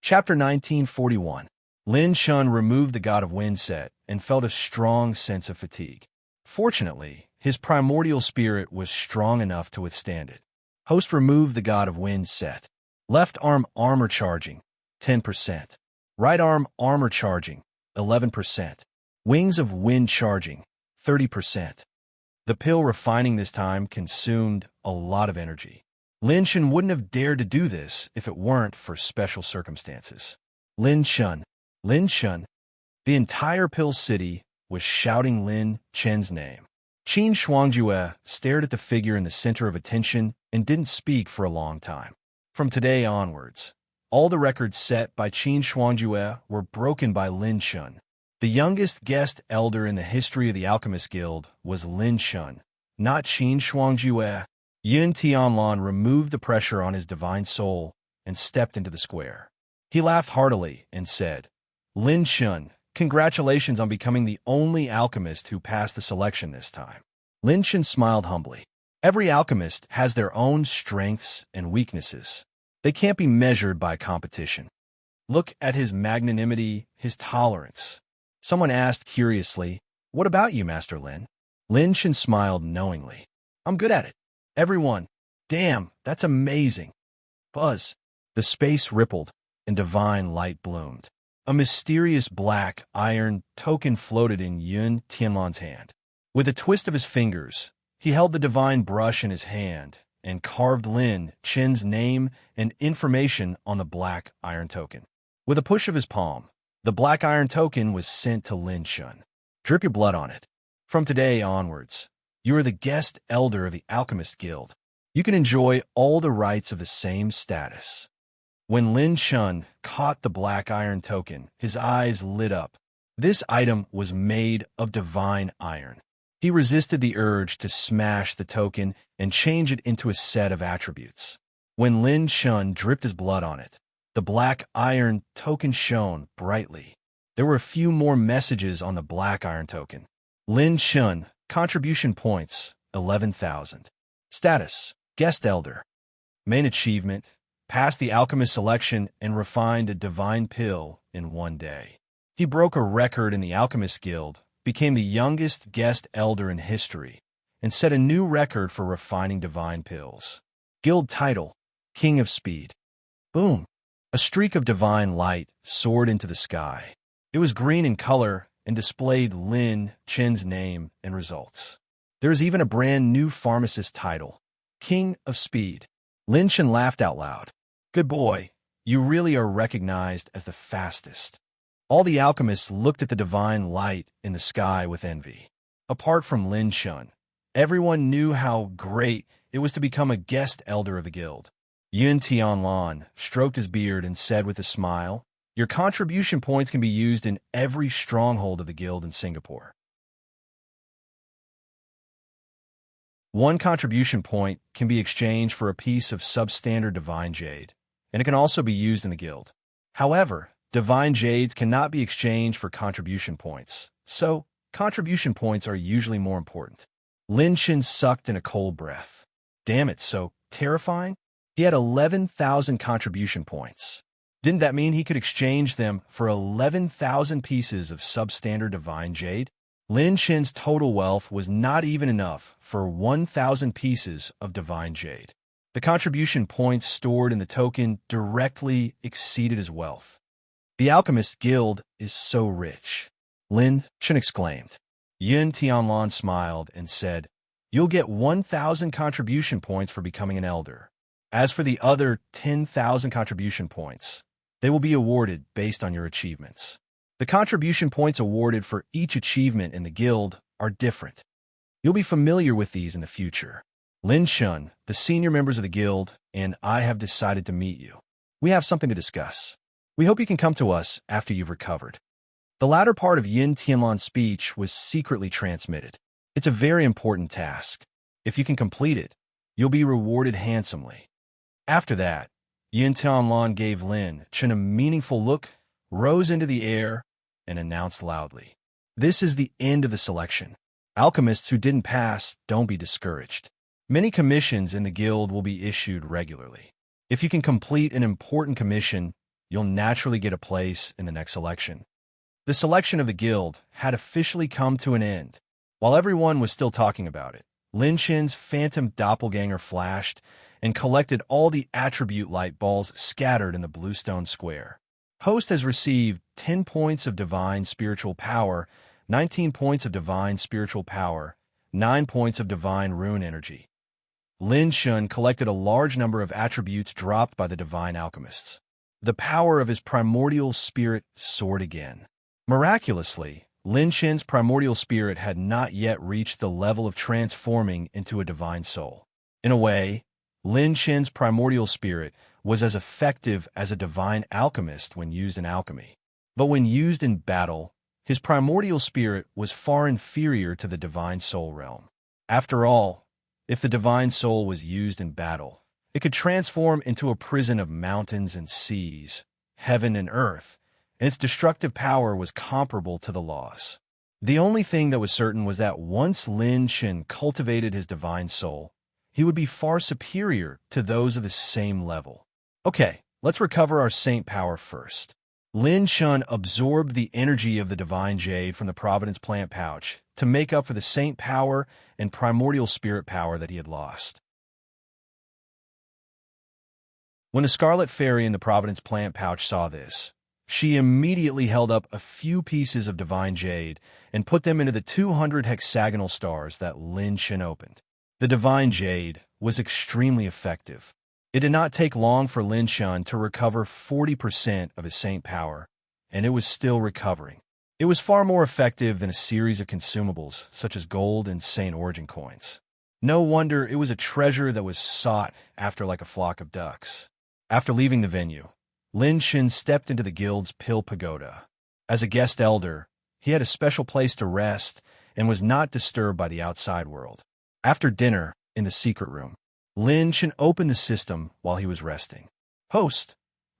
Chapter 1941. Lin Shun removed the God of Wind set and felt a strong sense of fatigue. Fortunately, his primordial spirit was strong enough to withstand it. Host removed the God of Wind set. Left arm armor charging, 10%. Right arm armor charging, 11%. Wings of wind charging, 30%. The pill refining this time consumed a lot of energy. Lin Shun wouldn't have dared to do this if it weren't for special circumstances. Lin Shun. The entire Pill City was shouting Lin Chen's name. Qin Shuangjue stared at the figure in the center of attention and didn't speak for a long time. From today onwards, all the records set by Qin Shuangjue were broken by Lin Shun. The youngest guest elder in the history of the Alchemist Guild was Lin Shun, not Qin Shuangjue. Yun Tianlan removed the pressure on his divine soul and stepped into the square. He laughed heartily and said, Lin Shun, congratulations on becoming the only alchemist who passed the selection this time. Lin Shun smiled humbly. Every alchemist has their own strengths and weaknesses. They can't be measured by competition. Look at his magnanimity, his tolerance. Someone asked curiously, What about you, Master Lin? Lin Shun smiled knowingly. I'm good at it. Everyone, damn, that's amazing. Buzz. The space rippled, and divine light bloomed. A mysterious black iron token floated in Yun Tianlan's hand. With a twist of his fingers, he held the divine brush in his hand and carved Lin Chen's name and information on the black iron token. With a push of his palm, the black iron token was sent to Lin Shun. Drip your blood on it. From today onwards, you are the guest elder of the Alchemist Guild. You can enjoy all the rights of the same status. When Lin Shun caught the black iron token, his eyes lit up. This item was made of divine iron. He resisted the urge to smash the token and change it into a set of attributes. When Lin Shun dripped his blood on it, The black iron token shone brightly. There were a few more messages on the black iron token. Lin Shun, contribution points, 11,000. Status, guest elder. Main achievement, passed the alchemist selection and refined a divine pill in one day. He broke a record in the Alchemist Guild, became the youngest guest elder in history, and set a new record for refining divine pills. Guild title, King of Speed. Boom! A streak of divine light soared into the sky. It was green in color and displayed Lin Chen's name and results. There is even a brand new pharmacist title, King of Speed. Lin Chen laughed out loud. Good boy, you really are recognized as the fastest. All the alchemists looked at the divine light in the sky with envy. Apart from Lin Chen, everyone knew how great it was to become a guest elder of the guild. Yun Tianlan stroked his beard and said with a smile, your contribution points can be used in every stronghold of the guild in Singapore. One contribution point can be exchanged for a piece of substandard divine jade, and it can also be used in the guild. However, divine jades cannot be exchanged for contribution points, so contribution points are usually more important. Lin Chen sucked in a cold breath. Damn it, so terrifying? He had 11,000 contribution points. Didn't that mean he could exchange them for 11,000 pieces of substandard divine jade? Lin Chen's total wealth was not even enough for 1,000 pieces of divine jade. The contribution points stored in the token directly exceeded his wealth. The Alchemist Guild is so rich, Lin Chen exclaimed. Yun Tianlan smiled and said, you'll get 1,000 contribution points for becoming an elder. As for the other 10,000 contribution points, they will be awarded based on your achievements. The contribution points awarded for each achievement in the guild are different. You'll be familiar with these in the future. Lin Shun, the senior members of the guild, and I have decided to meet you. We have something to discuss. We hope you can come to us after you've recovered. The latter part of Yin Tianlan's speech was secretly transmitted. It's a very important task. If you can complete it, you'll be rewarded handsomely. After that, Yin Tianlan gave Lin Chen a meaningful look, rose into the air, and announced loudly, this is the end of the selection. Alchemists who didn't pass, don't be discouraged. Many commissions in the guild will be issued regularly. If you can complete an important commission, you'll naturally get a place in the next selection. The selection of the guild had officially come to an end. While everyone was still talking about it, Lin Chen's phantom doppelganger flashed and collected all the attribute light balls scattered in the Bluestone Square. Host has received 10 points of divine spiritual power, 19 points of divine spiritual power, 9 points of divine rune energy. Lin Shun collected a large number of attributes dropped by the divine alchemists. The power of his primordial spirit soared again. Miraculously, Lin Chen's primordial spirit had not yet reached the level of transforming into a divine soul. In a way, Lin Chen's primordial spirit was as effective as a divine alchemist when used in alchemy. But when used in battle, his primordial spirit was far inferior to the divine soul realm. After all, if the divine soul was used in battle, it could transform into a prison of mountains and seas, heaven and earth, and its destructive power was comparable to the loss. The only thing that was certain was that once Lin Chen cultivated his divine soul, he would be far superior to those of the same level. Okay, let's recover our saint power first. Lin Chen absorbed the energy of the divine jade from the Providence plant pouch to make up for the saint power and primordial spirit power that he had lost. When the Scarlet Fairy in the Providence plant pouch saw this, she immediately held up a few pieces of divine jade and put them into the 200 hexagonal stars that Lin Chen opened. The divine jade was extremely effective. It did not take long for Lin Chen to recover 40% of his saint power, and it was still recovering. It was far more effective than a series of consumables, such as gold and saint origin coins. No wonder it was a treasure that was sought after like a flock of ducks. After leaving the venue, Lin Chen stepped into the guild's pill pagoda. As a guest elder, he had a special place to rest and was not disturbed by the outside world. After dinner, in the secret room, Lin Chen opened the system while he was resting. Host,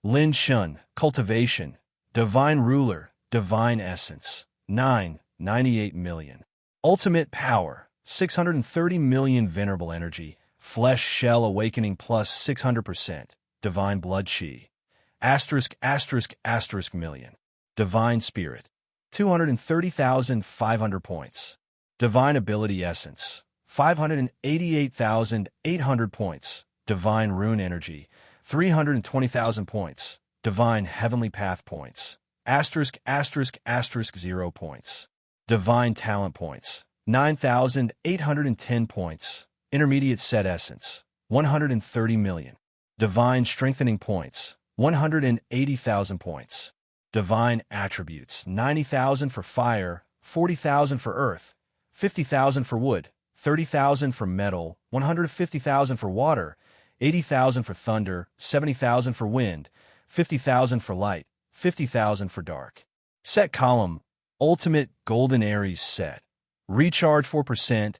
Lin Shun, cultivation, divine ruler, divine essence, 98 million. Ultimate power, 630 million venerable energy, flesh shell awakening plus 600%, divine blood chi, **** million. Divine spirit, 230,500 points. Divine ability essence, 588,800 points. Divine rune energy, 320,000 points. Divine heavenly path points, **** 0 points. Divine talent points, 9,810 points. Intermediate set essence, 130 million. Divine strengthening points, 180,000 points. Divine attributes, 90,000 for fire, 40,000 for earth, 50,000 for wood, 30,000 for metal, 150,000 for water, 80,000 for thunder, 70,000 for wind, 50,000 for light, 50,000 for dark. Set column, Ultimate Golden Aries set. Recharge 4%,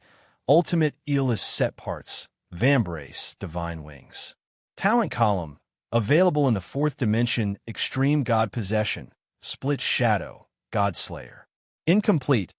Ultimate Eelis set parts, Vambrace, Divine Wings. Talent column, available in the 4th dimension, Extreme God Possession, Split Shadow, Godslayer. Incomplete,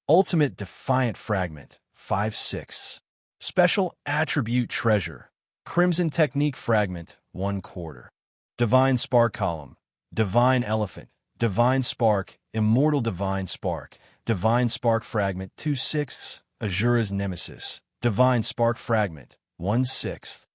Ultimate Defiant Fragment, 5/6. Special Attribute Treasure, Crimson Technique Fragment, 1/4. Divine Spark column, Divine Elephant, Divine Spark, Immortal Divine Spark, Divine Spark Fragment, 2/6. Azura's Nemesis, Divine Spark Fragment, 1/6.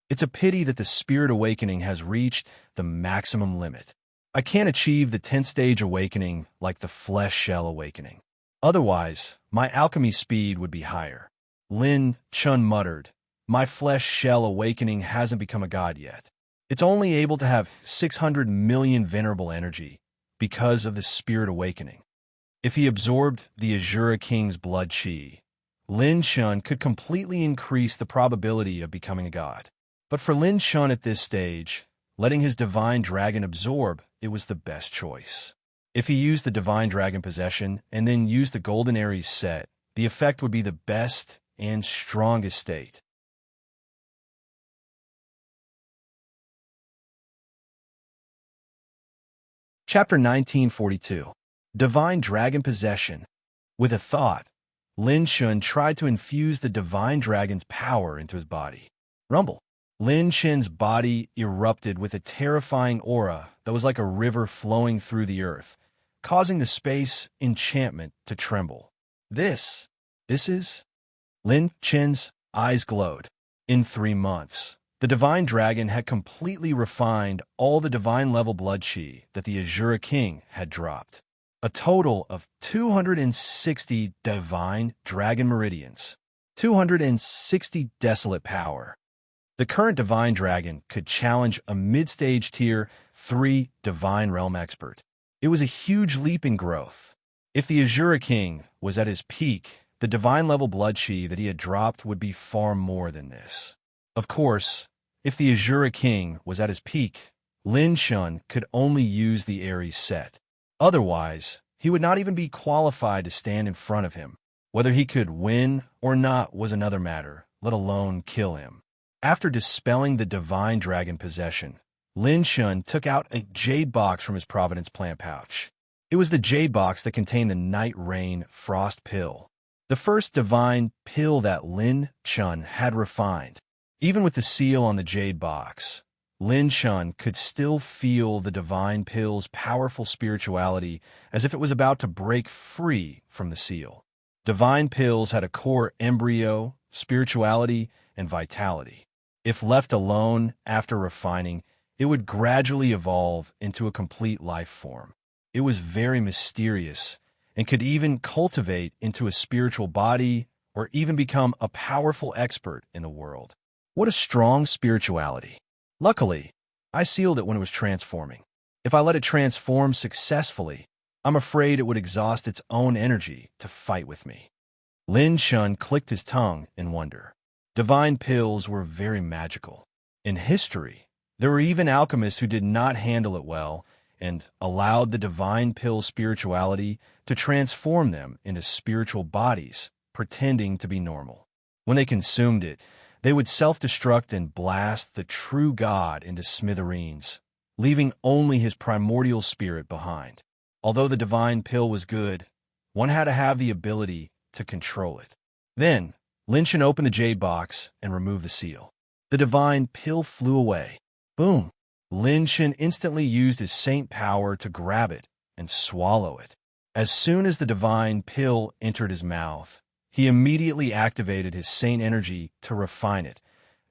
It's a pity that the Spirit Awakening has reached the maximum limit. I can't achieve the 10th stage awakening like the Flesh Shell Awakening. Otherwise, my alchemy speed would be higher. Lin Chun muttered, my Flesh Shell Awakening hasn't become a god yet. It's only able to have 600 million venerable energy because of the Spirit Awakening. If he absorbed the Azura King's blood chi, Lin Chun could completely increase the probability of becoming a god. But for Lin Chun at this stage, letting his divine dragon absorb, it was the best choice. If he used the divine dragon possession and then used the Golden Aries set, the effect would be the best and strongest state. Chapter 1942. Divine Dragon Possession. With a thought, Lin Chun tried to infuse the divine dragon's power into his body. Rumble. Lin Chun's body erupted with a terrifying aura that was like a river flowing through the earth, causing the space enchantment to tremble. This is... Lin Chun's eyes glowed. In 3 months, the divine dragon had completely refined all the divine-level blood chi that the Azura King had dropped. A total of 260 divine dragon meridians, 260 desolate power. The current divine dragon could challenge a mid-stage tier 3 divine realm expert. It was a huge leap in growth. If the Azura King was at his peak, the divine-level blood chi that he had dropped would be far more than this. Of course, if the Azura King was at his peak, Lin Chun could only use the Aries set. Otherwise, he would not even be qualified to stand in front of him. Whether he could win or not was another matter, let alone kill him. After dispelling the divine dragon possession, Lin Chun took out a jade box from his Providence plant pouch. It was the jade box that contained the Night Rain Frost Pill, the first divine pill that Lin Chun had refined. Even with the seal on the jade box, Lin Chun could still feel the divine pill's powerful spirituality as if it was about to break free from the seal. Divine pills had a core embryo, spirituality, and vitality. If left alone after refining, it would gradually evolve into a complete life form. It was very mysterious and could even cultivate into a spiritual body or even become a powerful expert in the world. What a strong spirituality. Luckily, I sealed it when it was transforming. If I let it transform successfully, I'm afraid it would exhaust its own energy to fight with me. Lin Chun clicked his tongue in wonder. Divine pills were very magical. In history, there were even alchemists who did not handle it well and allowed the divine pill spirituality to transform them into spiritual bodies, pretending to be normal. When they consumed it, they would self-destruct and blast the true God into smithereens, leaving only his primordial spirit behind. Although the divine pill was good, one had to have the ability to control it. Then, Lin Shan opened the jade box and removed the seal. The divine pill flew away. Boom! Lin Shan instantly used his saint power to grab it and swallow it. As soon as the divine pill entered his mouth, he immediately activated his saint energy to refine it,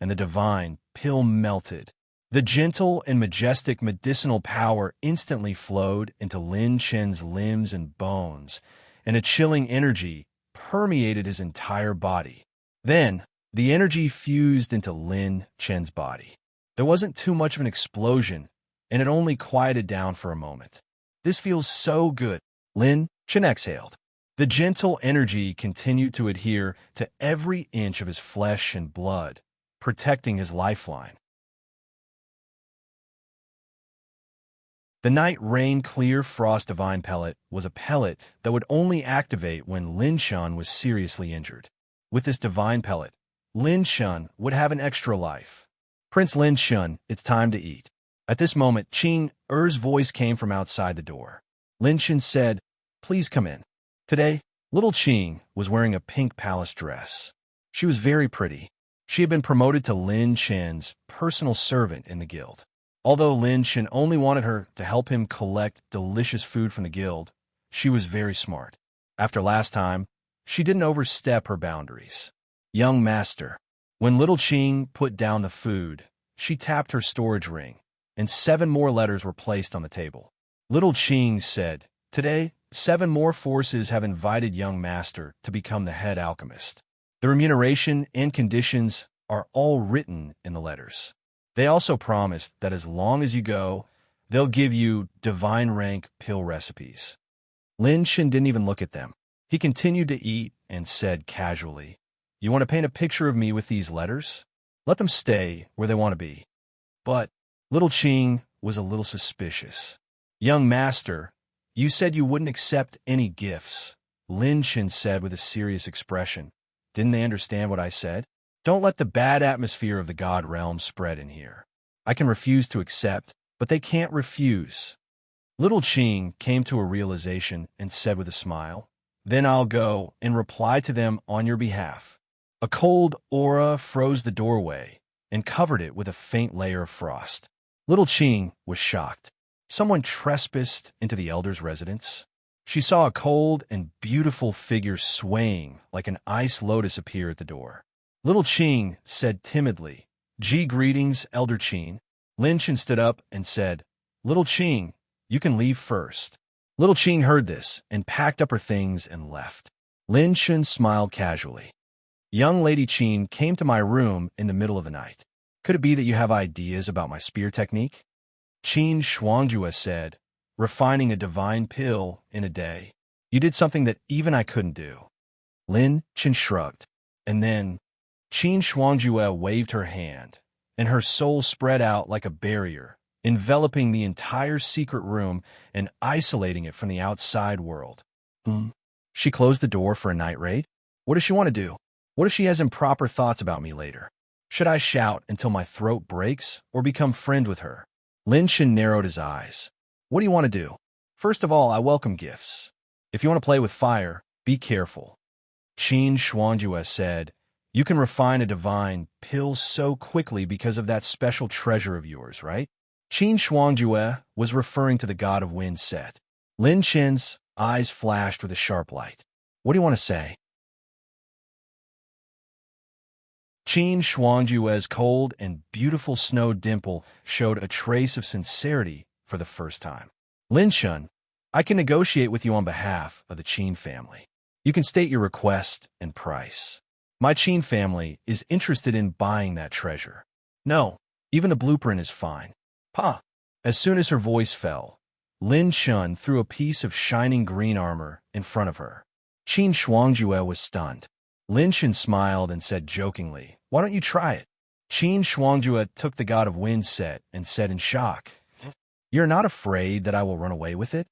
and the divine pill melted. The gentle and majestic medicinal power instantly flowed into Lin Chen's limbs and bones, and a chilling energy permeated his entire body. Then, the energy fused into Lin Chen's body. There wasn't too much of an explosion, and it only quieted down for a moment. This feels so good, Lin Chen exhaled. The gentle energy continued to adhere to every inch of his flesh and blood, protecting his lifeline. The night rain clear frost divine pellet was a pellet that would only activate when Lin Shan was seriously injured. With this divine pellet, Lin Shan would have an extra life. Prince Lin Shan, it's time to eat. At this moment, Qing Er's voice came from outside the door. Lin Shan said, "Please come in." Today, little Qing was wearing a pink palace dress. She was very pretty. She had been promoted to Lin Chen's personal servant in the guild. Although Lin Chen only wanted her to help him collect delicious food from the guild, she was very smart. After last time, she didn't overstep her boundaries. Young master. When little Qing put down the food, she tapped her storage ring, and 7 more letters were placed on the table. Little Qing said, "Today, 7 more forces have invited young master to become the head alchemist. The remuneration and conditions are all written in the letters. They also promised that as long as you go, they'll give you divine rank pill recipes." Lin Shan didn't even look at them. He continued to eat and said casually, "You want to paint a picture of me with these letters? Let them stay where they want to be." But little Qing was a little suspicious. "Young master, you said you wouldn't accept any gifts," Lin Shan said with a serious expression. "Didn't they understand what I said? Don't let the bad atmosphere of the God realm spread in here. I can refuse to accept, but they can't refuse." Little Qing came to a realization and said with a smile, "Then I'll go and reply to them on your behalf." A cold aura froze the doorway and covered it with a faint layer of frost. Little Qing was shocked. Someone trespassed into the elder's residence. She saw a cold and beautiful figure swaying like an ice lotus appear at the door. Little Qing said timidly, "Gee, greetings, Elder Qing." Lin Chen stood up and said, "Little Qing, you can leave first." Little Qing heard this and packed up her things and left. Lin Chen smiled casually. "Young Lady Qing came to my room in the middle of the night. Could it be that you have ideas about my spear technique?" Qin Shuangjue said, "Refining a divine pill in a day. You did something that even I couldn't do." Lin Chen shrugged, and then Qin Shuangjue waved her hand, and her soul spread out like a barrier, enveloping the entire secret room and isolating it from the outside world. She closed the door for a night raid? What does she want to do? What if she has improper thoughts about me later? Should I shout until my throat breaks or become friend with her? Lin Shan narrowed his eyes. "What do you want to do?" "First of all, I welcome gifts. If you want to play with fire, be careful." Qin Shuangjue said, "You can refine a divine pill so quickly because of that special treasure of yours, right?" Qin Shuangjue was referring to the god of wind Set. Lin Chen's eyes flashed with a sharp light. "What do you want to say?" Qin Shuangjue's cold and beautiful snow dimple showed a trace of sincerity for the first time. "Lin Shan, I can negotiate with you on behalf of the Qin family. You can state your request and price. My Qin family is interested in buying that treasure." "No, even the blueprint is fine." "Pa!" As soon as her voice fell, Lin Shan threw a piece of shining green armor in front of her. Qin Shuangjue was stunned. Lin Shan smiled and said jokingly, "Why don't you try it?" Qin Shuangjue took the god of wind set and said in shock, "You're not afraid that I will run away with it?"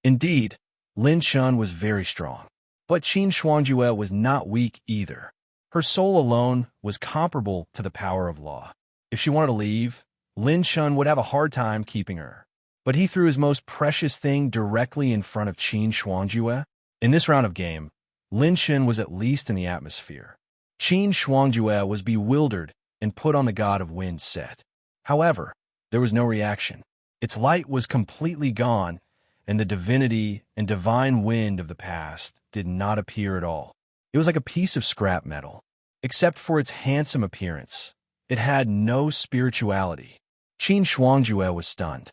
Indeed, Lin Shan was very strong. But Qin Shuangjue was not weak either. Her soul alone was comparable to the power of law. If she wanted to leave, Lin Shun would have a hard time keeping her. But he threw his most precious thing directly in front of Qin Shuangjue. In this round of game, Lin Shun was at least in the atmosphere. Qin Shuangjue was bewildered and put on the God of Wind set. However, there was no reaction. Its light was completely gone, and the divinity and divine wind of the past did not appear at all. It was like a piece of scrap metal. Except for its handsome appearance, it had no spirituality. Qin Shuangjue was stunned.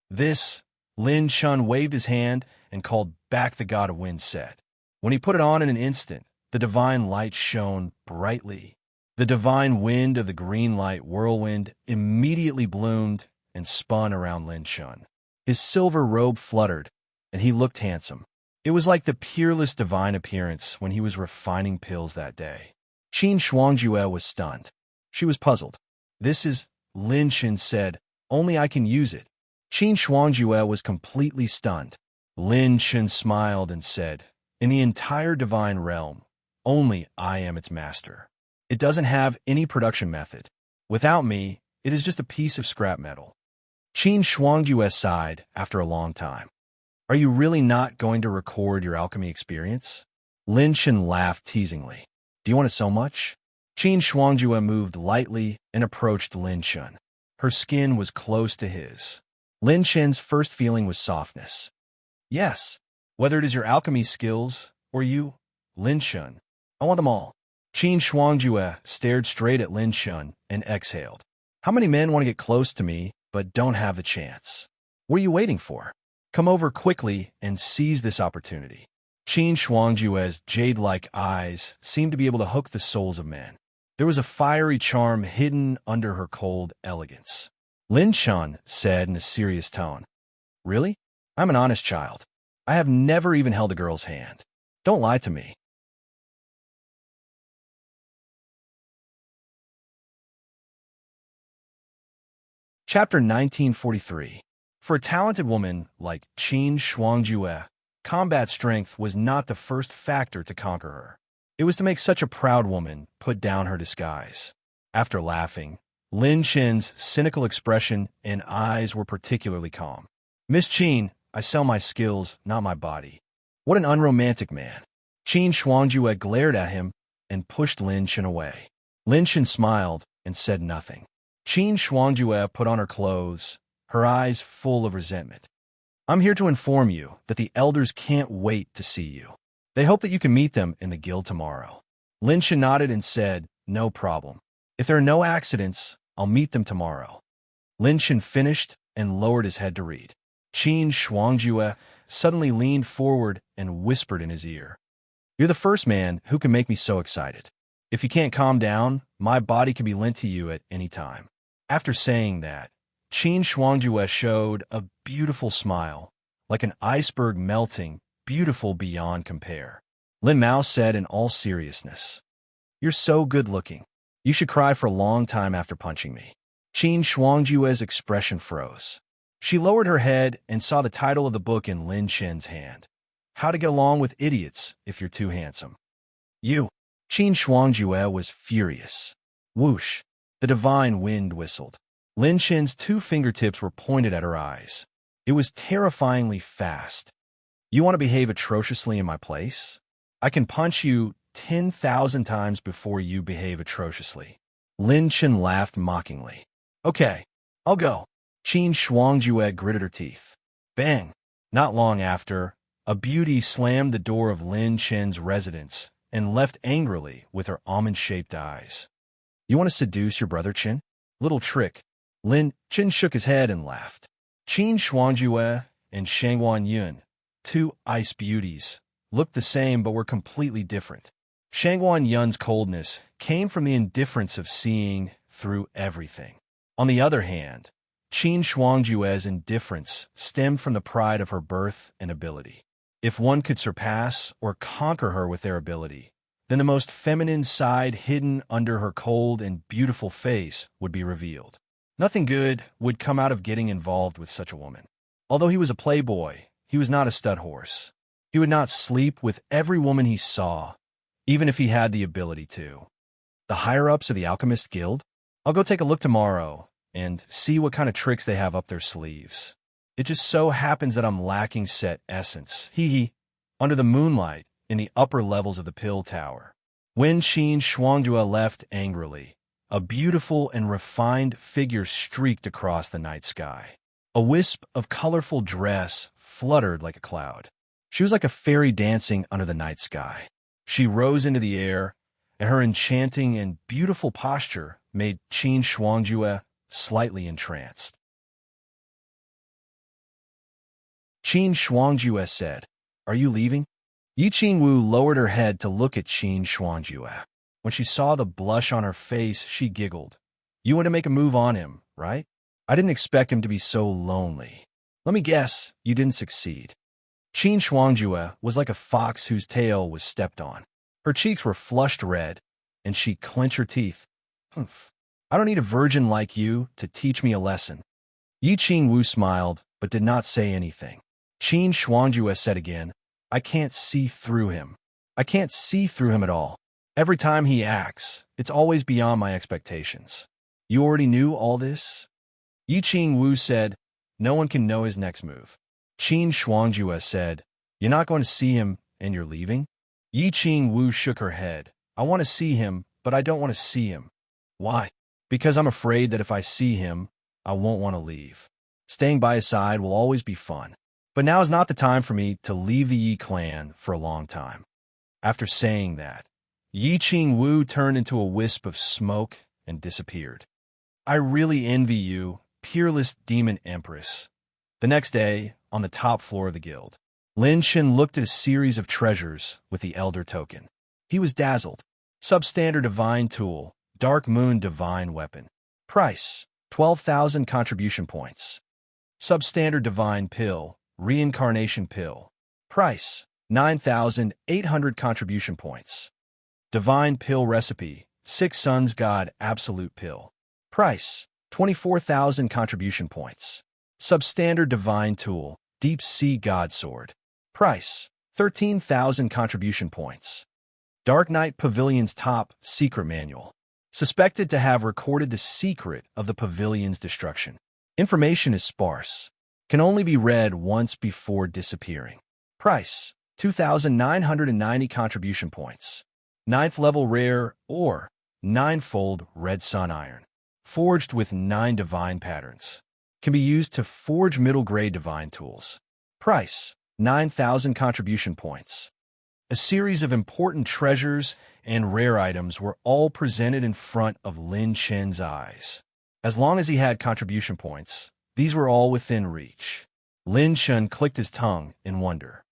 This, Lin Shun waved his hand and called back the God of Wind set. When he put it on in an instant, the divine light shone brightly. The divine wind of the green light whirlwind immediately bloomed and spun around Lin Shun. His silver robe fluttered, and he looked handsome. It was like the peerless divine appearance when he was refining pills that day. Qin Shuangjue was stunned. She was puzzled. This is, Lin Shun said, only I can use it. Qin Shuangjue was completely stunned. Lin Shun smiled and said, in the entire divine realm, only I am its master. It doesn't have any production method. Without me, it is just a piece of scrap metal. Qin Shuangjue sighed after a long time. Are you really not going to record your alchemy experience? Lin Shun laughed teasingly. Do you want it so much? Qin Shuangjue moved lightly and approached Lin Shun. Her skin was close to his. Lin Shun's first feeling was softness. Yes, whether it is your alchemy skills or you, Lin Shun, I want them all. Qin Shuangjue stared straight at Lin Shun and exhaled. How many men want to get close to me but don't have the chance? What are you waiting for? Come over quickly and seize this opportunity. Qin Shuangjue's jade-like eyes seemed to be able to hook the souls of men. There was a fiery charm hidden under her cold elegance. Lin Shun said in a serious tone, Really? I'm an honest child. I have never even held a girl's hand. Don't lie to me. Chapter 1943. For a talented woman like Qin Shuangjue, combat strength was not the first factor to conquer her. It was to make such a proud woman put down her disguise. After laughing, Lin Shun's cynical expression and eyes were particularly calm. Miss Qin, I sell my skills, not my body. What an unromantic man. Qin Shuangjue glared at him and pushed Lin Shun away. Lin Shun smiled and said nothing. Qin Shuangjue put on her clothes, her eyes full of resentment. I'm here to inform you that the elders can't wait to see you. They hope that you can meet them in the guild tomorrow. Lin Shun nodded and said, No problem. If there are no accidents, I'll meet them tomorrow. Lin Shun finished and lowered his head to read. Qin Shuangjue suddenly leaned forward and whispered in his ear, You're the first man who can make me so excited. If you can't calm down, my body can be lent to you at any time. After saying that, Qin Shuangjue showed a beautiful smile, like an iceberg melting, beautiful beyond compare. Lin Mao said in all seriousness, You're so good-looking. You should cry for a long time after punching me. Qin Shuangjue's expression froze. She lowered her head and saw the title of the book in Lin Shun's hand. How to Get Along with Idiots If You're Too Handsome. You. Qin Shuangjue was furious. Whoosh. The divine wind whistled. Lin Shun's two fingertips were pointed at her eyes. It was terrifyingly fast. You want to behave atrociously in my place? I can punch you 10,000 times before you behave atrociously. Lin Shun laughed mockingly. Okay, I'll go. Qin Shuangjue gritted her teeth. Bang! Not long after, a beauty slammed the door of Lin Shun's residence and left angrily with her almond-shaped eyes. You want to seduce your brother, Qin? Little trick. Lin Shun shook his head and laughed. Qin Shuangjue and Shangguan Yun, two ice beauties, looked the same but were completely different. Shangguan Yun's coldness came from the indifference of seeing through everything. On the other hand, Qin Shuangjue's indifference stemmed from the pride of her birth and ability. If one could surpass or conquer her with their ability, then the most feminine side hidden under her cold and beautiful face would be revealed. Nothing good would come out of getting involved with such a woman. Although he was a playboy, he was not a stud horse. He would not sleep with every woman he saw, even if he had the ability to. The higher-ups of the Alchemist Guild? I'll go take a look tomorrow and see what kind of tricks they have up their sleeves. It just so happens that I'm lacking set essence. Hee hee. Under the moonlight, in the upper levels of the pill tower, Wen Qin Shuangjue left angrily. A beautiful and refined figure streaked across the night sky. A wisp of colorful dress fluttered like a cloud. She was like a fairy dancing under the night sky. She rose into the air, and her enchanting and beautiful posture made Qin Shuangjue slightly entranced. Qin Shuangjue said, "Are you leaving?" Yi Qingwu lowered her head to look at Qin Shuangjue. When she saw the blush on her face, she giggled. "You want to make a move on him, right? I didn't expect him to be so lonely. Let me guess, you didn't succeed." Qin Shuangjue was like a fox whose tail was stepped on. Her cheeks were flushed red, and she clenched her teeth. "Humph. I don't need a virgin like you to teach me a lesson." Yi Qingwu smiled, but did not say anything. Qin Shuangjue said again, "I can't see through him. I can't see through him at all. Every time he acts, it's always beyond my expectations." "You already knew all this?" Yi Qingwu said, "No one can know his next move." Qin Shuangjue said, "You're not going to see him, and you're leaving?" Yi Qingwu shook her head. "I want to see him, but I don't want to see him." "Why?" "Because I'm afraid that if I see him, I won't want to leave. Staying by his side will always be fun. But now is not the time for me to leave the Yi clan for a long time." After saying that, Yi Qingwu turned into a wisp of smoke and disappeared. "I really envy you, peerless demon empress." The next day, on the top floor of the guild, Lin Shen looked at a series of treasures with the Elder token. He was dazzled. Substandard Divine Tool, Dark Moon Divine Weapon. Price, 12,000 contribution points. Substandard Divine Pill, Reincarnation Pill. Price, 9,800 contribution points. Divine Pill Recipe, Six Suns God Absolute Pill. Price, 24,000 contribution points. Substandard Divine Tool, Deep Sea God Sword. Price, 13,000 contribution points. Dark Knight Pavilion's Top Secret Manual. Suspected to have recorded the secret of the pavilion's destruction. Information is sparse. Can only be read once before disappearing. Price, 2,990 contribution points. 9th level rare or 9-fold red sun iron. Forged with 9 divine patterns. Can be used to forge middle-grade divine tools. Price, 9,000 contribution points. A series of important treasures and rare items were all presented in front of Lin Chen's eyes. As long as he had contribution points, these were all within reach. Lin Chen clicked his tongue in wonder.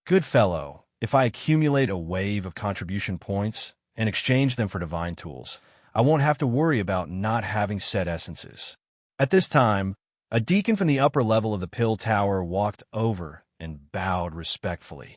"Good fellow, if I accumulate a wave of contribution points and exchange them for divine tools, I won't have to worry about not having set essences." At this time, a deacon from the upper level of the pill tower walked over and bowed respectfully.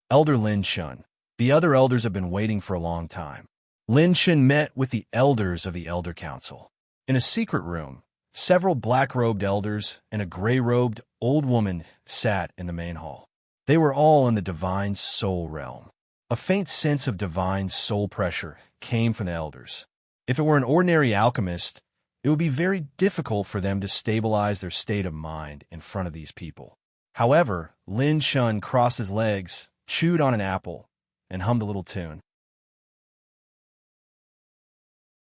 "Elder Lin Chen, the other elders have been waiting for a long time." Lin Chen met with the elders of the Elder Council. In a secret room, several black-robed elders and a gray-robed old woman sat in the main hall. They were all in the divine soul realm. A faint sense of divine soul pressure came from the elders. If it were an ordinary alchemist, it would be very difficult for them to stabilize their state of mind in front of these people. However, Lin Chen crossed his legs, chewed on an apple, and hummed a little tune.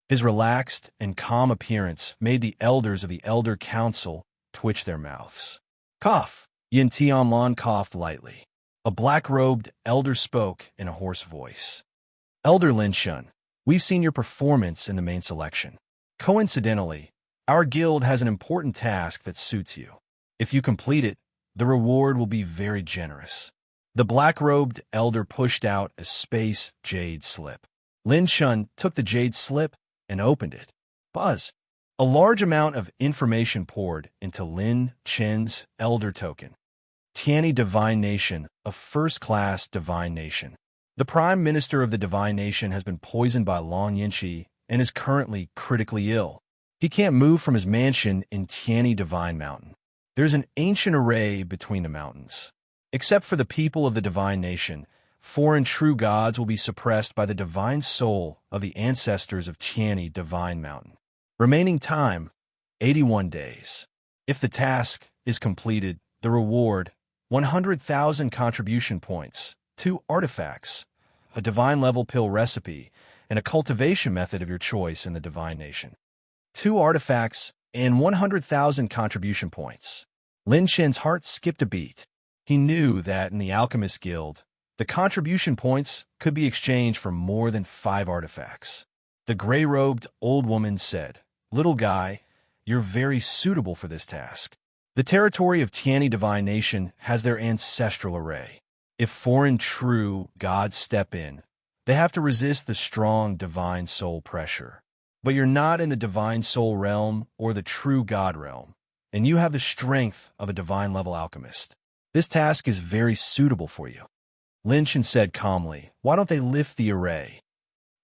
His relaxed and calm appearance made the elders of the Elder Council twitch their mouths. "Cough!" Yin Tianlan coughed lightly. A black-robed elder spoke in a hoarse voice. "Elder Lin Chen, we've seen your performance in the main selection. Coincidentally, our guild has an important task that suits you. If you complete it, the reward will be very generous." The black-robed elder pushed out a space jade slip. Lin Chen took the jade slip and opened it. Buzz! A large amount of information poured into Lin Chen's elder token. Tianyi Divine Nation, a first-class divine nation. The Prime Minister of the Divine Nation has been poisoned by Long Yinchi and is currently critically ill. He can't move from his mansion in Tianyi Divine Mountain. There's an ancient array between the mountains. Except for the people of the Divine Nation, foreign true gods will be suppressed by the divine soul of the ancestors of Tianyi Divine Mountain. Remaining time, 81 days. If the task is completed, the reward, 100,000 contribution points, 2 artifacts, a divine level pill recipe, and a cultivation method of your choice in the divine nation. 2 artifacts and 100,000 contribution points. Lin Chen's heart skipped a beat. He knew that in the Alchemist Guild, the contribution points could be exchanged for more than 5 artifacts. The gray-robed old woman said, "Little guy, you're very suitable for this task. The territory of Tianyi Divine Nation has their ancestral array. If foreign true gods step in, they have to resist the strong divine soul pressure. But you're not in the divine soul realm or the true god realm, and you have the strength of a divine-level alchemist. This task is very suitable for you." Lin Chen said calmly, "Why don't they lift the array?"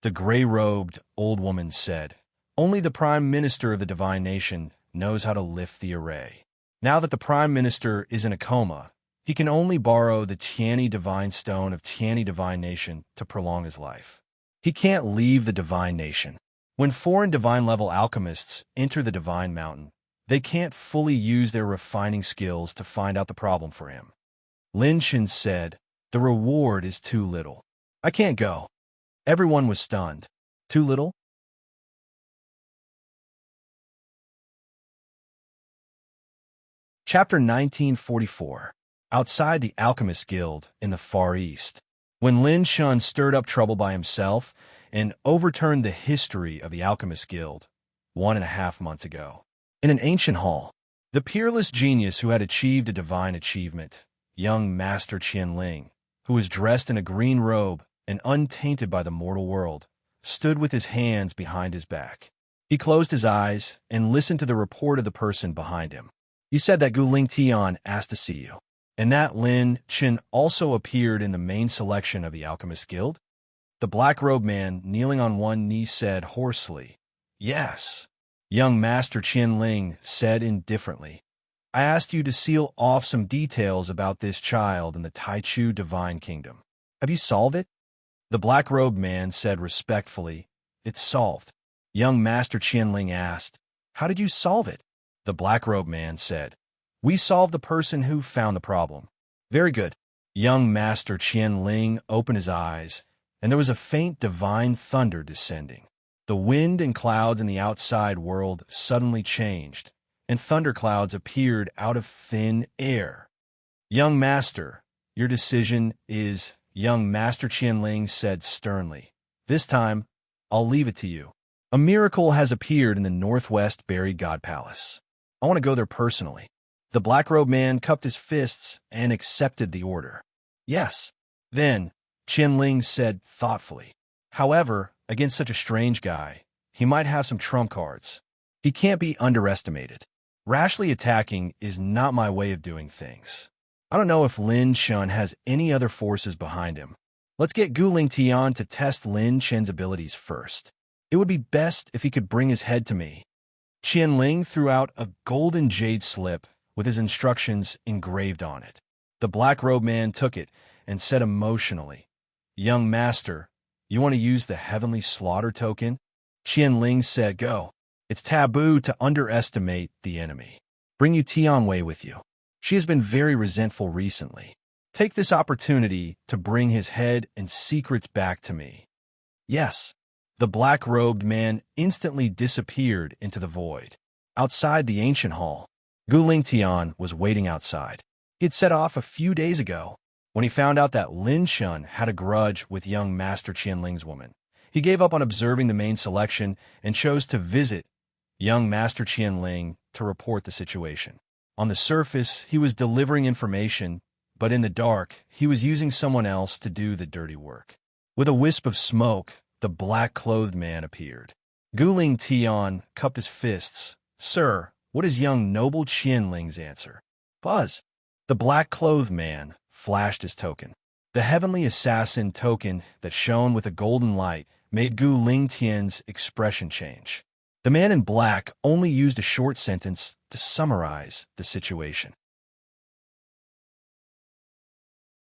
The gray-robed old woman said, "Only the Prime Minister of the Divine Nation knows how to lift the array. Now that the Prime Minister is in a coma, he can only borrow the Tianyi Divine Stone of Tianyi Divine Nation to prolong his life. He can't leave the Divine Nation. When foreign divine-level alchemists enter the Divine Mountain, they can't fully use their refining skills to find out the problem for him." Lin Chen said, "The reward is too little. I can't go." Everyone was stunned. Too little? Chapter 1944. Outside the Alchemist Guild in the Far East. When Lin Shun stirred up trouble by himself and overturned the history of the Alchemist Guild 1.5 months ago. In an ancient hall, the peerless genius who had achieved a divine achievement, young Master Qianling, who was dressed in a green robe and untainted by the mortal world, stood with his hands behind his back. He closed his eyes and listened to the report of the person behind him. "You said that Guling Tian asked to see you, and that Lin Chen also appeared in the main selection of the Alchemist Guild?" The black-robed man, kneeling on one knee, said hoarsely, "Yes." Young Master Qianling said indifferently, "I asked you to seal off some details about this child in the Taichu Divine Kingdom. Have you solved it?" The black-robed man said respectfully, "It's solved." Young Master Qianling asked, "How did you solve it?" The black-robed man said, "We solved the person who found the problem." "Very good." Young Master Qianling opened his eyes, and there was a faint divine thunder descending. The wind and clouds in the outside world suddenly changed, and thunderclouds appeared out of thin air. "Young Master, your decision is," young Master Qianling said sternly. "This time, I'll leave it to you. A miracle has appeared in the Northwest Buried God Palace. I want to go there personally." The black-robed man cupped his fists and accepted the order. "Yes." Then, Qianling said thoughtfully, "However, against such a strange guy, he might have some trump cards. He can't be underestimated. Rashly attacking is not my way of doing things. I don't know if Lin Chen has any other forces behind him. Let's get Guling Tian to test Lin Chen's abilities first. It would be best if he could bring his head to me." Qianling threw out a golden jade slip with his instructions engraved on it. The black-robed man took it and said emotionally, "Young Master, you want to use the Heavenly Slaughter token?" Qianling said, "Go. It's taboo to underestimate the enemy. Bring Yu Tianwei with you. She has been very resentful recently. Take this opportunity to bring his head and secrets back to me." "Yes." The black-robed man instantly disappeared into the void. Outside the ancient hall, Guling Tian was waiting outside. He had set off a few days ago. When he found out that Lin Shun had a grudge with young Master Qianling's woman, he gave up on observing the main selection and chose to visit young Master Qianling to report the situation. On the surface, he was delivering information, but in the dark, he was using someone else to do the dirty work. With a wisp of smoke, the black-clothed man appeared. Guling Tian cupped his fists. "Sir, what is young noble Qianling's answer?" "Buzz." The black-clothed man flashed his token. The heavenly assassin token that shone with a golden light made Guling Tian's expression change. The man in black only used a short sentence to summarize the situation.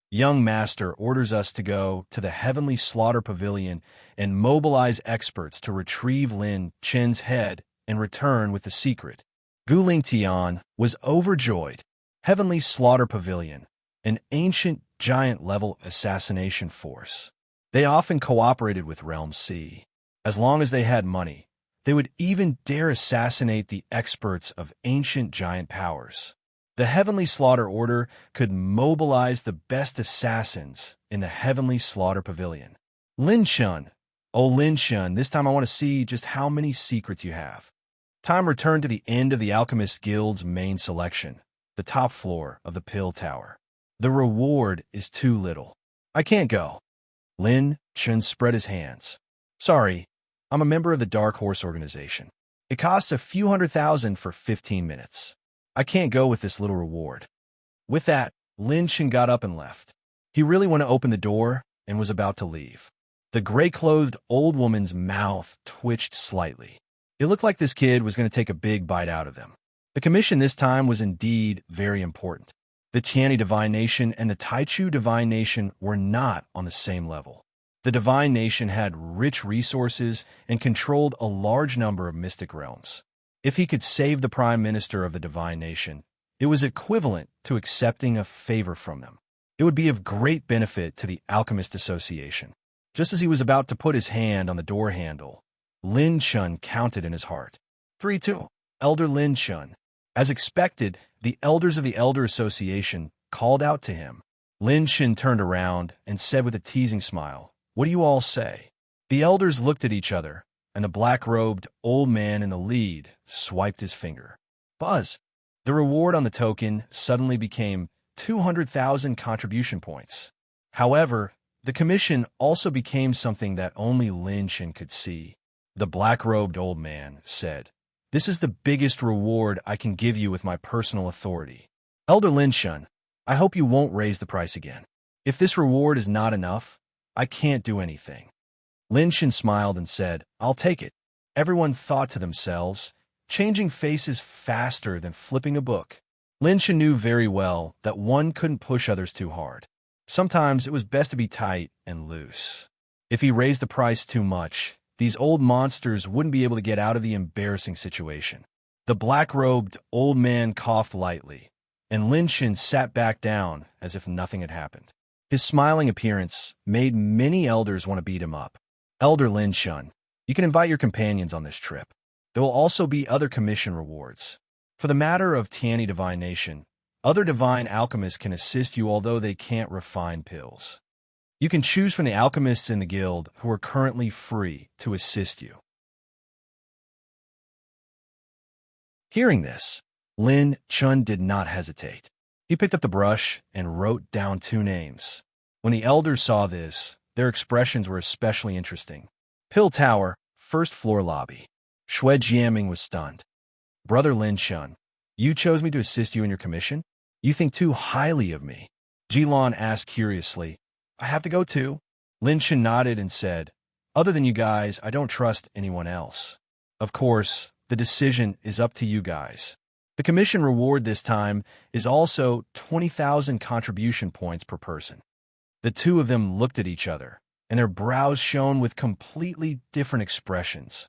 "Young Master orders us to go to the Heavenly Slaughter Pavilion and mobilize experts to retrieve Lin Chen's head and return with the secret. Guling Tian was overjoyed. Heavenly Slaughter Pavilion, an ancient giant-level assassination force. They often cooperated with Realm C. As long as they had money, they would even dare assassinate the experts of ancient giant powers. The Heavenly Slaughter Order could mobilize the best assassins in the Heavenly Slaughter Pavilion. Lin Shun. Oh, Lin Shun, this time I want to see just how many secrets you have. Time returned to the end of the Alchemist Guild's main selection, the top floor of the Pill Tower. The reward is too little. I can't go. Lin Shun spread his hands. Sorry, I'm a member of the Dark Horse organization. It costs a few $100,000 for 15 minutes. I can't go with this little reward. With that, Lin Shun got up and left. He really wanted to open the door and was about to leave. The gray-clothed old woman's mouth twitched slightly. It looked like this kid was going to take a big bite out of them. The commission this time was indeed very important. The Tiani Divine Nation and the Taichu Divine Nation were not on the same level. The Divine Nation had rich resources and controlled a large number of mystic realms. If he could save the Prime Minister of the Divine Nation, it was equivalent to accepting a favor from them. It would be of great benefit to the Alchemist Association. Just as he was about to put his hand on the door handle, Lin Shun counted in his heart. 3-2. Elder Lin Shun. As expected, the elders of the Elder Association called out to him. Lin Shun turned around and said with a teasing smile, "What do you all say?" The elders looked at each other, and the black-robed old man in the lead swiped his finger. Buzz. The reward on the token suddenly became 200,000 contribution points. However, the commission also became something that only Lin Shun could see. The black-robed old man said, "This is the biggest reward I can give you with my personal authority. Elder Lin Shun, I hope you won't raise the price again. If this reward is not enough, I can't do anything." Lin Shun smiled and said, "I'll take it." Everyone thought to themselves, changing faces faster than flipping a book. Lin Shun knew very well that one couldn't push others too hard. Sometimes it was best to be tight and loose. If he raised the price too much, these old monsters wouldn't be able to get out of the embarrassing situation. The black-robed old man coughed lightly, and Lin Shun sat back down as if nothing had happened. His smiling appearance made many elders want to beat him up. Elder Lin Shun, you can invite your companions on this trip. There will also be other commission rewards. For the matter of Tiani Divine Nation, other divine alchemists can assist you, although they can't refine pills. You can choose from the alchemists in the guild who are currently free to assist you. Hearing this, Lin Shun did not hesitate. He picked up the brush and wrote down 2 names. When the elders saw this, their expressions were especially interesting. Pill Tower, first floor lobby. Shui Jiaming was stunned. Brother Lin Shun, you chose me to assist you in your commission? You think too highly of me. Jilan asked curiously. I have to go too? Lin Shun nodded and said, other than you guys, I don't trust anyone else. Of course, the decision is up to you guys. The commission reward this time is also 20,000 contribution points per person. The two of them looked at each other, and their brows shone with completely different expressions.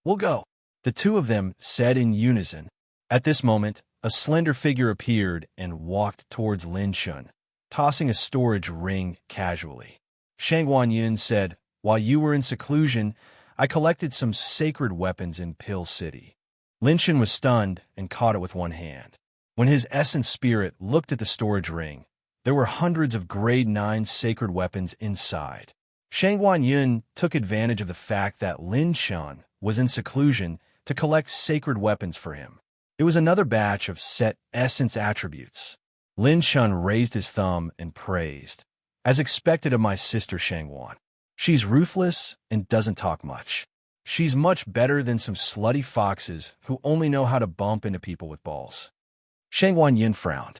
We'll go, the two of them said in unison. At this moment, a slender figure appeared and walked towards Lin Shun, tossing a storage ring casually. Shang Guanyun said, while you were in seclusion, I collected some sacred weapons in Pill City. Lin Shun was stunned and caught it with one hand. When his essence spirit looked at the storage ring, there were hundreds of grade 9 sacred weapons inside. Shang Guanyun took advantage of the fact that Lin Shun was in seclusion to collect sacred weapons for him. It was another batch of set essence attributes. Lin Shun raised his thumb and praised, as expected of my sister Shangwan. She's ruthless and doesn't talk much. She's much better than some slutty foxes who only know how to bump into people with balls. Shangwan Yin frowned.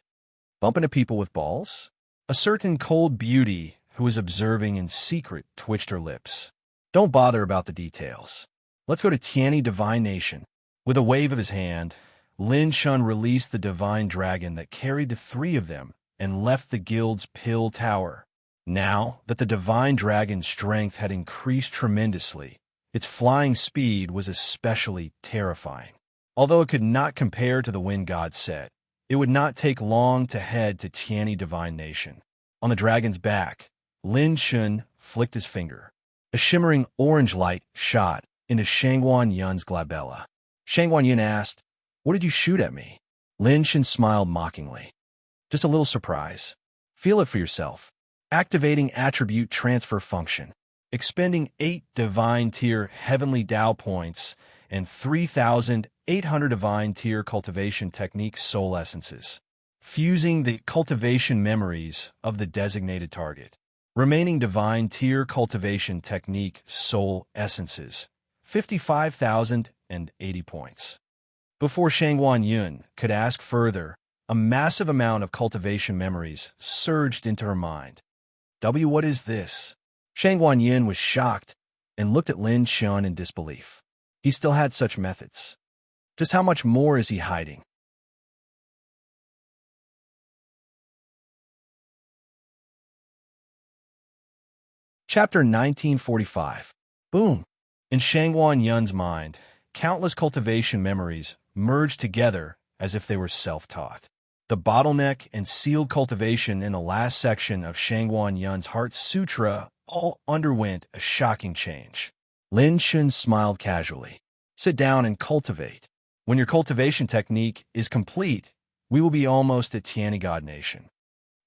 Bump into people with balls? A certain cold beauty who was observing in secret twitched her lips. Don't bother about the details. Let's go to Tiani Divine Nation. With a wave of his hand, Lin Shun released the divine dragon that carried the three of them and left the guild's Pill Tower. Now that the divine dragon's strength had increased tremendously, its flying speed was especially terrifying. Although it could not compare to the wind god said, it would not take long to head to Tiani Divine Nation. On the dragon's back, Lin Shun flicked his finger. A shimmering orange light shot into Shangguan Yun's glabella. Shangguan Yun asked, "What did you shoot at me?" Lin Shun smiled mockingly. "Just a little surprise. Feel it for yourself." Activating attribute transfer function. Expending 8 divine tier heavenly Dao points and 3,800 divine tier cultivation technique soul essences. Fusing the cultivation memories of the designated target. Remaining divine tier cultivation technique soul essences. 55,080 points. Before Shangguan Yun could ask further, a massive amount of cultivation memories surged into her mind. What is this? Shangguan Yin was shocked and looked at Lin Shun in disbelief. He still had such methods. Just how much more is he hiding? Chapter 1945. Boom! In Shangguan Yun's mind, countless cultivation memories merged together as if they were self-taught. The bottleneck and sealed cultivation in the last section of Shangguan Yun's Heart Sutra all underwent a shocking change. Lin Shun smiled casually. "Sit down and cultivate. When your cultivation technique is complete, we will be almost at Tiani God Nation."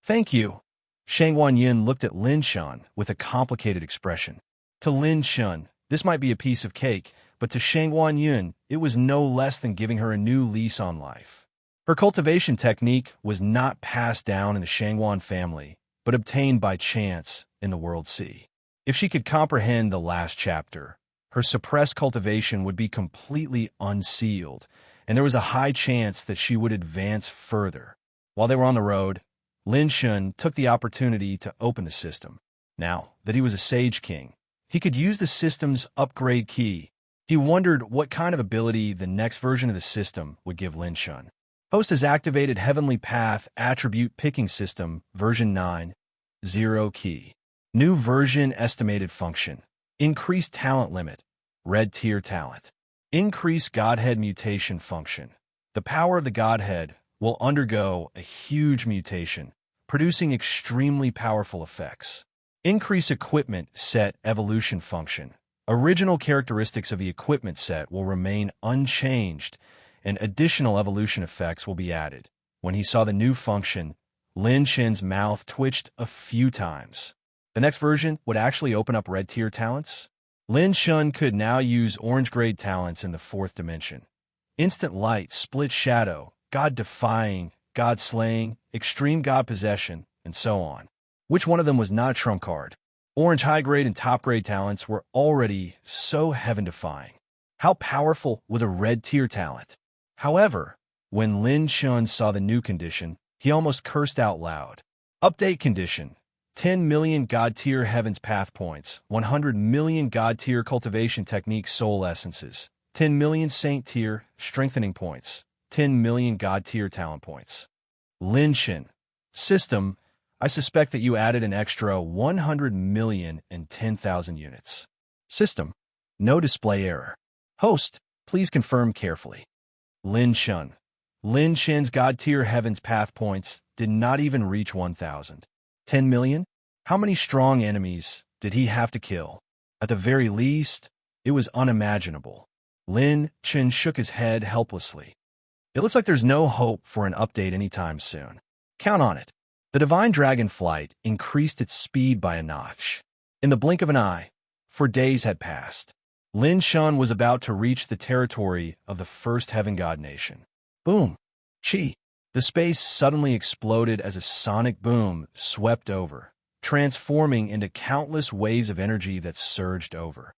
"Thank you." Shangguan Yin looked at Lin Shun with a complicated expression. To Lin Shun, this might be a piece of cake, but to Shangguan Yun, it was no less than giving her a new lease on life. Her cultivation technique was not passed down in the Shangguan family, but obtained by chance in the World Sea. If she could comprehend the last chapter, her suppressed cultivation would be completely unsealed, and there was a high chance that she would advance further. While they were on the road, Lin Shun took the opportunity to open the system. Now that he was a Sage King, he could use the system's upgrade key. He wondered what kind of ability the next version of the system would give Lin Shun. Host has activated Heavenly Path Attribute Picking System version 9.0 key. New version estimated function. Increased talent limit. Red tier talent. Increase Godhead mutation function. The power of the Godhead will undergo a huge mutation, producing extremely powerful effects. Increase equipment set evolution function. Original characteristics of the equipment set will remain unchanged, and additional evolution effects will be added. When he saw the new function, Lin Shin's mouth twitched a few times. The next version would actually open up red tier talents. Lin Shun could now use orange grade talents in the 4th dimension. Instant light, split shadow, god defying, god slaying, extreme god possession, and so on. Which one of them was not a trump card? Orange high grade and top grade talents were already so heaven defying. How powerful was a red tier talent? However, when Lin Shun saw the new condition, he almost cursed out loud. Update condition. 10 million God-tier Heaven's Path points, 100 million God-tier Cultivation Technique Soul Essences, 10 million Saint-tier Strengthening points, 10 million God-tier Talent points. Lin Shin. System, I suspect that you added an extra 100 million and 10,000 units. System, no display error. Host, please confirm carefully. Lin Shun. Lin Shin's God-tier Heaven's Path points did not even reach 1,000. 10 million? How many strong enemies did he have to kill? At the very least, it was unimaginable. Lin Shin shook his head helplessly. It looks like there's no hope for an update anytime soon. Count on it. The Divine Dragon Flight increased its speed by a notch. In the blink of an eye, for days had passed, Lin Shun was about to reach the territory of the first Heaven God Nation. Boom! Chi! The space suddenly exploded as a sonic boom swept over, transforming into countless waves of energy that surged over.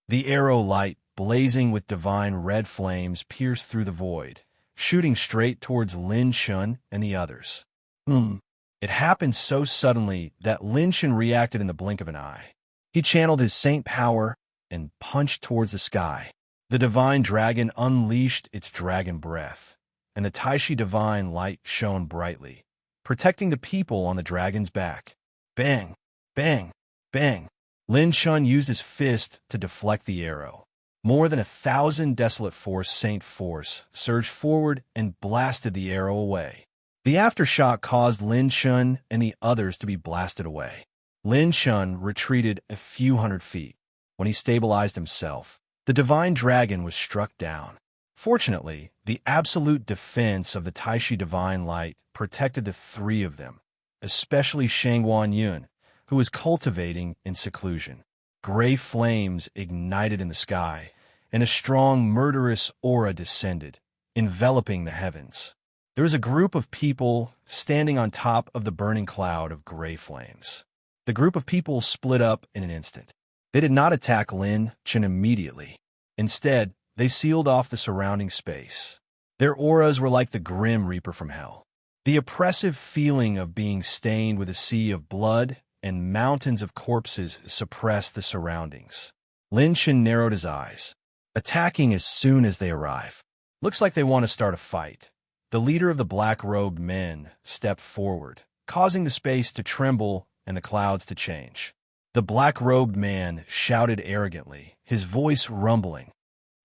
The arrow light, blazing with divine red flames, pierced through the void, shooting straight towards Lin Shun and the others. It happened so suddenly that Lin Shun reacted in the blink of an eye. He channeled his saint power and punched towards the sky. The divine dragon unleashed its dragon breath, and the Taishi divine light shone brightly, protecting the people on the dragon's back. Bang! Bang! Bang! Lin Shun used his fist to deflect the arrow. More than 1,000 desolate Saint force surged forward and blasted the arrow away. The aftershock caused Lin Shun and the others to be blasted away. Lin Shun retreated a few hundred feet. When he stabilized himself, the divine dragon was struck down. Fortunately, the absolute defense of the Taishi divine light protected the three of them, especially Shangguan Yun, who was cultivating in seclusion. Gray flames ignited in the sky, and a strong, murderous aura descended, enveloping the heavens. There was a group of people standing on top of the burning cloud of gray flames. The group of people split up in an instant. They did not attack Lin Chen immediately. Instead, they sealed off the surrounding space. Their auras were like the grim reaper from hell. The oppressive feeling of being stained with a sea of blood and mountains of corpses suppressed the surroundings. Lin Chen narrowed his eyes, attacking as soon as they arrive. Looks like they want to start a fight. The leader of the black-robed men stepped forward, causing the space to tremble and the clouds to change. The black-robed man shouted arrogantly, his voice rumbling.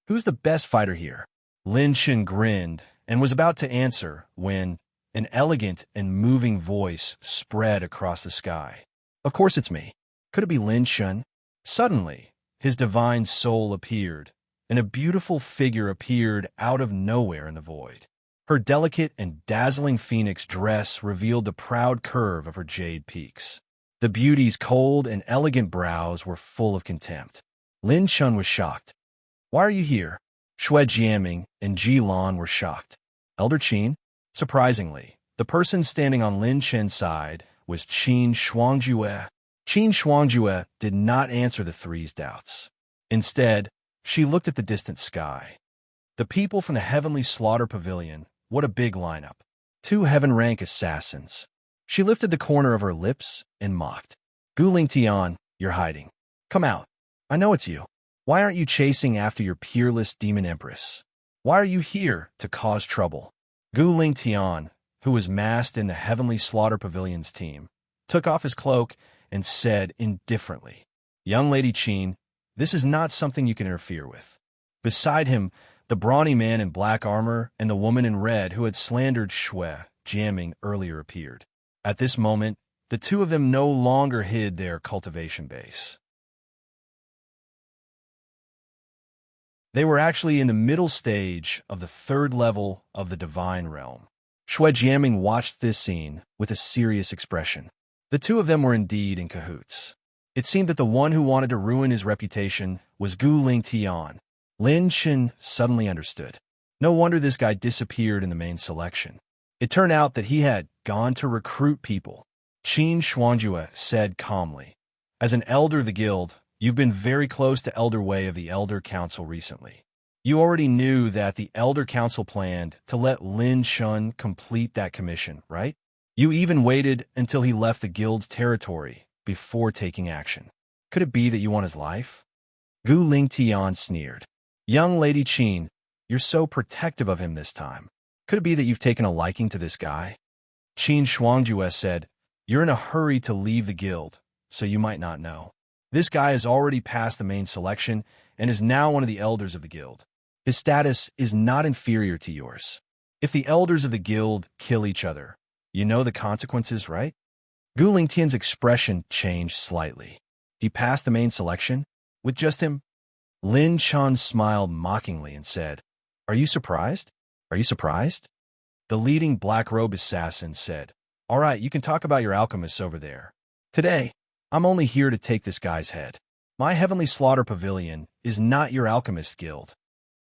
"Who's the best fighter here?" Lin Chen grinned and was about to answer when an elegant and moving voice spread across the sky. "Of course it's me. Could it be Lin Chen?" Suddenly, his divine soul appeared, and a beautiful figure appeared out of nowhere in the void. Her delicate and dazzling phoenix dress revealed the proud curve of her jade peaks. The beauty's cold and elegant brows were full of contempt. Lin Chen was shocked. "Why are you here?" Shui Jiaming and Ji Lan were shocked. Elder Qin? Surprisingly, the person standing on Lin Chen's side was Qin Shuangjue. Qin Shuangjue did not answer the three's doubts. Instead, she looked at the distant sky. The people from the Heavenly Slaughter Pavilion, what a big lineup. 2 heaven-rank assassins. She lifted the corner of her lips and mocked. "Gu Lingtian, you're hiding. Come out. I know it's you. Why aren't you chasing after your peerless demon empress? Why are you here to cause trouble?" Gu Lingtian, who was masked in the Heavenly Slaughter Pavilion's team, took off his cloak and said indifferently, "Young Lady Qin, this is not something you can interfere with." Beside him, the brawny man in black armor and the woman in red who had slandered Shui Jiaming earlier appeared. At this moment, the two of them no longer hid their cultivation base. They were actually in the middle stage of the 3rd level of the Divine Realm. Shui Jiaming watched this scene with a serious expression. The two of them were indeed in cahoots. It seemed that the one who wanted to ruin his reputation was Gu Lingtian. Lin Chen suddenly understood. No wonder this guy disappeared in the main selection. It turned out that he had gone to recruit people. Qin Shuangjue said calmly, "As an elder of the guild, you've been very close to Elder Wei of the Elder Council recently. You already knew that the Elder Council planned to let Lin Shun complete that commission, right? You even waited until he left the guild's territory before taking action. Could it be that you want his life?" Gu Lingtian sneered. "Young Lady Qin, you're so protective of him this time. Could it be that you've taken a liking to this guy?" Qin Shuangjue said, "You're in a hurry to leave the guild, so you might not know. This guy has already passed the main selection and is now one of the elders of the guild. His status is not inferior to yours. If the elders of the guild kill each other, you know the consequences, right?" Gu Lingtian's expression changed slightly. He passed the main selection? With just him? Lin Chen smiled mockingly and said, "Are you surprised? Are you surprised?" The leading black-robe assassin said, "All right, you can talk about your alchemists over there. Today, I'm only here to take this guy's head. My Heavenly Slaughter Pavilion is not your alchemist guild."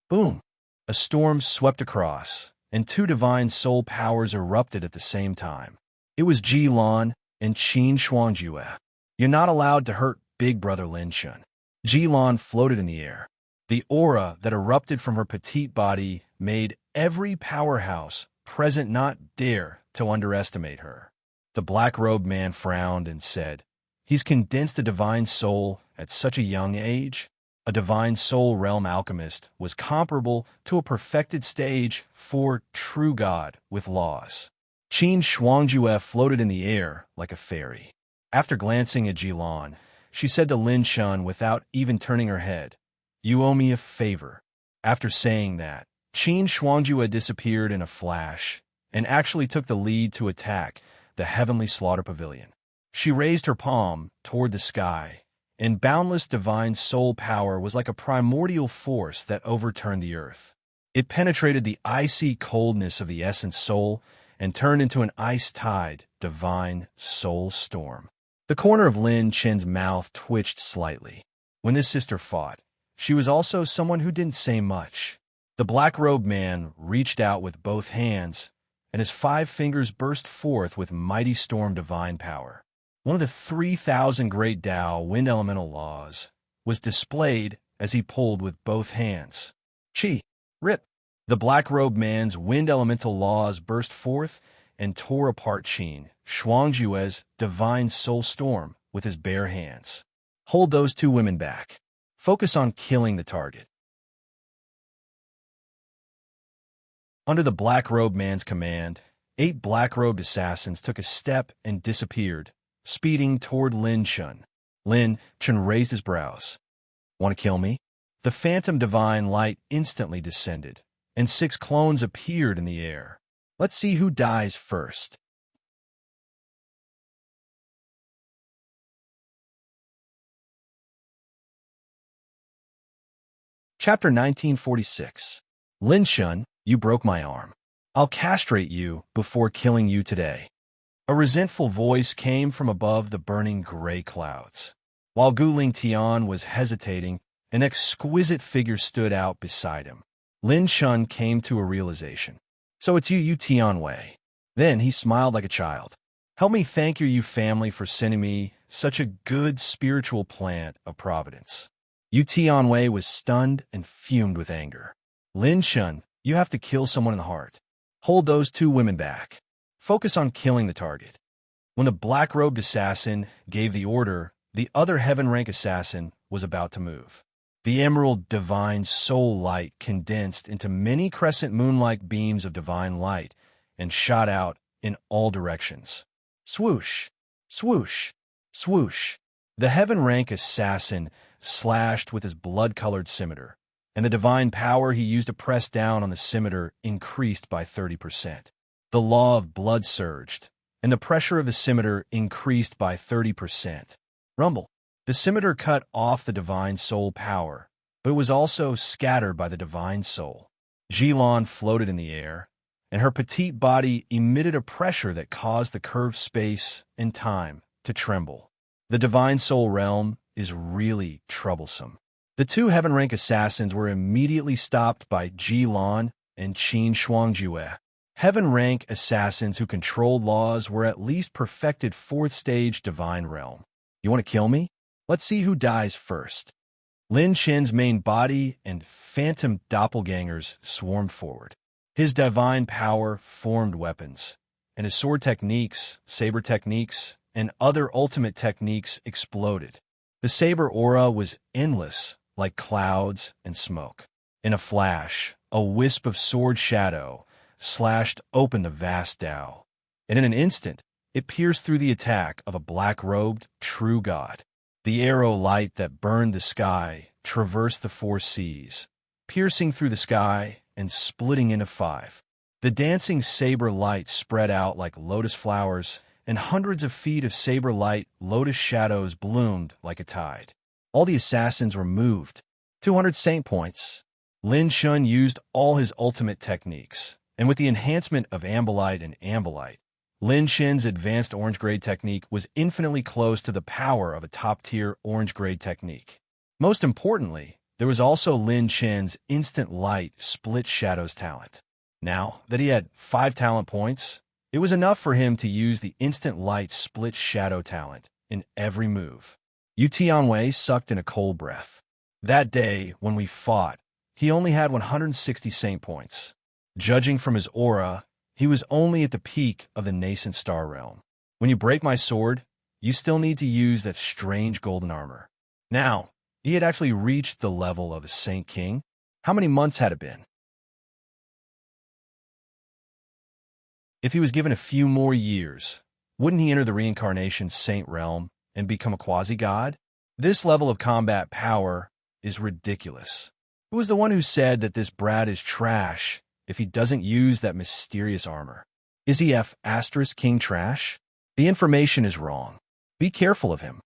Boom! A storm swept across, and 2 divine soul powers erupted at the same time. It was Ji Lan and Qin Shuangjue. "You're not allowed to hurt Big Brother Lin Chen." Ji Lan floated in the air. The aura that erupted from her petite body made every powerhouse present not dare to underestimate her. The black-robed man frowned and said, "He's condensed a divine soul at such a young age?" A divine soul realm alchemist was comparable to a perfected stage for true god with laws. Qin Shuangjue floated in the air like a fairy. After glancing at Jilan, she said to Lin Shun without even turning her head, you owe me a favor." After saying that, Qin Shuangjue disappeared in a flash and actually took the lead to attack the heavenly slaughter pavilion. She raised her palm toward the sky, and boundless divine soul power was like a primordial force that overturned the earth. It penetrated the icy coldness of the essence soul and turned into an ice-tide divine soul storm. The corner of Lin Chen's mouth twitched slightly. When this sister fought, she was also someone who didn't say much. The black-robed man reached out with both hands, and his 5 fingers burst forth with mighty storm divine power. One of the 3,000 great Tao wind elemental laws was displayed as he pulled with both hands. Chi! Rip! The black-robed man's wind elemental laws burst forth and tore apart Qin Shuangjue's divine soul storm with his bare hands. Hold those 2 women back. Focus on killing the target. Under the black-robed man's command, 8 black-robed assassins took a step and disappeared, speeding toward Lin Chen. Lin Chen raised his brows. "Want to kill me?" The phantom divine light instantly descended, and 6 clones appeared in the air. Let's see who dies first. Chapter 1946. Lin Chen, you broke my arm. I'll castrate you before killing you today. A resentful voice came from above the burning gray clouds. While Guling Tian was hesitating, an exquisite figure stood out beside him. Lin Chen came to a realization. "So it's you Tianwei." Then he smiled like a child. "Help me thank your family for sending me such a good spiritual plant of providence." Yu Tianwei was stunned and fumed with anger. "Lin Chen, you have to kill someone in the heart. Hold those 2 women back. Focus on killing the target." When the black-robed assassin gave the order, the other heaven-rank assassin was about to move. The emerald divine soul light condensed into many crescent moon-like beams of divine light and shot out in all directions. Swoosh! Swoosh! Swoosh! The heaven-rank assassin slashed with his blood-colored scimitar, and the divine power he used to press down on the scimitar increased by 30%. The law of blood surged, and the pressure of the scimitar increased by 30%. Rumble. The scimitar cut off the divine soul power, but it was also scattered by the divine soul. Jilan floated in the air, and her petite body emitted a pressure that caused the curved space and time to tremble. The divine soul realm is really troublesome. The 2 heaven-rank assassins were immediately stopped by Jilan and Qin Shuangjue. Heaven-rank assassins who controlled laws were at least perfected 4th-stage divine realm. "You want to kill me? Let's see who dies first." Lin Chen's main body and phantom doppelgangers swarmed forward. His divine power formed weapons, and his sword techniques, saber techniques, and other ultimate techniques exploded. The saber aura was endless, like clouds and smoke. In a flash, a wisp of sword shadow slashed open the vast Tao, and in an instant, it pierced through the attack of a black-robed true god. The arrow light that burned the sky traversed the 4 seas, piercing through the sky and splitting into 5. The dancing saber light spread out like lotus flowers, and hundreds of feet of saber light lotus shadows bloomed like a tide. All the assassins were moved. 200 saint points. Lin Chen used all his ultimate techniques, and with the enhancement of Ambolite and Ambolite, Lin Chen's advanced orange grade technique was infinitely close to the power of a top-tier orange grade technique. Most importantly, there was also Lin Chen's instant light split shadows talent. Now that he had 5 talent points, it was enough for him to use the instant light split shadow talent in every move. Yu Tianwei sucked in a cold breath. That day, when we fought, he only had 160 saint points. Judging from his aura, he was only at the peak of the nascent star realm. When you break my sword, you still need to use that strange golden armor. Now, he had actually reached the level of a Saint King. How many months had it been? If he was given a few more years, wouldn't he enter the reincarnation saint realm and become a quasi-god? This level of combat power is ridiculous. Who was the one who said that this brat is trash if he doesn't use that mysterious armor? Is he King trash? The information is wrong. Be careful of him.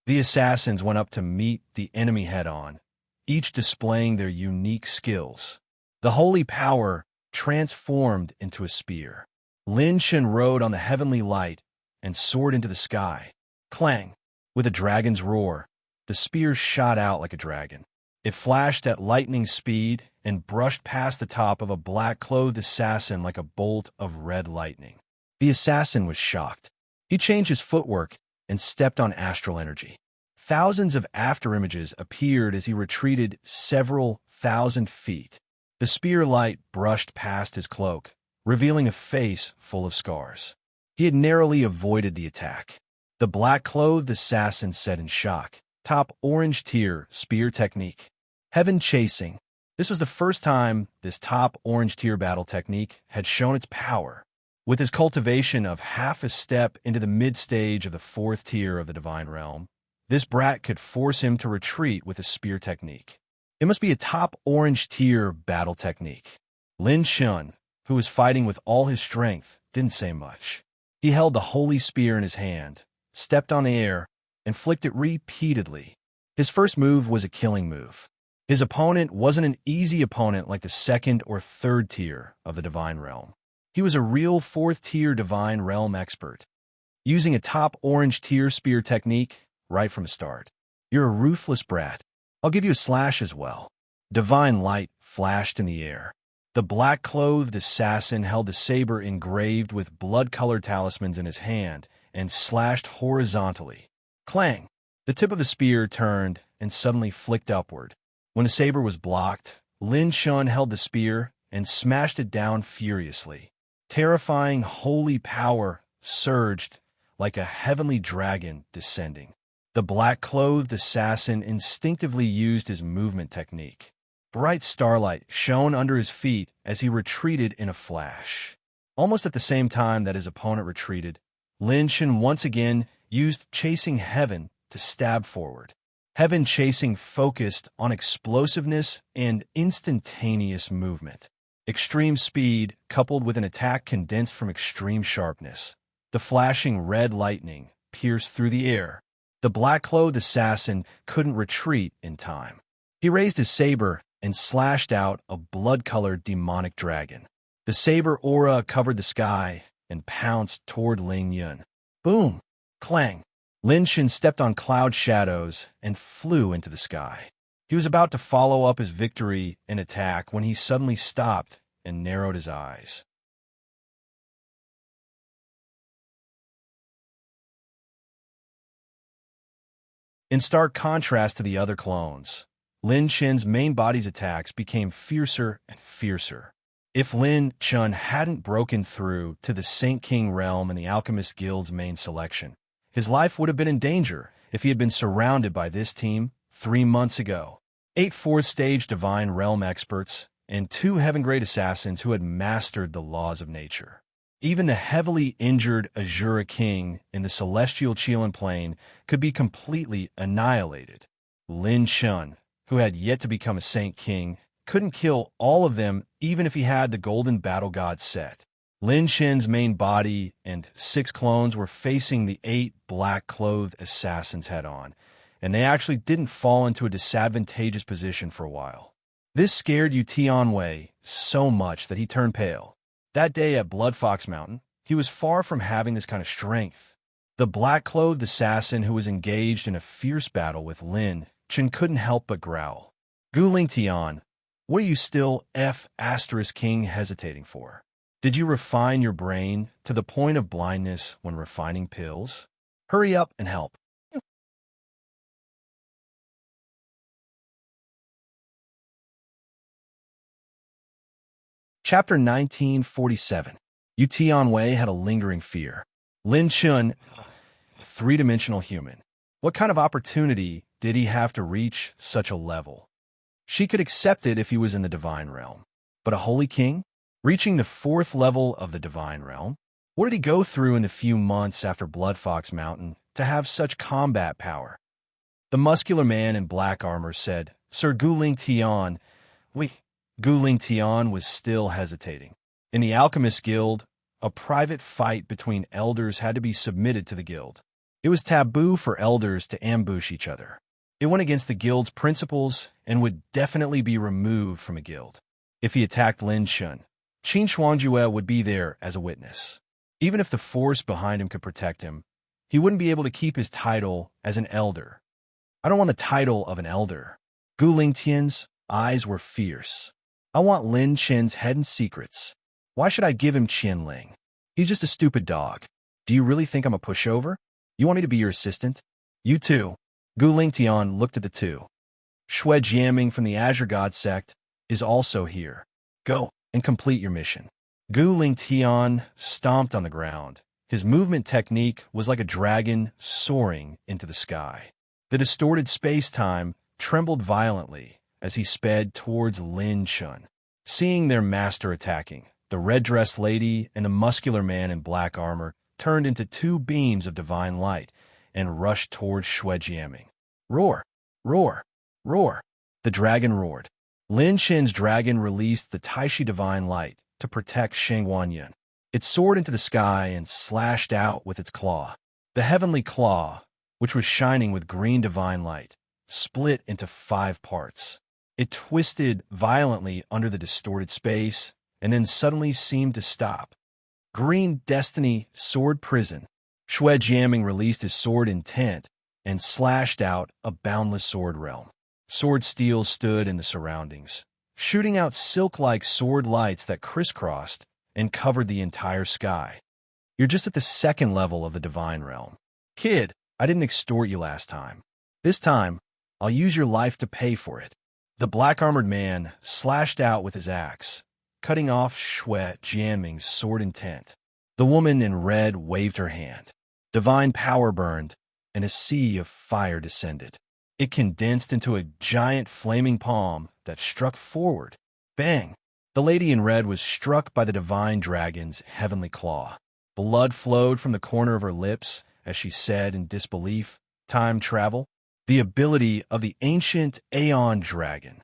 The assassins went up to meet the enemy head-on, each displaying their unique skills. The holy power transformed into a spear. Lin Shen rode on the heavenly light and soared into the sky. Clang! With a dragon's roar, the spear shot out like a dragon. It flashed at lightning speed and brushed past the top of a black-clothed assassin like a bolt of red lightning. The assassin was shocked. He changed his footwork and stepped on astral energy. Thousands of afterimages appeared as he retreated several thousand feet. The spear light brushed past his cloak, revealing a face full of scars. He had narrowly avoided the attack. The black-clothed assassin said in shock, "Top orange tier spear technique. Heaven chasing." This was the first time this top orange tier battle technique had shown its power. With his cultivation of half a step into the mid-stage of the fourth tier of the divine realm, this brat could force him to retreat with a spear technique. It must be a top orange tier battle technique. Lin Shen, who was fighting with all his strength, didn't say much. He held the holy spear in his hand, stepped on the air, and flicked it repeatedly. His first move was a killing move. His opponent wasn't an easy opponent like the second or third tier of the divine realm. He was a real fourth-tier divine realm expert, using a top orange tier spear technique right from the start. "You're a ruthless brat. I'll give you a slash as well." Divine light flashed in the air. The black-clothed assassin held the saber engraved with blood-colored talismans in his hand and slashed horizontally. Clang! The tip of the spear turned and suddenly flicked upward. When the saber was blocked, Lin Shen held the spear and smashed it down furiously. Terrifying holy power surged like a heavenly dragon descending. The black-clothed assassin instinctively used his movement technique. Bright starlight shone under his feet as he retreated in a flash. Almost at the same time that his opponent retreated, Lin Shen once again used Chasing Heaven to stab forward. Heaven Chasing focused on explosiveness and instantaneous movement. Extreme speed coupled with an attack condensed from extreme sharpness. The flashing red lightning pierced through the air. The black-clothed assassin couldn't retreat in time. He raised his saber and slashed out a blood-colored demonic dragon. The saber aura covered the sky and pounced toward Ling Yun. Boom! Clang! Lin Shen stepped on cloud shadows and flew into the sky. He was about to follow up his victory and attack when he suddenly stopped and narrowed his eyes. In stark contrast to the other clones, Lin Shen's main body's attacks became fiercer and fiercer. If Lin Shen hadn't broken through to the Saint King realm and the Alchemist Guild's main selection, his life would have been in danger if he had been surrounded by this team 3 months ago. 8 fourth-stage divine realm experts and 2 heaven-grade assassins who had mastered the laws of nature. Even the heavily injured Azura King in the celestial Qilin plane could be completely annihilated. Lin Shen, who had yet to become a Saint King, couldn't kill all of them even if he had the Golden Battle God set. Lin Shen's main body and 6 clones were facing the 8 black-clothed assassins head-on, and they actually didn't fall into a disadvantageous position for a while. This scared Yu Tianwei so much that he turned pale. That day at Blood Fox Mountain, he was far from having this kind of strength. The black-clothed assassin who was engaged in a fierce battle with Lin Shen couldn't help but growl. Guling Tian, what are you still King hesitating for? Did you refine your brain to the point of blindness when refining pills? Hurry up and help. Chapter 1947. Yu Tianwei had a lingering fear. Lin Shen, a 3-dimensional human. What kind of opportunity did he have to reach such a level? She could accept it if he was in the divine realm. But a holy king? Reaching the 4th level of the divine realm? What did he go through in the few months after Blood Fox Mountain to have such combat power? The muscular man in black armor said, Sir Guling Tian, we. Guling Tian was still hesitating. In the Alchemist Guild, a private fight between elders had to be submitted to the guild. It was taboo for elders to ambush each other. It went against the guild's principles and would definitely be removed from a guild. If he attacked Lin Shun, Qin Xuanjue would be there as a witness. Even if the force behind him could protect him, he wouldn't be able to keep his title as an elder. I don't want the title of an elder. Gu Lingtian's eyes were fierce. I want Lin Chen's head and secrets. Why should I give him Qianling? He's just a stupid dog. Do you really think I'm a pushover? You want me to be your assistant? You too. Gu Lingtian looked at the two. Shui Jiaming from the Azure God sect is also here. Go and complete your mission. Gu Lingtian stomped on the ground. His movement technique was like a dragon soaring into the sky. The distorted space-time trembled violently as he sped towards Lin Shun. Seeing their master attacking, the red-dressed lady and the muscular man in black armor turned into two beams of divine light and rushed towards Shui Jiaming. Roar! Roar! Roar! The dragon roared. Lin Shen's dragon released the Taishi divine light to protect Sheng Wanyan. It soared into the sky and slashed out with its claw. The heavenly claw, which was shining with green divine light, split into 5 parts. It twisted violently under the distorted space and then suddenly seemed to stop. Green Destiny Sword Prison. Shui Jiaming released his sword intent and slashed out a boundless sword realm. Sword steel stood in the surroundings, shooting out silk-like sword lights that crisscrossed and covered the entire sky. You're just at the 2nd level of the divine realm. Kid, I didn't extort you last time. This time, I'll use your life to pay for it. The black-armored man slashed out with his axe, cutting off Shui Jiaming's sword intent. The woman in red waved her hand. Divine power burned, and a sea of fire descended. It condensed into a giant flaming palm that struck forward. Bang! The lady in red was struck by the divine dragon's heavenly claw. Blood flowed from the corner of her lips as she said in disbelief, "Time travel? The ability of the ancient Aeon dragon."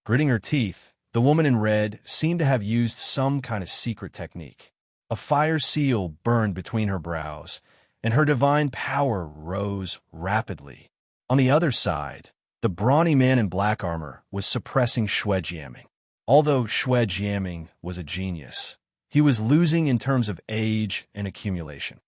Gritting her teeth, the woman in red seemed to have used some kind of secret technique. A fire seal burned between her brows, and her divine power rose rapidly. On the other side, the brawny man in black armor was suppressing Shui Jiaming. Although Shui Jiaming was a genius, he was losing in terms of age and accumulation.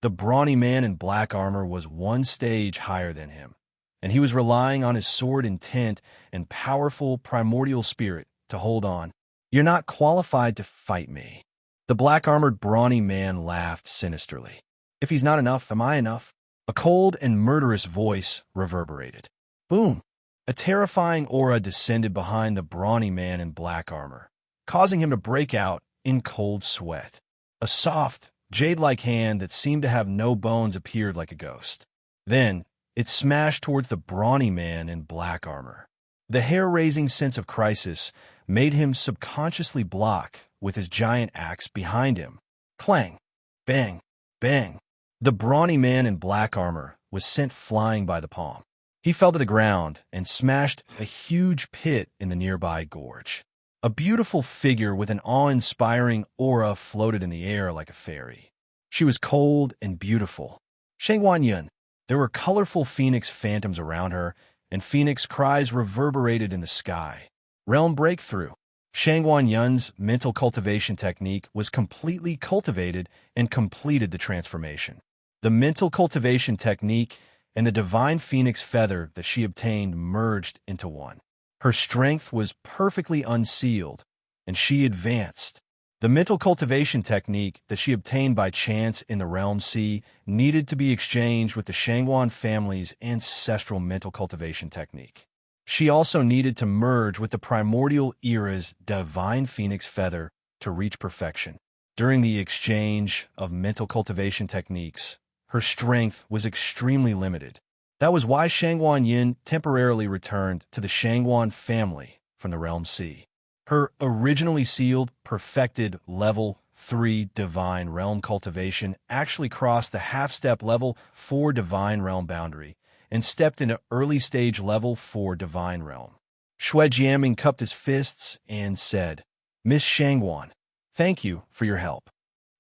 The brawny man in black armor was 1 stage higher than him, and he was relying on his sword intent and powerful primordial spirit to hold on. You're not qualified to fight me. The black-armored brawny man laughed sinisterly. If he's not enough, am I enough? A cold and murderous voice reverberated. Boom! A terrifying aura descended behind the brawny man in black armor, causing him to break out in cold sweat. A soft, jade-like hand that seemed to have no bones appeared like a ghost. Then, it smashed towards the brawny man in black armor. The hair-raising sense of crisis made him subconsciously block with his giant axe behind him. Clang! Bang! Bang! The brawny man in black armor was sent flying by the palm. He fell to the ground and smashed a huge pit in the nearby gorge. A beautiful figure with an awe-inspiring aura floated in the air like a fairy. She was cold and beautiful. Sheng Wanyan. There were colorful phoenix phantoms around her, and phoenix cries reverberated in the sky. Realm breakthrough. Sheng Wanyan's mental cultivation technique was completely cultivated and completed the transformation. The mental cultivation technique and the divine phoenix feather that she obtained merged into one. Her strength was perfectly unsealed, and she advanced. The mental cultivation technique that she obtained by chance in the Realm Sea needed to be exchanged with the Shangwan family's ancestral mental cultivation technique. She also needed to merge with the primordial era's divine phoenix feather to reach perfection. During the exchange of mental cultivation techniques, her strength was extremely limited. That was why Shangwan Yin temporarily returned to the Shangwan family from the Realm Sea. Her originally sealed, perfected Level 3 Divine Realm cultivation actually crossed the half-step Level 4 Divine Realm boundary and stepped into early-stage level 4 Divine Realm. Shui Jiaming cupped his fists and said, "Miss Shangwan, thank you for your help."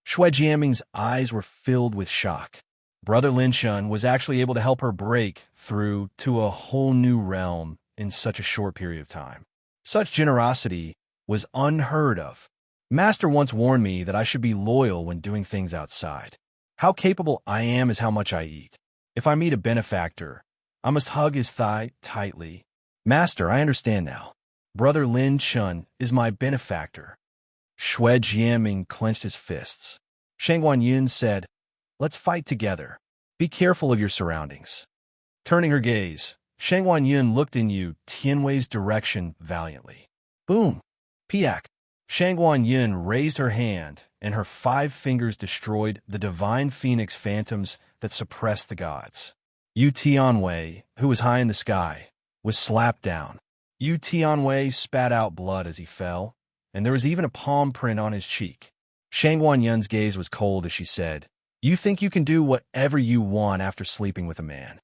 Shui Jiaming's eyes were filled with shock. Brother Lin Shun was actually able to help her break through to a whole new realm in such a short period of time. Such generosity was unheard of. Master once warned me that I should be loyal when doing things outside. How capable I am is how much I eat. If I meet a benefactor, I must hug his thigh tightly. Master, I understand now. Brother Lin Shun is my benefactor. Shui Jiaming clenched his fists. Shangwan Yun said, "Let's fight together. Be careful of your surroundings." Turning her gaze, Shangwan Yun looked in Yu Tianwei's direction valiantly. Boom! Piak! Shangwan Yun raised her hand, and her 5 fingers destroyed the divine phoenix phantoms that suppressed the gods. Yu Tianwei, who was high in the sky, was slapped down. Yu Tianwei spat out blood as he fell, and there was even a palm print on his cheek. Shangwan Yun's gaze was cold as she said, "You think you can do whatever you want after sleeping with a man?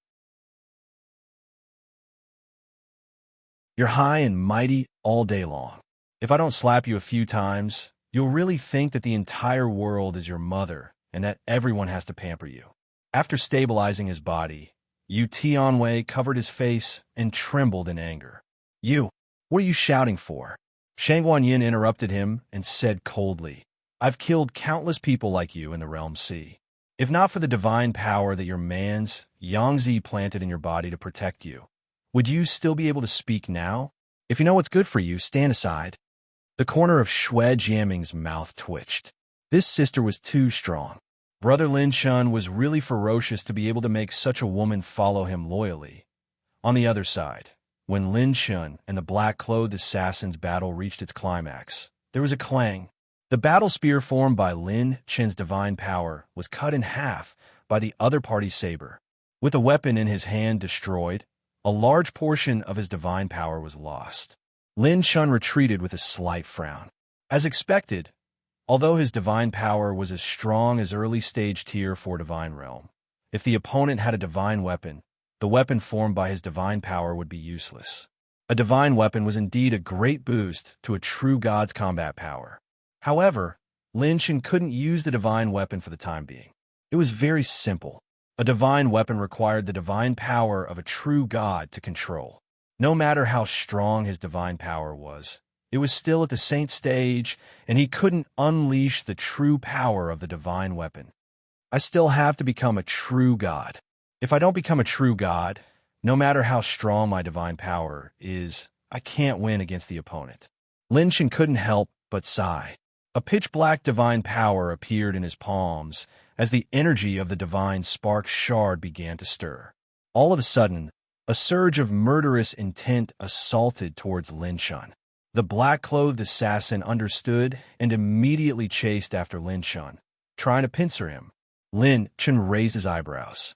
You're high and mighty all day long. If I don't slap you a few times, you'll really think that the entire world is your mother and that everyone has to pamper you." After stabilizing his body, Yu Tianwei covered his face and trembled in anger. "You, what are you shouting for?" Shangwan Yin interrupted him and said coldly, "I've killed countless people like you in the Realm Sea. If not for the divine power that your man's Yangzi planted in your body to protect you, would you still be able to speak now? If you know what's good for you, stand aside." The corner of Shui Jiaming's mouth twitched. This sister was too strong. Brother Lin Shun was really ferocious to be able to make such a woman follow him loyally. On the other side, when Lin Shun and the black-clothed assassin's battle reached its climax, there was a clang. The battle spear formed by Lin Chen's divine power was cut in half by the other party's saber. With the weapon in his hand destroyed, a large portion of his divine power was lost. Lin Shun retreated with a slight frown. As expected, although his divine power was as strong as early-stage Tier 4 Divine Realm, if the opponent had a divine weapon, the weapon formed by his divine power would be useless. A divine weapon was indeed a great boost to a true god's combat power. However, Lin Shen couldn't use the divine weapon for the time being. It was very simple. A divine weapon required the divine power of a true god to control. No matter how strong his divine power was, it was still at the saint stage, and he couldn't unleash the true power of the divine weapon. I still have to become a true god. If I don't become a true god, no matter how strong my divine power is, I can't win against the opponent. Lin Shen couldn't help but sigh. A pitch-black divine power appeared in his palms as the energy of the divine spark shard began to stir. All of a sudden, a surge of murderous intent assaulted towards Lin Shun. The black-clothed assassin understood and immediately chased after Lin Shun, trying to pincer him. Lin Shun raised his eyebrows.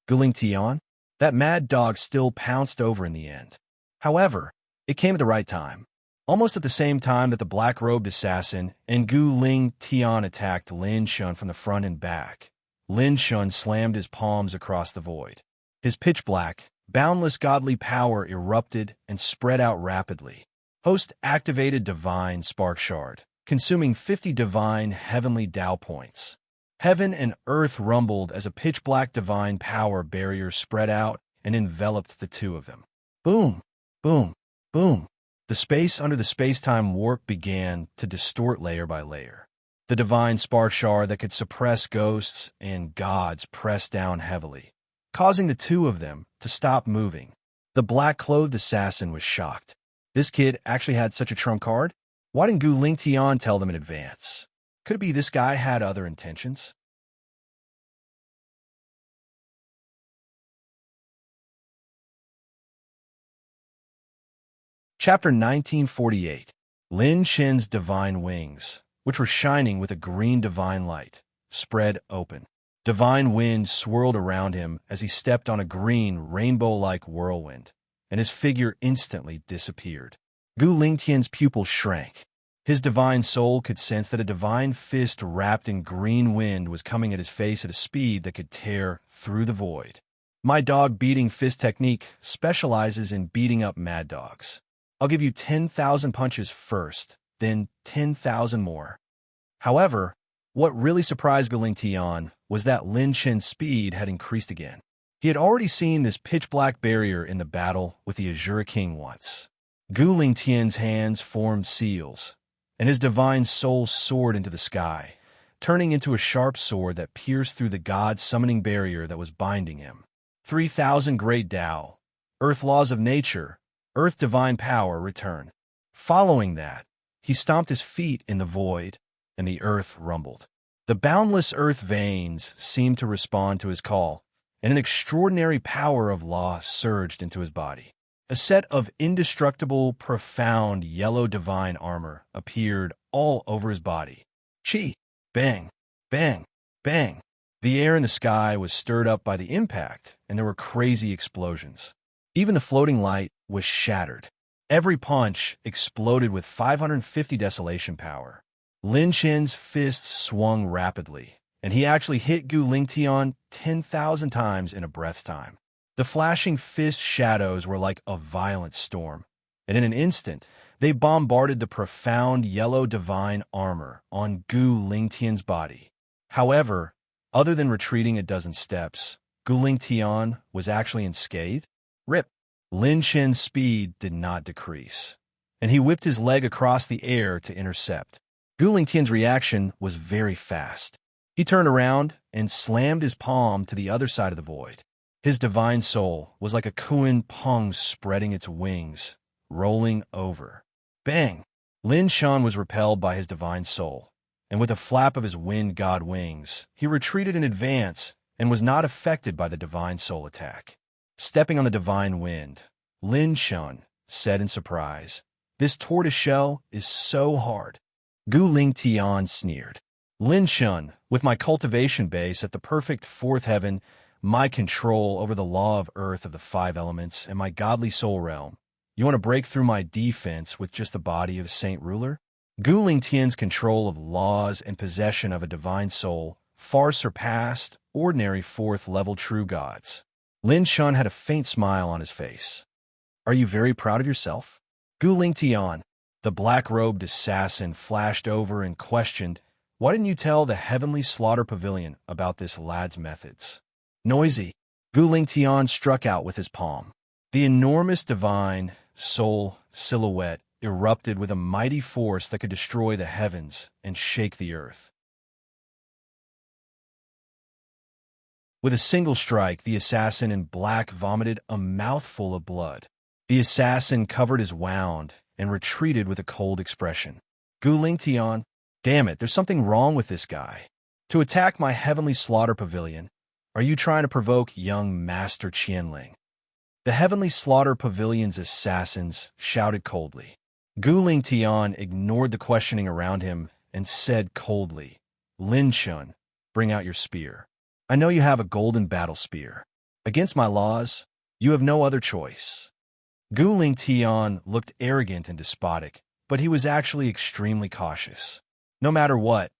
Guling Tian? That mad dog still pounced over in the end. However, it came at the right time. Almost at the same time that the black-robed assassin and Gu Ling Tian attacked Lin Shun from the front and back, Lin Shun slammed his palms across the void. His pitch-black, boundless godly power erupted and spread out rapidly. Host activated Divine Spark Shard, consuming 50 divine heavenly Dao points. Heaven and earth rumbled as a pitch-black divine power barrier spread out and enveloped the two of them. Boom! Boom! Boom! The space under the space-time warp began to distort layer by layer. The divine spark shard that could suppress ghosts and gods pressed down heavily, causing the two of them to stop moving. The black-clothed assassin was shocked. This kid actually had such a trump card? Why didn't Gu Ling Tian tell them in advance? Could it be this guy had other intentions? Chapter 1948. Lin Shen's divine wings, which were shining with a green divine light, spread open. Divine wind swirled around him as he stepped on a green, rainbow-like whirlwind, and his figure instantly disappeared. Gu Lingtian's pupil shrank. His divine soul could sense that a divine fist wrapped in green wind was coming at his face at a speed that could tear through the void. My dog beating fist technique specializes in beating up mad dogs. I'll give you 10,000 punches first, then 10,000 more. However, what really surprised Gu Lingtian was that Lin Chen's speed had increased again. He had already seen this pitch-black barrier in the battle with the Azure King once. Gu Lingtian's hands formed seals, and his divine soul soared into the sky, turning into a sharp sword that pierced through the god-summoning barrier that was binding him. 3,000 Great Tao, Earth Laws of Nature, Earth Divine Power return. Following that, he stomped his feet in the void, and the earth rumbled. The boundless earth veins seemed to respond to his call, and an extraordinary power of law surged into his body. A set of indestructible, profound, yellow divine armor appeared all over his body. Chi! Bang! Bang! Bang! The air in the sky was stirred up by the impact, and there were crazy explosions. Even the floating light was shattered. Every punch exploded with 550 desolation power. Lin Chen's fists swung rapidly, and he actually hit Gu Lingtian 10,000 times in a breath's time. The flashing fist shadows were like a violent storm, and in an instant, they bombarded the profound yellow divine armor on Gu Lingtian's body. However, other than retreating a dozen steps, Gu Lingtian was actually unscathed. Rip! Lin Chen's speed did not decrease, and he whipped his leg across the air to intercept. Gu Lingtian's reaction was very fast. He turned around and slammed his palm to the other side of the void. His divine soul was like a Kuan Peng spreading its wings, rolling over. Bang! Lin Shan was repelled by his divine soul, and with a flap of his wind god wings, he retreated in advance and was not affected by the divine soul attack. Stepping on the divine wind, Lin Shan said in surprise, "This tortoiseshell is so hard." Gu Lingtian sneered. Lin Shan, with my cultivation base at the perfect fourth heaven, my control over the law of earth of the 5 elements, and my godly soul realm, you want to break through my defense with just the body of a saint ruler? Gu Lingtian's control of laws and possession of a divine soul far surpassed ordinary 4th-level true gods. Lin Shan had a faint smile on his face. Are you very proud of yourself? Gu Lingtian, the black-robed assassin, flashed over and questioned, why didn't you tell the Heavenly Slaughter Pavilion about this lad's methods? Noisy. Gu Lingtian struck out with his palm. The enormous divine soul silhouette erupted with a mighty force that could destroy the heavens and shake the earth. With a single strike, the assassin in black vomited a mouthful of blood. The assassin covered his wound and retreated with a cold expression. Gu Lingtian, damn it, there's something wrong with this guy. To attack my Heavenly Slaughter Pavilion, are you trying to provoke young Master Qianling? The Heavenly Slaughter Pavilion's assassins shouted coldly. Gu Lingtian ignored the questioning around him and said coldly, Lin Shun, bring out your spear. I know you have a golden battle spear. Against my laws, you have no other choice. Gu Lingtian looked arrogant and despotic, but he was actually extremely cautious. No matter what,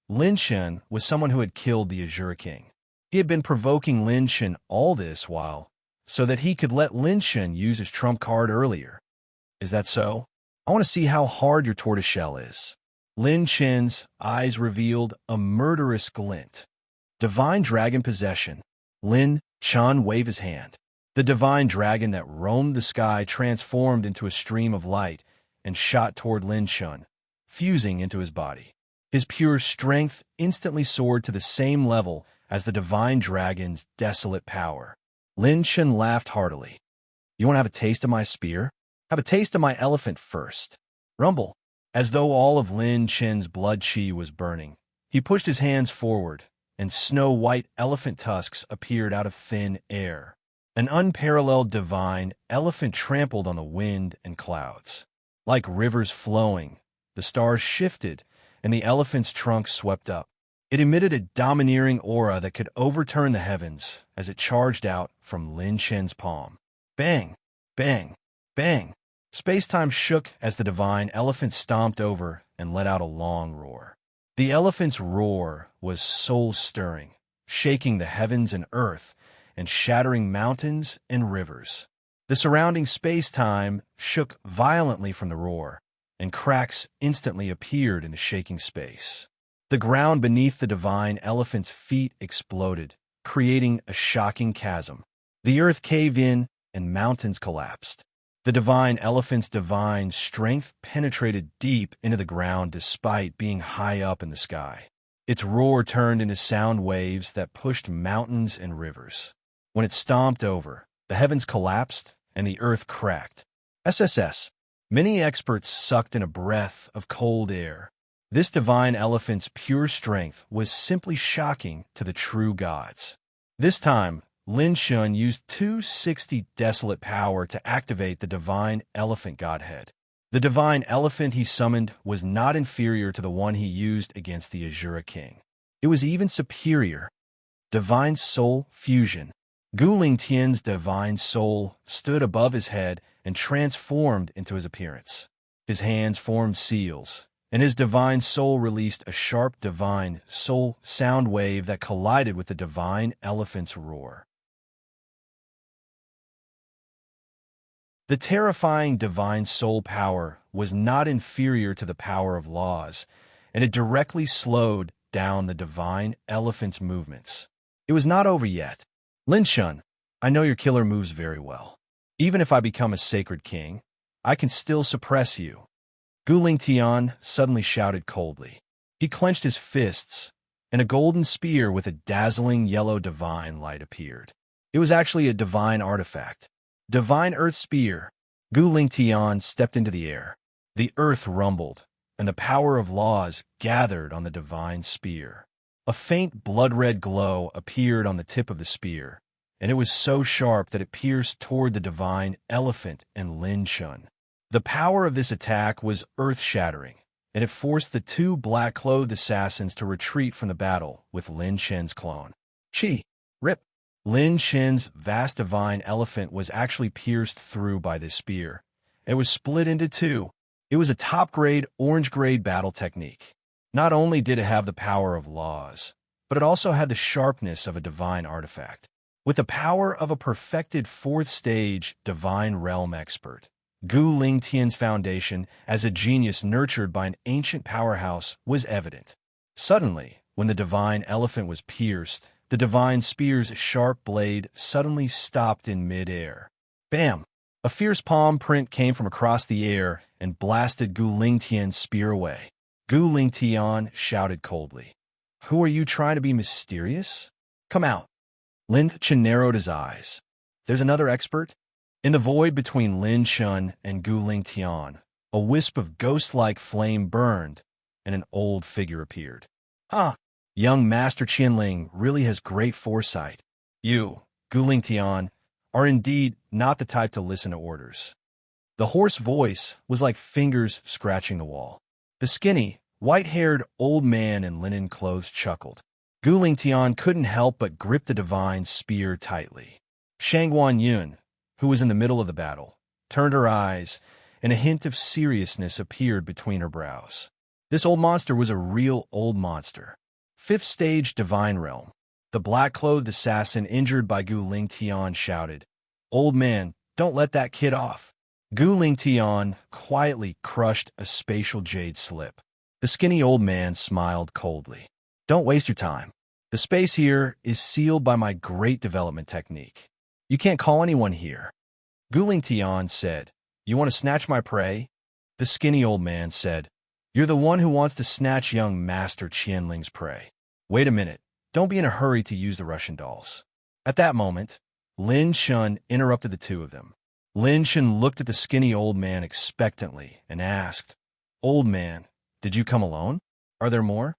Lin Shun was someone who had killed the Azure King. He had been provoking Lin Shun all this while, so that he could let Lin Shun use his trump card earlier. Is that so? I want to see how hard your tortoiseshell is. Lin Shun's eyes revealed a murderous glint. Divine Dragon Possession. Lin Shun waved his hand. The divine dragon that roamed the sky transformed into a stream of light and shot toward Lin Shun, fusing into his body. His pure strength instantly soared to the same level as the divine dragon's desolate power. Lin Shun laughed heartily. You want to have a taste of my spear? Have a taste of my elephant first. Rumble. As though all of Lin Shun's blood chi was burning, he pushed his hands forward, and snow-white elephant tusks appeared out of thin air. An unparalleled divine elephant trampled on the wind and clouds. Like rivers flowing, the stars shifted, and the elephant's trunk swept up. It emitted a domineering aura that could overturn the heavens as it charged out from Lin Shen's palm. Bang! Bang! Bang! Space-time shook as the divine elephant stomped over and let out a long roar. The elephant's roar was soul-stirring, shaking the heavens and earth, and shattering mountains and rivers. The surrounding space-time shook violently from the roar, and cracks instantly appeared in the shaking space. The ground beneath the divine elephant's feet exploded, creating a shocking chasm. The earth caved in, and mountains collapsed. The divine elephant's divine strength penetrated deep into the ground despite being high up in the sky. Its roar turned into sound waves that pushed mountains and rivers. When it stomped over, the heavens collapsed and the earth cracked. SSS. Many experts sucked in a breath of cold air. This divine elephant's pure strength was simply shocking to the true gods. This time, Lin Shun used 260 desolate power to activate the divine elephant godhead. The divine elephant he summoned was not inferior to the one he used against the Azura king. It was even superior. Divine soul fusion. Guling Tian's divine soul stood above his head and transformed into his appearance. His hands formed seals, and his divine soul released a sharp divine soul sound wave that collided with the divine elephant's roar. The terrifying divine soul power was not inferior to the power of laws, and it directly slowed down the divine elephant's movements. It was not over yet. Lin Shun, I know your killer moves very well. Even if I become a sacred king, I can still suppress you. Guling Tian suddenly shouted coldly. He clenched his fists, and a golden spear with a dazzling yellow divine light appeared. It was actually a divine artifact. Divine Earth Spear. Guling Tian stepped into the air. The earth rumbled, and the power of laws gathered on the divine spear. A faint blood-red glow appeared on the tip of the spear, and it was so sharp that it pierced toward the divine elephant and Lin Shun. The power of this attack was earth-shattering, and it forced the two black-clothed assassins to retreat from the battle with Lin Shen's clone. Chi! Rip! Lin Shen's vast divine elephant was actually pierced through by this spear. It was split into two. It was a top-grade, orange-grade battle technique. Not only did it have the power of laws, but it also had the sharpness of a divine artifact. With the power of a perfected fourth-stage divine realm expert, Gu Lingtian's foundation as a genius nurtured by an ancient powerhouse was evident. Suddenly, when the divine elephant was pierced, the divine spear's sharp blade suddenly stopped in mid-air. Bam! A fierce palm print came from across the air and blasted Gu Lingtian's spear away. Gu Lingtian shouted coldly, "Who are you trying to be mysterious? Come out." Lin Chen narrowed his eyes. "There's another expert?" In the void between Lin Shun and Gu Lingtian, a wisp of ghost-like flame burned, and an old figure appeared. "Huh! Young Master Qianling really has great foresight. You, Gu Lingtian, are indeed not the type to listen to orders." The hoarse voice was like fingers scratching the wall. The skinny, white-haired old man in linen clothes chuckled. Gu Lingtian couldn't help but grip the divine spear tightly. Shangguan Yun, who was in the middle of the battle, turned her eyes, and a hint of seriousness appeared between her brows. This old monster was a real old monster. Fifth stage divine realm. The black-clothed assassin injured by Gu Lingtian shouted, "Old man, don't let that kid off." Gu Lingtian quietly crushed a spatial jade slip. The skinny old man smiled coldly. "Don't waste your time. The space here is sealed by my great development technique. You can't call anyone here." Gu Lingtian said, "You want to snatch my prey?" The skinny old man said, "You're the one who wants to snatch young Master Qianling's prey. Wait a minute. Don't be in a hurry to use the Russian dolls." At that moment, Lin Shun interrupted the two of them. Lin Shun looked at the skinny old man expectantly and asked, "Old man, did you come alone? Are there more?"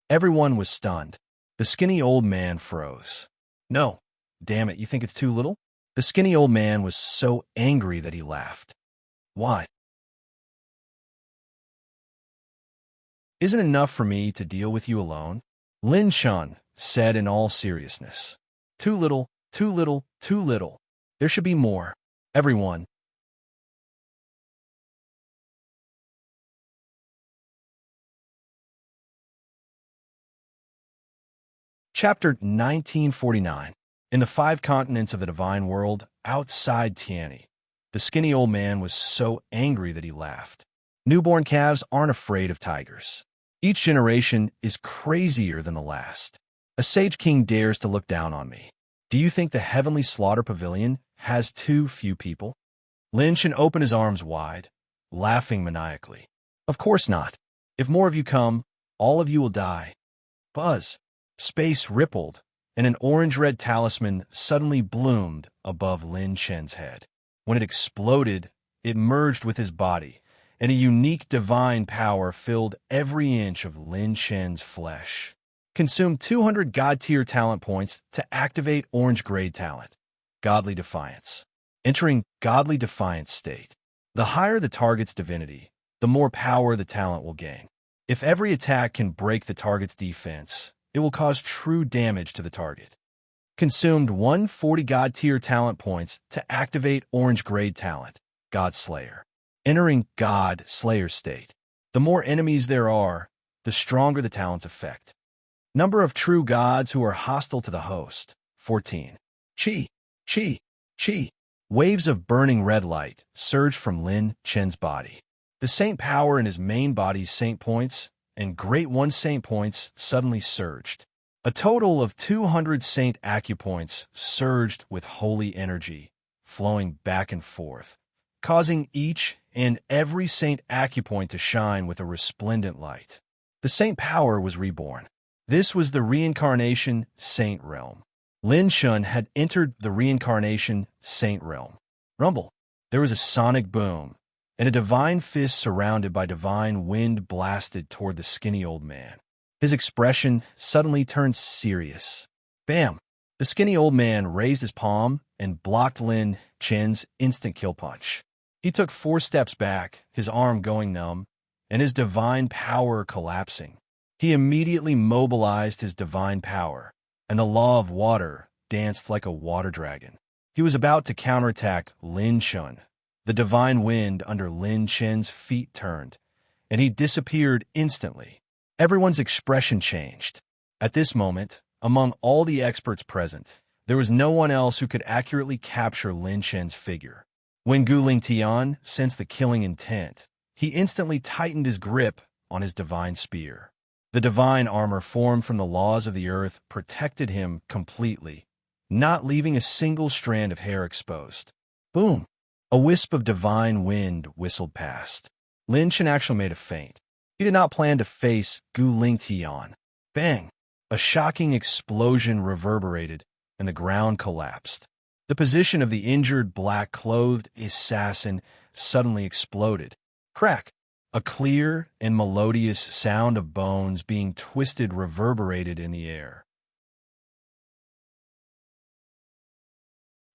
Everyone was stunned. The skinny old man froze. "No. Damn it, you think it's too little?" The skinny old man was so angry that he laughed. "Why? Isn't it enough for me to deal with you alone?" Lin Shun said in all seriousness. "Too little, too little, too little. There should be more. Everyone." Chapter 1949. In the 5 continents of the divine world, outside Tiani, the skinny old man was so angry that he laughed. Newborn calves aren't afraid of tigers. Each generation is crazier than the last. A sage king dares to look down on me. Do you think the heavenly slaughter pavilion has too few people? Lin Shan opened his arms wide, laughing maniacally. Of course not. If more of you come, all of you will die. Buzz. Space rippled, and an orange-red talisman suddenly bloomed above Lin Chen's head. When it exploded, it merged with his body, and a unique divine power filled every inch of Lin Chen's flesh. Consume 200 God-tier talent points to activate Orange Grade talent, Godly Defiance. Entering Godly Defiance state. The higher the target's divinity, the more power the talent will gain. If every attack can break the target's defense, it will cause true damage to the target. Consumed 140 God-tier talent points to activate Orange Grade talent, God Slayer. Entering God Slayer state. The more enemies there are, the stronger the talent's effect. Number of true gods who are hostile to the host, 14. Chi. Waves of burning red light surged from Lin Chen's body. The saint power in his main body's saint points and Great One saint points suddenly surged. A total of 200 saint acupoints surged with holy energy, flowing back and forth, causing each and every saint acupoint to shine with a resplendent light. The saint power was reborn. This was the reincarnation saint realm. Lin Shun had entered the reincarnation saint realm. Rumble. There was a sonic boom, and a divine fist surrounded by divine wind blasted toward the skinny old man. His expression suddenly turned serious. Bam! The skinny old man raised his palm and blocked Lin Chen's instant kill punch. He took 4 steps back, his arm going numb, and his divine power collapsing. He immediately mobilized his divine power, and the law of water danced like a water dragon. He was about to counterattack Lin Chun. The divine wind under Lin Chen's feet turned, and he disappeared instantly. Everyone's expression changed. At this moment, among all the experts present, there was no one else who could accurately capture Lin Chen's figure. When Gu Ling Tian sensed the killing intent, he instantly tightened his grip on his divine spear. The divine armor formed from the laws of the earth protected him completely, not leaving a single strand of hair exposed. Boom! A wisp of divine wind whistled past. Lin Chen actually made a feint. He did not plan to face Gu Ling Tian. Bang! A shocking explosion reverberated, and the ground collapsed. The position of the injured black-clothed assassin suddenly exploded. Crack! A clear and melodious sound of bones being twisted reverberated in the air.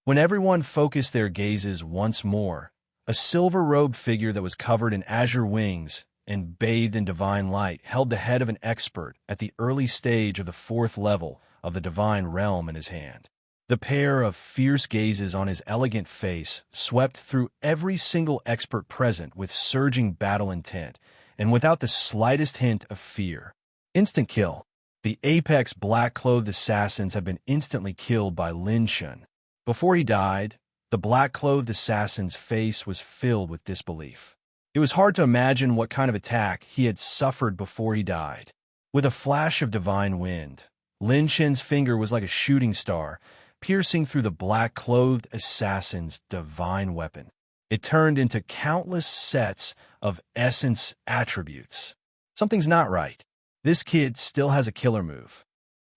When everyone focused their gazes once more, a silver-robed figure that was covered in azure wings and bathed in divine light held the head of an expert at the early stage of the 4th level of the divine realm in his hand. The pair of fierce gazes on his elegant face swept through every single expert present with surging battle intent and without the slightest hint of fear. Instant kill. The apex black-clothed assassins had been instantly killed by Lin Shun. Before he died, the black-clothed assassin's face was filled with disbelief. It was hard to imagine what kind of attack he had suffered before he died. With a flash of divine wind, Lin Chen's finger was like a shooting star, piercing through the black-clothed assassin's divine weapon. It turned into countless sets of essence attributes. Something's not right. This kid still has a killer move.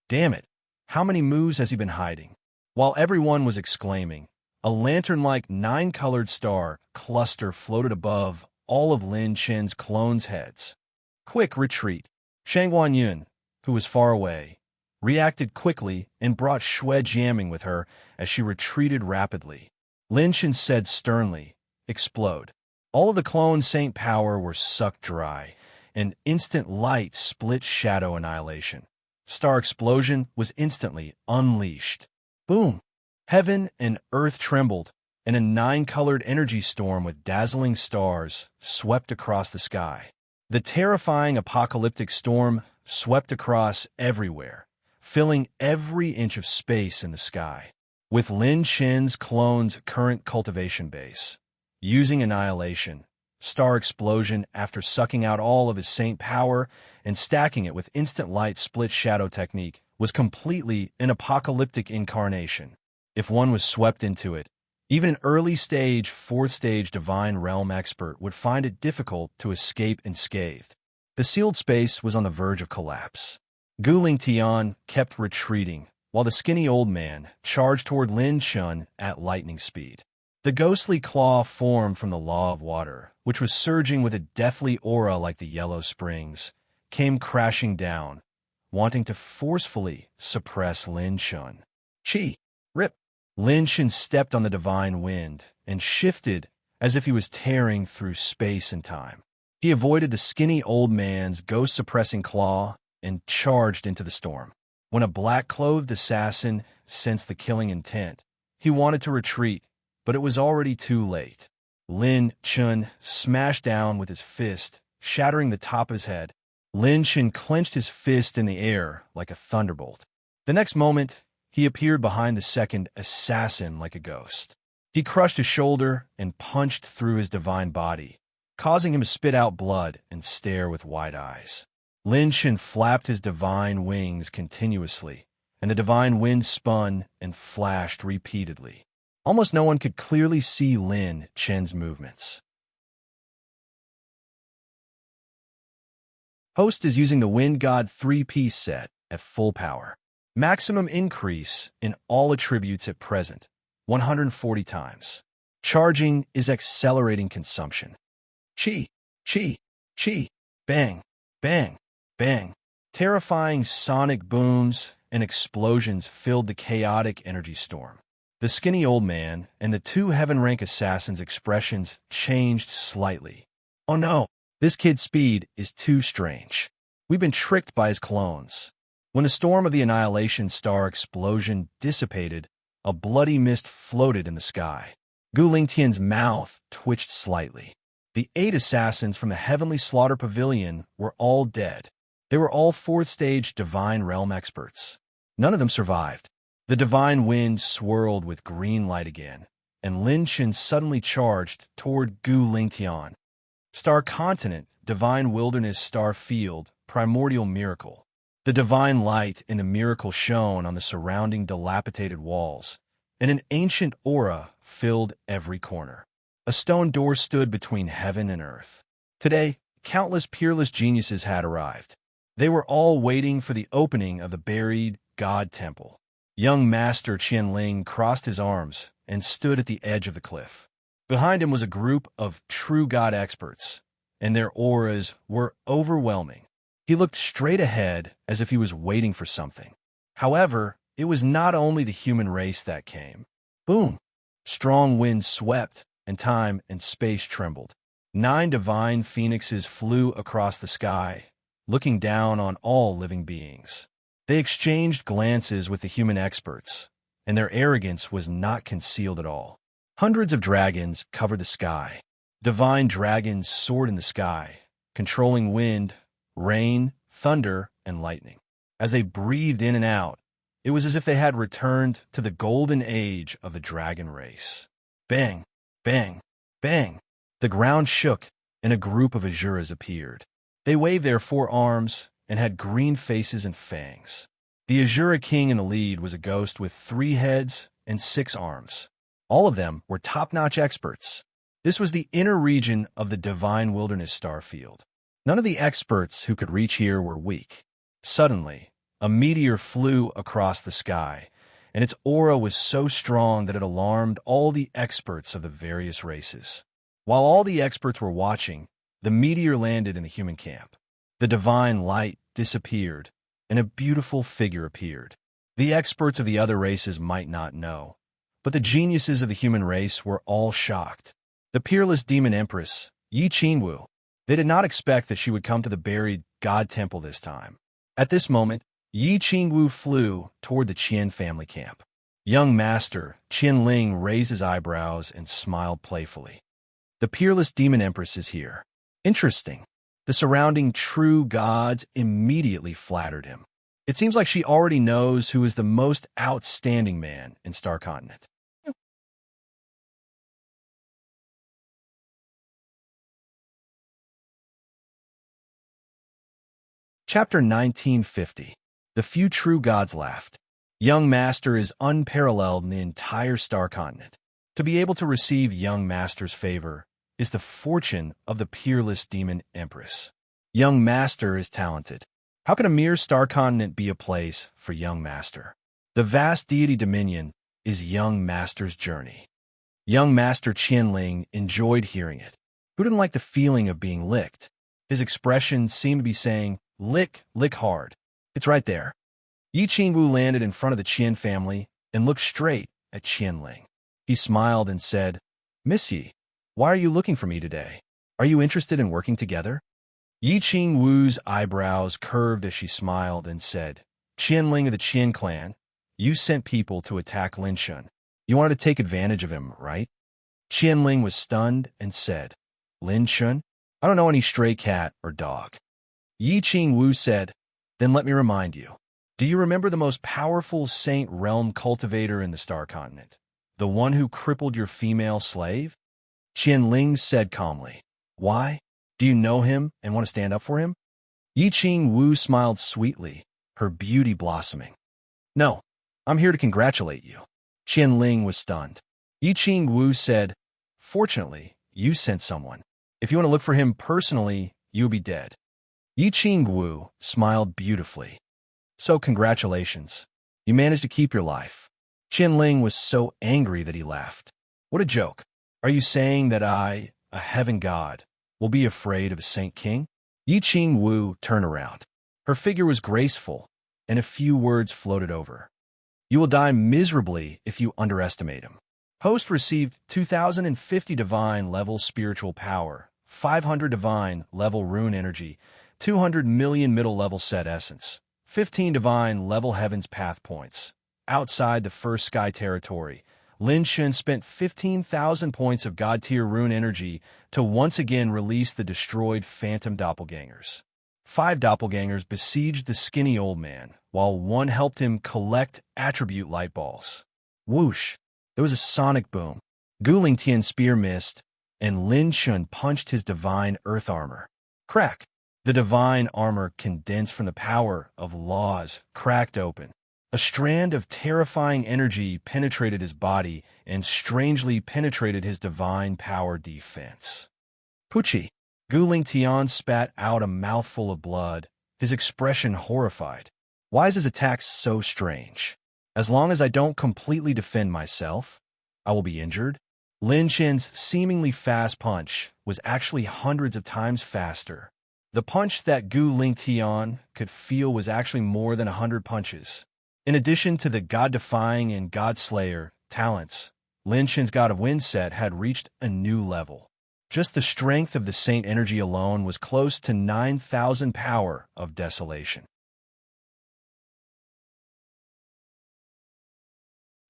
Damn it, how many moves has he been hiding? While everyone was exclaiming, a lantern-like 9-colored star cluster floated above all of Lin Chen's clones' heads. Quick retreat. Shang Guanyun, who was far away, reacted quickly and brought Xue Jiaming with her as she retreated rapidly. Lin Chen said sternly, "Explode." All of the clone saint power were sucked dry, and instant light split shadow annihilation. Star explosion was instantly unleashed. Boom! Heaven and earth trembled, and a 9-colored energy storm with dazzling stars swept across the sky. The terrifying apocalyptic storm swept across everywhere, filling every inch of space in the sky. With Lin Chen's clone's current cultivation base, using annihilation, star explosion after sucking out all of his saint power and stacking it with instant light split shadow technique, was completely an apocalyptic incarnation. If one was swept into it, even an early-stage, fourth-stage divine realm expert would find it difficult to escape unscathed. The sealed space was on the verge of collapse. Gu Lingtian kept retreating, while the skinny old man charged toward Lin Shun at lightning speed. The ghostly claw formed from the law of water, which was surging with a deathly aura like the yellow springs, came crashing down, wanting to forcefully suppress Lin Shun. Chi! Rip! Lin Shun stepped on the divine wind and shifted as if he was tearing through space and time. He avoided the skinny old man's ghost-suppressing claw and charged into the storm. When a black-clothed assassin sensed the killing intent, he wanted to retreat, but it was already too late. Lin Chun smashed down with his fist, shattering the top of his head. Lin Chun clenched his fist in the air like a thunderbolt. The next moment, he appeared behind the second assassin like a ghost. He crushed his shoulder and punched through his divine body, causing him to spit out blood and stare with wide eyes. Lin Chun flapped his divine wings continuously, and the divine wind spun and flashed repeatedly. Almost no one could clearly see Lin Chen's movements. Host is using the Wind God 3-piece set at full power. Maximum increase in all attributes at present, 140 times. Charging is accelerating consumption. Chi, chi, chi, bang, bang, bang. Terrifying sonic booms and explosions filled the chaotic energy storm. The skinny old man and the two heaven-rank assassins' expressions changed slightly. Oh no, this kid's speed is too strange. We've been tricked by his clones. When the storm of the annihilation star explosion dissipated, a bloody mist floated in the sky. Gu Lingtian's mouth twitched slightly. The 8 assassins from the Heavenly Slaughter Pavilion were all dead. They were all 4th-stage divine realm experts. None of them survived. The divine wind swirled with green light again, and Lin Chen suddenly charged toward Gu Lingtian. Star Continent, Divine Wilderness Star Field, Primordial Miracle. The divine light in the miracle shone on the surrounding dilapidated walls, and an ancient aura filled every corner. A stone door stood between heaven and earth. Today, countless peerless geniuses had arrived. They were all waiting for the opening of the buried God Temple. Young Master Qianling crossed his arms and stood at the edge of the cliff. Behind him was a group of true God experts, and their auras were overwhelming. He looked straight ahead as if he was waiting for something. However, it was not only the human race that came. Boom! Strong winds swept, and time and space trembled. 9 divine phoenixes flew across the sky, looking down on all living beings. They exchanged glances with the human experts, and their arrogance was not concealed at all. Hundreds of dragons covered the sky. Divine dragons soared in the sky, controlling wind, rain, thunder, and lightning. As they breathed in and out, it was as if they had returned to the golden age of the dragon race. Bang, bang, bang. The ground shook, and a group of Azuras appeared. They waved their 4 arms and had green faces and fangs. The Azura king in the lead was a ghost with 3 heads and 6 arms. All of them were top-notch experts. This was the inner region of the Divine Wilderness Star Field. None of the experts who could reach here were weak. Suddenly, a meteor flew across the sky, and its aura was so strong that it alarmed all the experts of the various races. While all the experts were watching, the meteor landed in the human camp. The divine light disappeared, and a beautiful figure appeared. The experts of the other races might not know, but the geniuses of the human race were all shocked. The peerless demon empress, Yi Qingwu. They did not expect that she would come to the buried God Temple this time. At this moment, Yi Qingwu flew toward the Qian family camp. Young Master Qianling raised his eyebrows and smiled playfully. The peerless demon empress is here. Interesting. The surrounding true gods immediately flattered him. It seems like she already knows who is the most outstanding man in Star Continent. Chapter 1950. The Few True Gods Laughed. Young Master is unparalleled in the entire Star Continent. To be able to receive Young Master's favor is the fortune of the peerless Demon Empress. Young Master is talented. How can a mere Star Continent be a place for Young Master? The vast deity dominion is Young Master's journey. Young Master Qianling enjoyed hearing it. Who didn't like the feeling of being licked? His expression seemed to be saying, lick, lick hard. It's right there. Yi Qingwu landed in front of the Qian family and looked straight at Qianling. He smiled and said, Miss Yi, why are you looking for me today? Are you interested in working together? Yi Qingwu's eyebrows curved as she smiled and said, Qianling of the Qian clan, you sent people to attack Lin Shun. You wanted to take advantage of him, right? Qianling was stunned and said, Lin Shun? I don't know any stray cat or dog. Yi Qingwu said, then let me remind you. Do you remember the most powerful Saint Realm cultivator in the Star Continent? The one who crippled your female slave? Qianling said calmly. Why? Do you know him and want to stand up for him? Yi Qingwu smiled sweetly, her beauty blossoming. No, I'm here to congratulate you. Qianling was stunned. Yi Qingwu said, fortunately, you sent someone. If you want to look for him personally, you'll be dead. Yi Qingwu smiled beautifully. So congratulations. You managed to keep your life. Qianling was so angry that he laughed. What a joke. Are you saying that I, a heaven god, will be afraid of a saint king? Yi Qingwu turned around. Her figure was graceful, and a few words floated over. You will die miserably if you underestimate him. Host received 2,050 divine level spiritual power, 500 divine level rune energy, 200 million middle level set essence, 15 divine level heavens path points. Outside the first sky territory, Lin Shun spent 15,000 points of god tier rune energy to once again release the destroyed phantom doppelgangers. 5 doppelgangers besieged the skinny old man, while one helped him collect attribute light balls. Whoosh! There was a sonic boom. Guling Tian's spear missed, and Lin Shun punched his divine earth armor. Crack! The divine armor condensed from the power of laws cracked open. A strand of terrifying energy penetrated his body and strangely penetrated his divine power defense. Pucci! Guling Tian spat out a mouthful of blood, his expression horrified. Why is his attack so strange? As long as I don't completely defend myself, I will be injured. Lin Chen's seemingly fast punch was actually hundreds of times faster. The punch that Gu Lingtian could feel was actually more than 100 punches. In addition to the God-defying and God-slayer talents, Lin Chen's God of Wind set had reached a new level. Just the strength of the Saint energy alone was close to 9,000 power of desolation.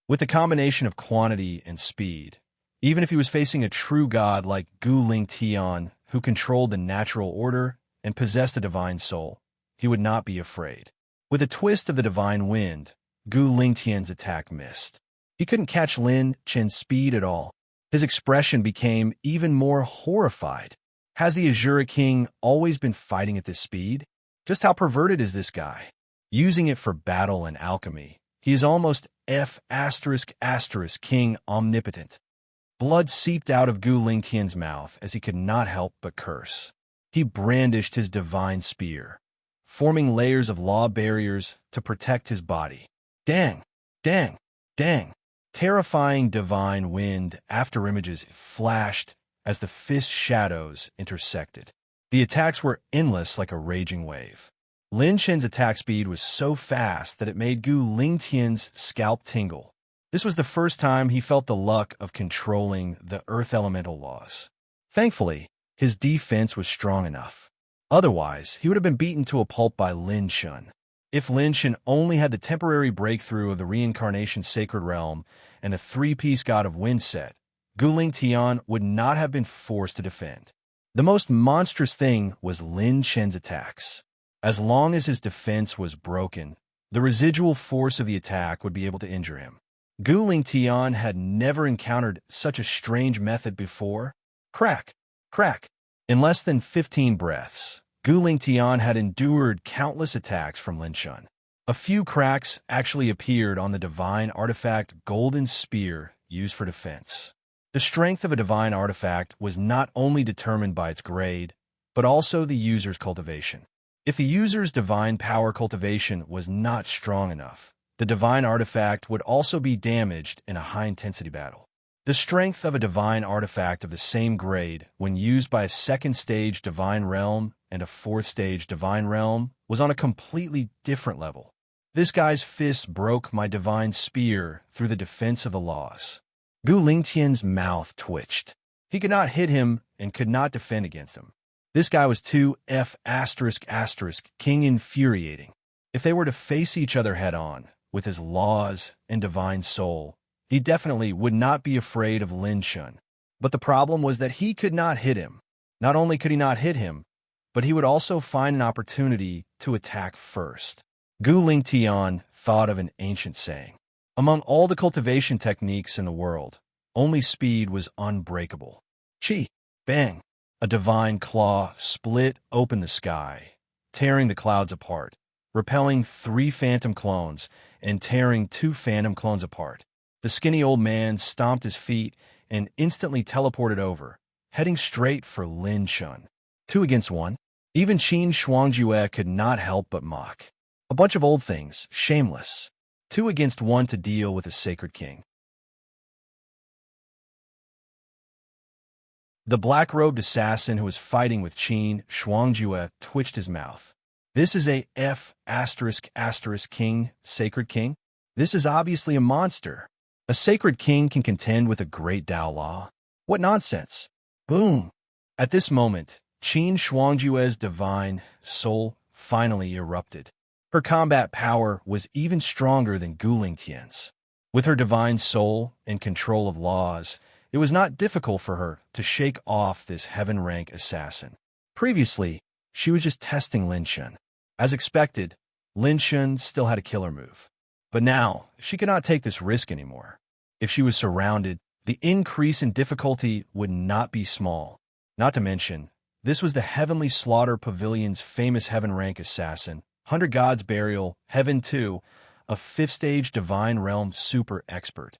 With the combination of quantity and speed, even if he was facing a true god like Gu Lingtian, who controlled the natural order and possessed a divine soul, he would not be afraid. With a twist of the divine wind, Gu Lingtian's attack missed. He couldn't catch Lin Chen's speed at all. His expression became even more horrified. Has the Azura King always been fighting at this speed? Just how perverted is this guy? Using it for battle and alchemy, he is almost King omnipotent. Blood seeped out of Gu Lingtian's mouth as he could not help but curse. He brandished his divine spear, forming layers of law barriers to protect his body. Dang! Dang! Dang! Terrifying divine wind afterimages flashed as the fist shadows intersected. The attacks were endless like a raging wave. Lin Chen's attack speed was so fast that it made Gu Lingtian's scalp tingle. This was the first time he felt the luck of controlling the earth elemental laws. Thankfully, his defense was strong enough. Otherwise, he would have been beaten to a pulp by Lin Shun. If Lin Shun only had the temporary breakthrough of the reincarnation sacred realm and a 3-piece god of wind set, Gu Lingtian would not have been forced to defend. The most monstrous thing was Lin Chen's attacks. As long as his defense was broken, The residual force of the attack would be able to injure him. Gu Lingtian had never encountered such a strange method before. Crack! Crack! In less than 15 breaths, Gu Lingtian had endured countless attacks from Lin Shun. A few cracks actually appeared on the divine artifact Golden Spear used for defense. The strength of a divine artifact was not only determined by its grade, but also the user's cultivation. If the user's divine power cultivation was not strong enough, the divine artifact would also be damaged in a high-intensity battle. The strength of a divine artifact of the same grade when used by a second-stage divine realm and a fourth-stage divine realm was on a completely different level. This guy's fist broke my divine spear through the defense of the laws. Gu Lingtian's mouth twitched. He could not hit him and could not defend against him. This guy was too king infuriating. If they were to face each other head-on, with his laws and divine soul, he definitely would not be afraid of Lin Shun. But the problem was that he could not hit him. Not only could he not hit him, but he would also find an opportunity to attack first. Gu Lingtian thought of an ancient saying. Among all the cultivation techniques in the world, only speed was unbreakable. Chi! Bang! A divine claw split open the sky, tearing the clouds apart, repelling 3 phantom clones and tearing 2 phantom clones apart. The skinny old man stomped his feet and instantly teleported over, heading straight for Lin Shun. 2 against 1. Even Qin Shuangjue could not help but mock. A bunch of old things, shameless. 2 against 1 to deal with a sacred king. The black-robed assassin who was fighting with Qin Shuangjue twitched his mouth. This is a king, sacred king? This is obviously a monster. A sacred king can contend with a great Dao law? What nonsense! Boom! At this moment, Qin Shuangjue's divine soul finally erupted. Her combat power was even stronger than Gu Lingtian's. With her divine soul and control of laws, it was not difficult for her to shake off this heaven-rank assassin. Previously, she was just testing Lin Shun. As expected, Lin Shun still had a killer move. But now, she could not take this risk anymore. If she was surrounded, the increase in difficulty would not be small. Not to mention, this was the Heavenly Slaughter Pavilion's famous heaven-rank assassin, 100 Gods Burial, Heaven 2, a 5th-stage Divine Realm super expert.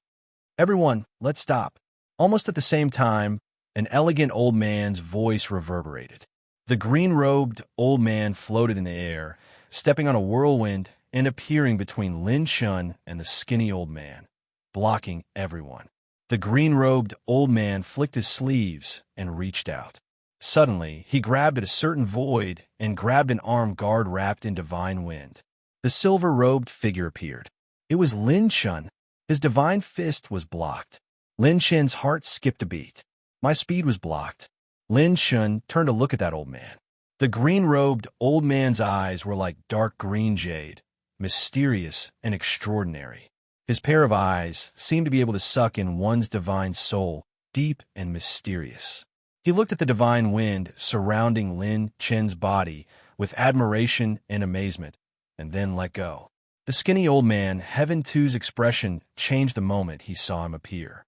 Everyone, let's stop. Almost at the same time, an elegant old man's voice reverberated. The green-robed old man floated in the air, stepping on a whirlwind and appearing between Lin Shun and the skinny old man, blocking everyone. The green-robed old man flicked his sleeves and reached out. Suddenly, he grabbed at a certain void and grabbed an arm guard wrapped in divine wind. The silver-robed figure appeared. It was Lin Shun. His divine fist was blocked. Lin Shun's heart skipped a beat. My speed was blocked. Lin Shun turned to look at that old man. The green-robed old man's eyes were like dark green jade, mysterious and extraordinary. His pair of eyes seemed to be able to suck in one's divine soul, deep and mysterious. He looked at the divine wind surrounding Lin Shun's body with admiration and amazement, and then let go. The skinny old man, Heaven 2's expression changed the moment he saw him appear.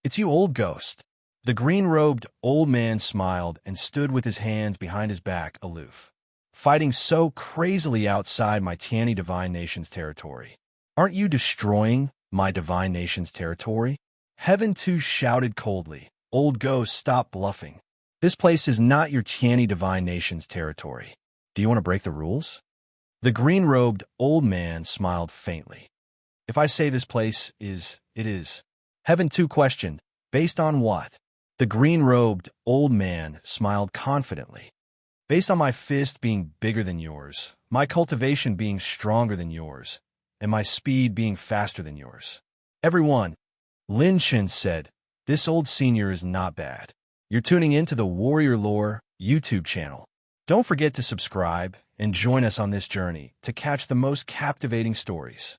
"It's you, old ghost." The green-robed old man smiled and stood with his hands behind his back, aloof. "Fighting so crazily outside my Tiani Divine Nation's territory. Aren't you destroying my Divine Nation's territory?" Heaven 2 shouted coldly. "Old ghost, stop bluffing. This place is not your Tiani Divine Nation's territory. Do you want to break the rules?" The green-robed old man smiled faintly. "If I say this place is, it is." Heaven 2 questioned, "Based on what?" The green-robed old man smiled confidently. "Based on my fist being bigger than yours, my cultivation being stronger than yours, and my speed being faster than yours." "Everyone," Lin Shun said, "this old senior is not bad. You're tuning into the Warrior Lore YouTube channel. Don't forget to subscribe and join us on this journey to catch the most captivating stories.